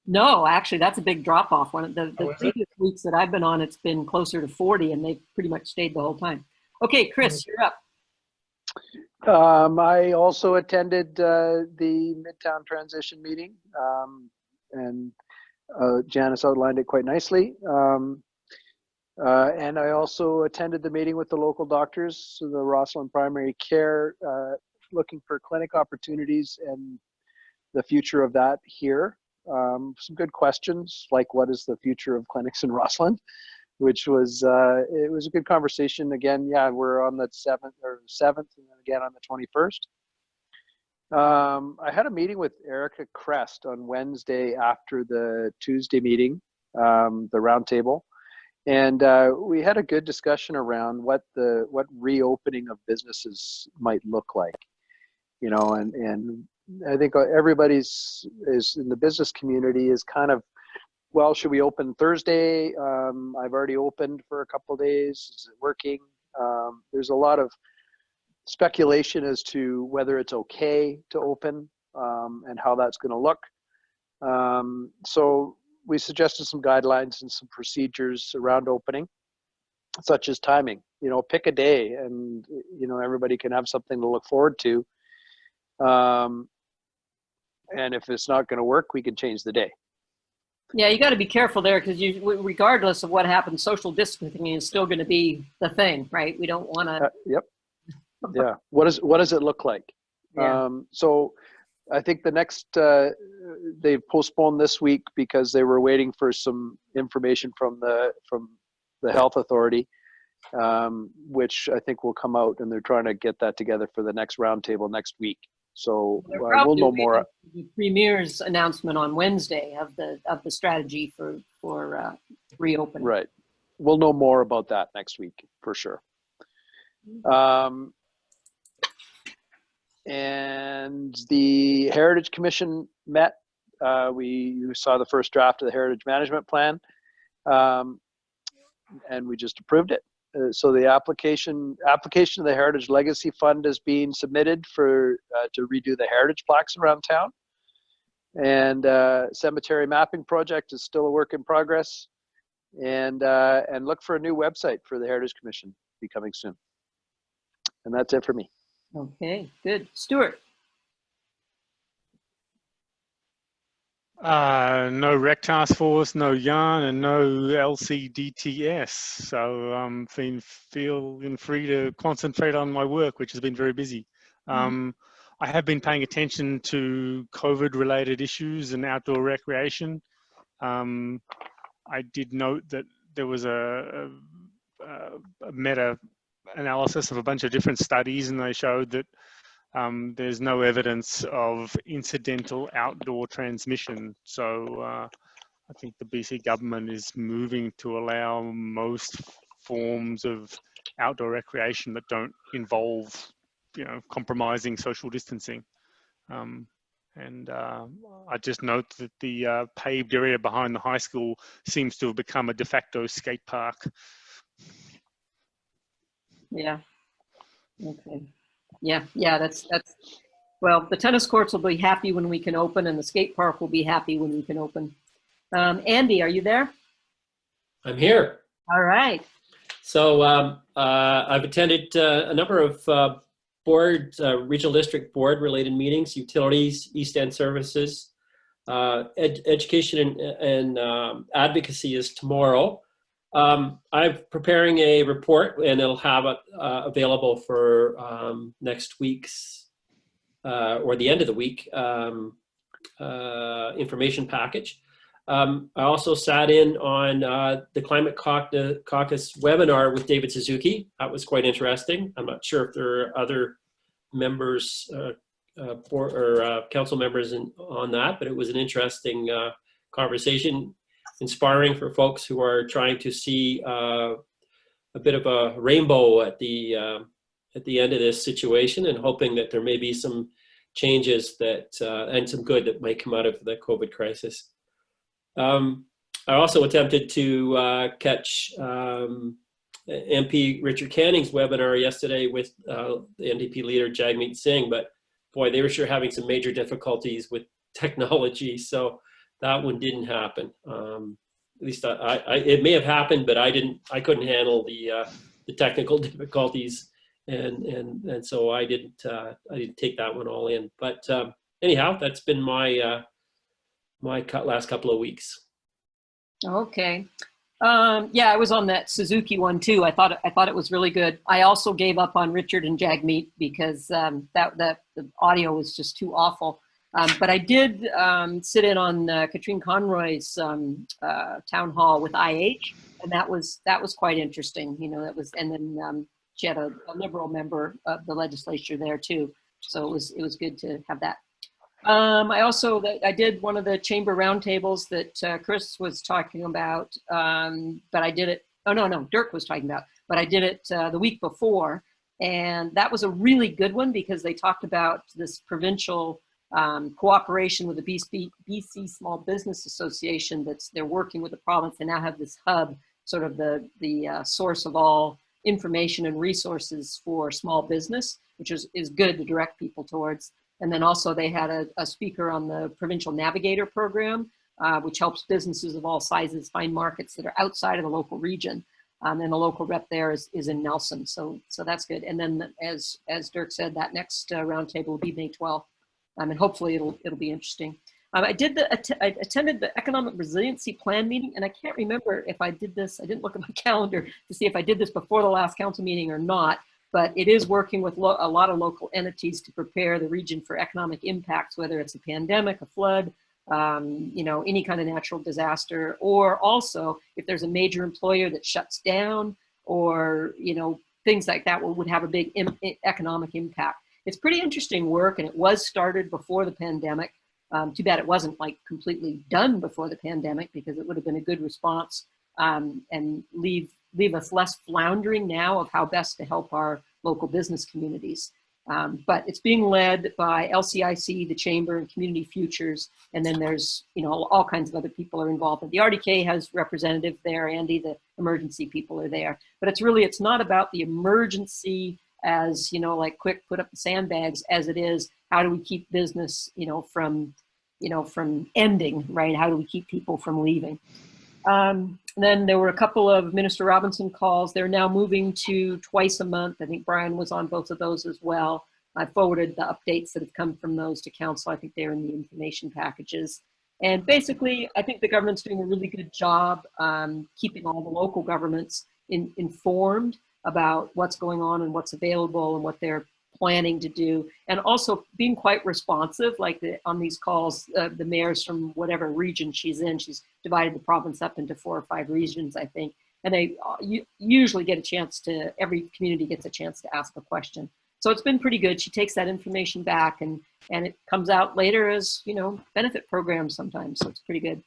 No, actually, that's a big drop off. One of the Oh, is previous weeks that I've been on, it's been closer to 40, and they've pretty much stayed the whole time. Okay, Chris, you're up. I also attended the Midtown Transition meeting, and Janice outlined it quite nicely. And I also attended the meeting with the local doctors, so the Rosslyn Primary Care, looking for clinic opportunities and the future of that here. Some good questions, like what is the future of clinics in Rosslyn, which was, it was a good conversation. Again, yeah, we're on the 7th and then again on the 21st. I had a meeting with Erica Crest on Wednesday after the Tuesday meeting, the roundtable. And we had a good discussion around what reopening of businesses might look like, and I think everybody's is in the business community is kind of, well, should we open Thursday? I've already opened for a couple of days. Is it working? There's a lot of speculation as to whether it's okay to open and how that's going to look. So we suggested some guidelines and some procedures around opening, such as timing. Pick a day, and everybody can have something to look forward to. And if it's not going to work, we can change the day. Yeah, you got to be careful there because regardless of what happens, social distancing is still going to be the thing, right? We don't want to. Yep. Yeah. What does it look like? Yeah. So I think the next, they've postponed this week because they were waiting for some information from the health authority, which I think will come out, and they're trying to get that together for the next roundtable next week. So we'll know more. The Premier's announcement on Wednesday of the strategy for reopening. Right. We'll know more about that next week for sure. And the Heritage Commission met. We saw the first draft of the Heritage Management Plan, and we just approved it. So the application of the Heritage Legacy Fund is being submitted to redo the heritage plaques around town. And cemetery mapping project is still a work in progress. And look for a new website for the Heritage Commission, be coming soon. And that's it for me. Okay, good. Stuart. No rec task force, no yarn, and no LCDTS. So I'm feeling free to concentrate on my work, which has been very busy. I have been paying attention to COVID-related issues and outdoor recreation. I did note that there was a meta-analysis of a bunch of different studies, and they showed that there's no evidence of incidental outdoor transmission. So I think the BC government is moving to allow most forms of outdoor recreation that don't involve, compromising social distancing. I just note that the paved area behind the high school seems to have become a de facto skate park. Yeah. Okay. Yeah. That's. Well, the tennis courts will be happy when we can open, and the skate park will be happy when we can open. Andy, are you there? I'm here. All right. So I've attended a number of regional district board related meetings, utilities, East End services, education and advocacy is tomorrow. I'm preparing a report and it'll have it available for next week's or the end of the week information package. I also sat in on the Climate Caucus webinar with David Suzuki. That was quite interesting. I'm not sure if there are other members council members on that, but it was an interesting conversation, inspiring for folks who are trying to see a bit of a rainbow at the end of this situation, and hoping that there may be some changes that and some good that might come out of the COVID crisis. I also attempted to catch MP Richard Canning's webinar yesterday with the NDP leader Jagmeet Singh, but boy, they were sure having some major difficulties with technology, so that one didn't happen. At least it may have happened, but I couldn't handle the technical difficulties, and so I didn't take that one all in. But anyhow, that's been my last couple of weeks. Okay. Yeah, I was on that Suzuki one too. I thought it was really good. I also gave up on Richard and Jagmeet because the audio was just too awful. But I did sit in on Katrine Conroy's town hall with IH, and that was quite interesting. And then she had a Liberal member of the legislature there too, so it was good to have that. I did one of the chamber roundtables that Chris was talking about, but I did it. Oh no, Dirk was talking about, but I did it the week before, and that was a really good one because they talked about this provincial cooperation with the BC Small Business Association. They're working with the province. They now have this hub, sort of the source of all information and resources for small business, which is good to direct people towards. And then also they had a speaker on the Provincial Navigator program, which helps businesses of all sizes find markets that are outside of the local region. And the local rep there is in Nelson, so that's good. And then as Dirk said, that next roundtable will be May 12th, and hopefully it'll be interesting. I attended the Economic Resiliency Plan meeting, and I can't remember if I did this. I didn't look at my calendar to see if I did this before the last council meeting or not. But it is working with a lot of local entities to prepare the region for economic impacts, whether it's a pandemic, a flood, any kind of natural disaster, or also if there's a major employer that shuts down, or things like that would have a big economic impact. It's pretty interesting work, and it was started before the pandemic. Too bad it wasn't completely done before the pandemic, because it would have been a good response and leave us less floundering now of how best to help our local business communities. But it's being led by LCIC, the Chamber, and Community Futures. And then there's, all kinds of other people are involved. And the RDK has representative there. Andy, the emergency people are there. But it's not about the emergency as, quick, put up the sandbags, as it is, how do we keep business, from ending, right? How do we keep people from leaving? Then there were a couple of Minister Robinson calls. They're now moving to twice a month. I think Brian was on both of those as well. I forwarded the updates that have come from those to council. I think they're in the information packages. And basically, I think the government's doing a really good job keeping all the local governments informed about what's going on and what's available and what they're planning to do, and also being quite responsive, on these calls, the mayors from whatever region she's in, she's divided the province up into 4 or 5 regions, I think, and they usually get a chance every community gets a chance to ask a question. So it's been pretty good. She takes that information back, and it comes out later as, benefit programs sometimes, so it's pretty good.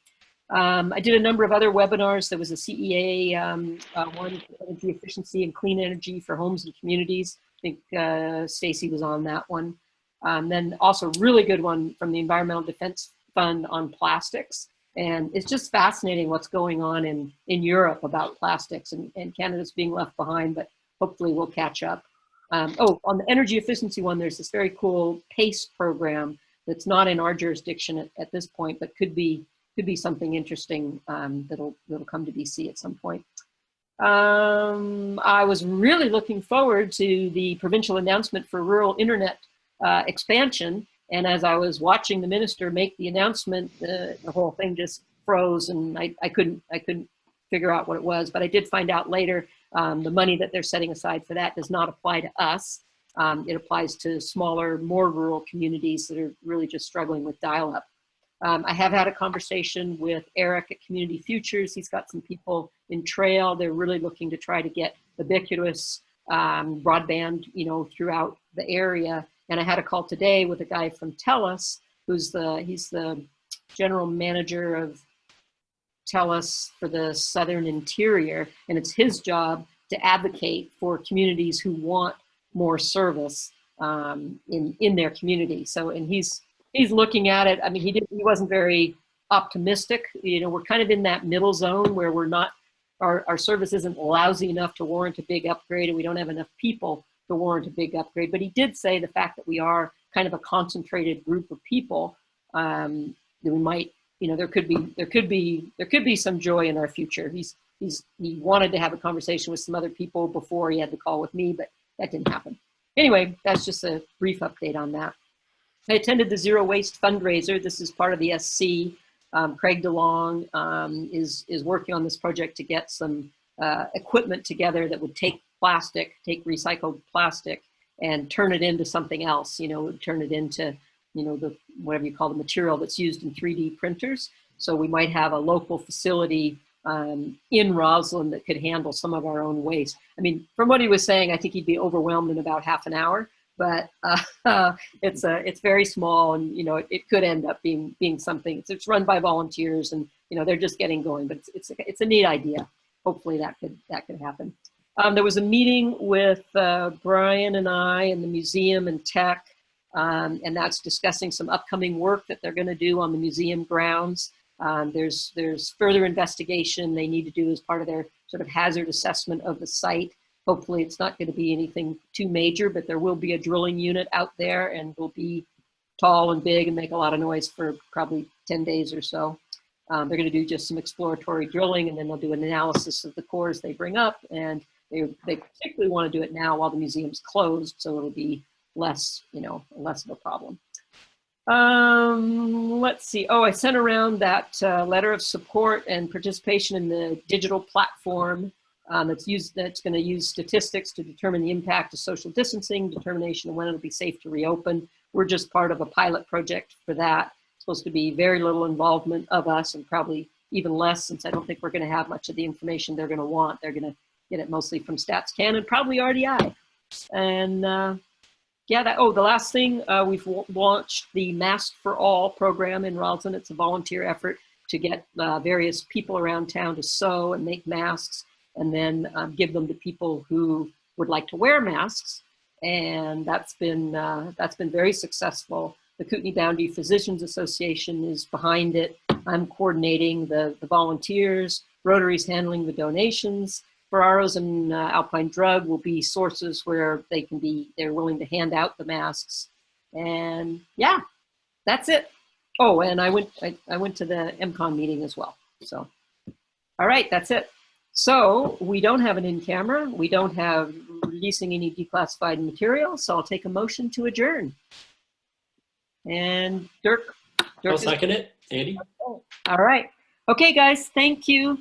I did a number of other webinars. There was a CEA one for energy efficiency and clean energy for homes and communities. I think Stacy was on that one. Then also a really good one from the Environmental Defense Fund on plastics. And it's just fascinating what's going on in Europe about plastics, and Canada's being left behind, but hopefully we'll catch up. Oh, on the energy efficiency one, there's this very cool PACE program that's not in our jurisdiction at this point, but could be something interesting that'll come to BC at some point. I was really looking forward to the provincial announcement for rural internet expansion. And as I was watching the minister make the announcement, the whole thing just froze, and I couldn't figure out what it was. But I did find out later the money that they're setting aside for that does not apply to us. It applies to smaller, more rural communities that are really just struggling with dial-up. I have had a conversation with Eric at Community Futures. He's got some people in Trail. They're really looking to try to get ubiquitous broadband, throughout the area. And I had a call today with a guy from TELUS, he's the general manager of TELUS for the Southern Interior, and it's his job to advocate for communities who want more service in their community. So, and he's looking at it. I mean, he wasn't very optimistic. We're kind of in that middle zone where we're not, our service isn't lousy enough to warrant a big upgrade, and we don't have enough people to warrant a big upgrade. But he did say the fact that we are kind of a concentrated group of people, that we might, there could be some joy in our future. He wanted to have a conversation with some other people before he had the call with me, but that didn't happen. Anyway, that's just a brief update on that. I attended the Zero-Waste Fundraiser. This is part of the SC. Craig DeLong is working on this project to get some equipment together that would take recycled plastic and turn it into something else, turn it into, the whatever you call the material that's used in 3D printers. So we might have a local facility in Roseland that could handle some of our own waste. I mean, from what he was saying, I think he'd be overwhelmed in about half an hour, but it's very small, and it could end up being something. It's run by volunteers, and they're just getting going, but it's a neat idea. Hopefully that could happen. There was a meeting with Brian and I and the museum and tech, and that's discussing some upcoming work that they're going to do on the museum grounds. There's further investigation they need to do as part of their sort of hazard assessment of the site. Hopefully it's not going to be anything too major, but there will be a drilling unit out there, and will be tall and big and make a lot of noise for probably 10 days or so. They're going to do just some exploratory drilling, and then they'll do an analysis of the cores they bring up, and they particularly want to do it now while the museum's closed, so it'll be less of a problem. Let's see. Oh, I sent around that letter of support and participation in the digital platform that's going to use statistics to determine the impact of social distancing, determination of when it'll be safe to reopen. We're just part of a pilot project for that. It's supposed to be very little involvement of us, and probably even less, since I don't think we're going to have much of the information they're going to want. They're going to get it mostly from StatsCan and probably RDI. And the last thing, we've launched the Mask for All program in Ralston. It's a volunteer effort to get various people around town to sew and make masks, and then give them to people who would like to wear masks. And that's been very successful. The Kootenay Boundary Physicians Association is behind it. I'm coordinating the volunteers. Rotary's handling the donations. Ferraro's and Alpine Drug will be sources where they're willing to hand out the masks. And yeah, that's it. Oh, and I went to the MCON meeting as well. So, all right, that's it. So we don't have an in-camera. We don't have releasing any declassified material. So I'll take a motion to adjourn. And Dirk I'll second it, Andy. All right. Okay, guys, thank you.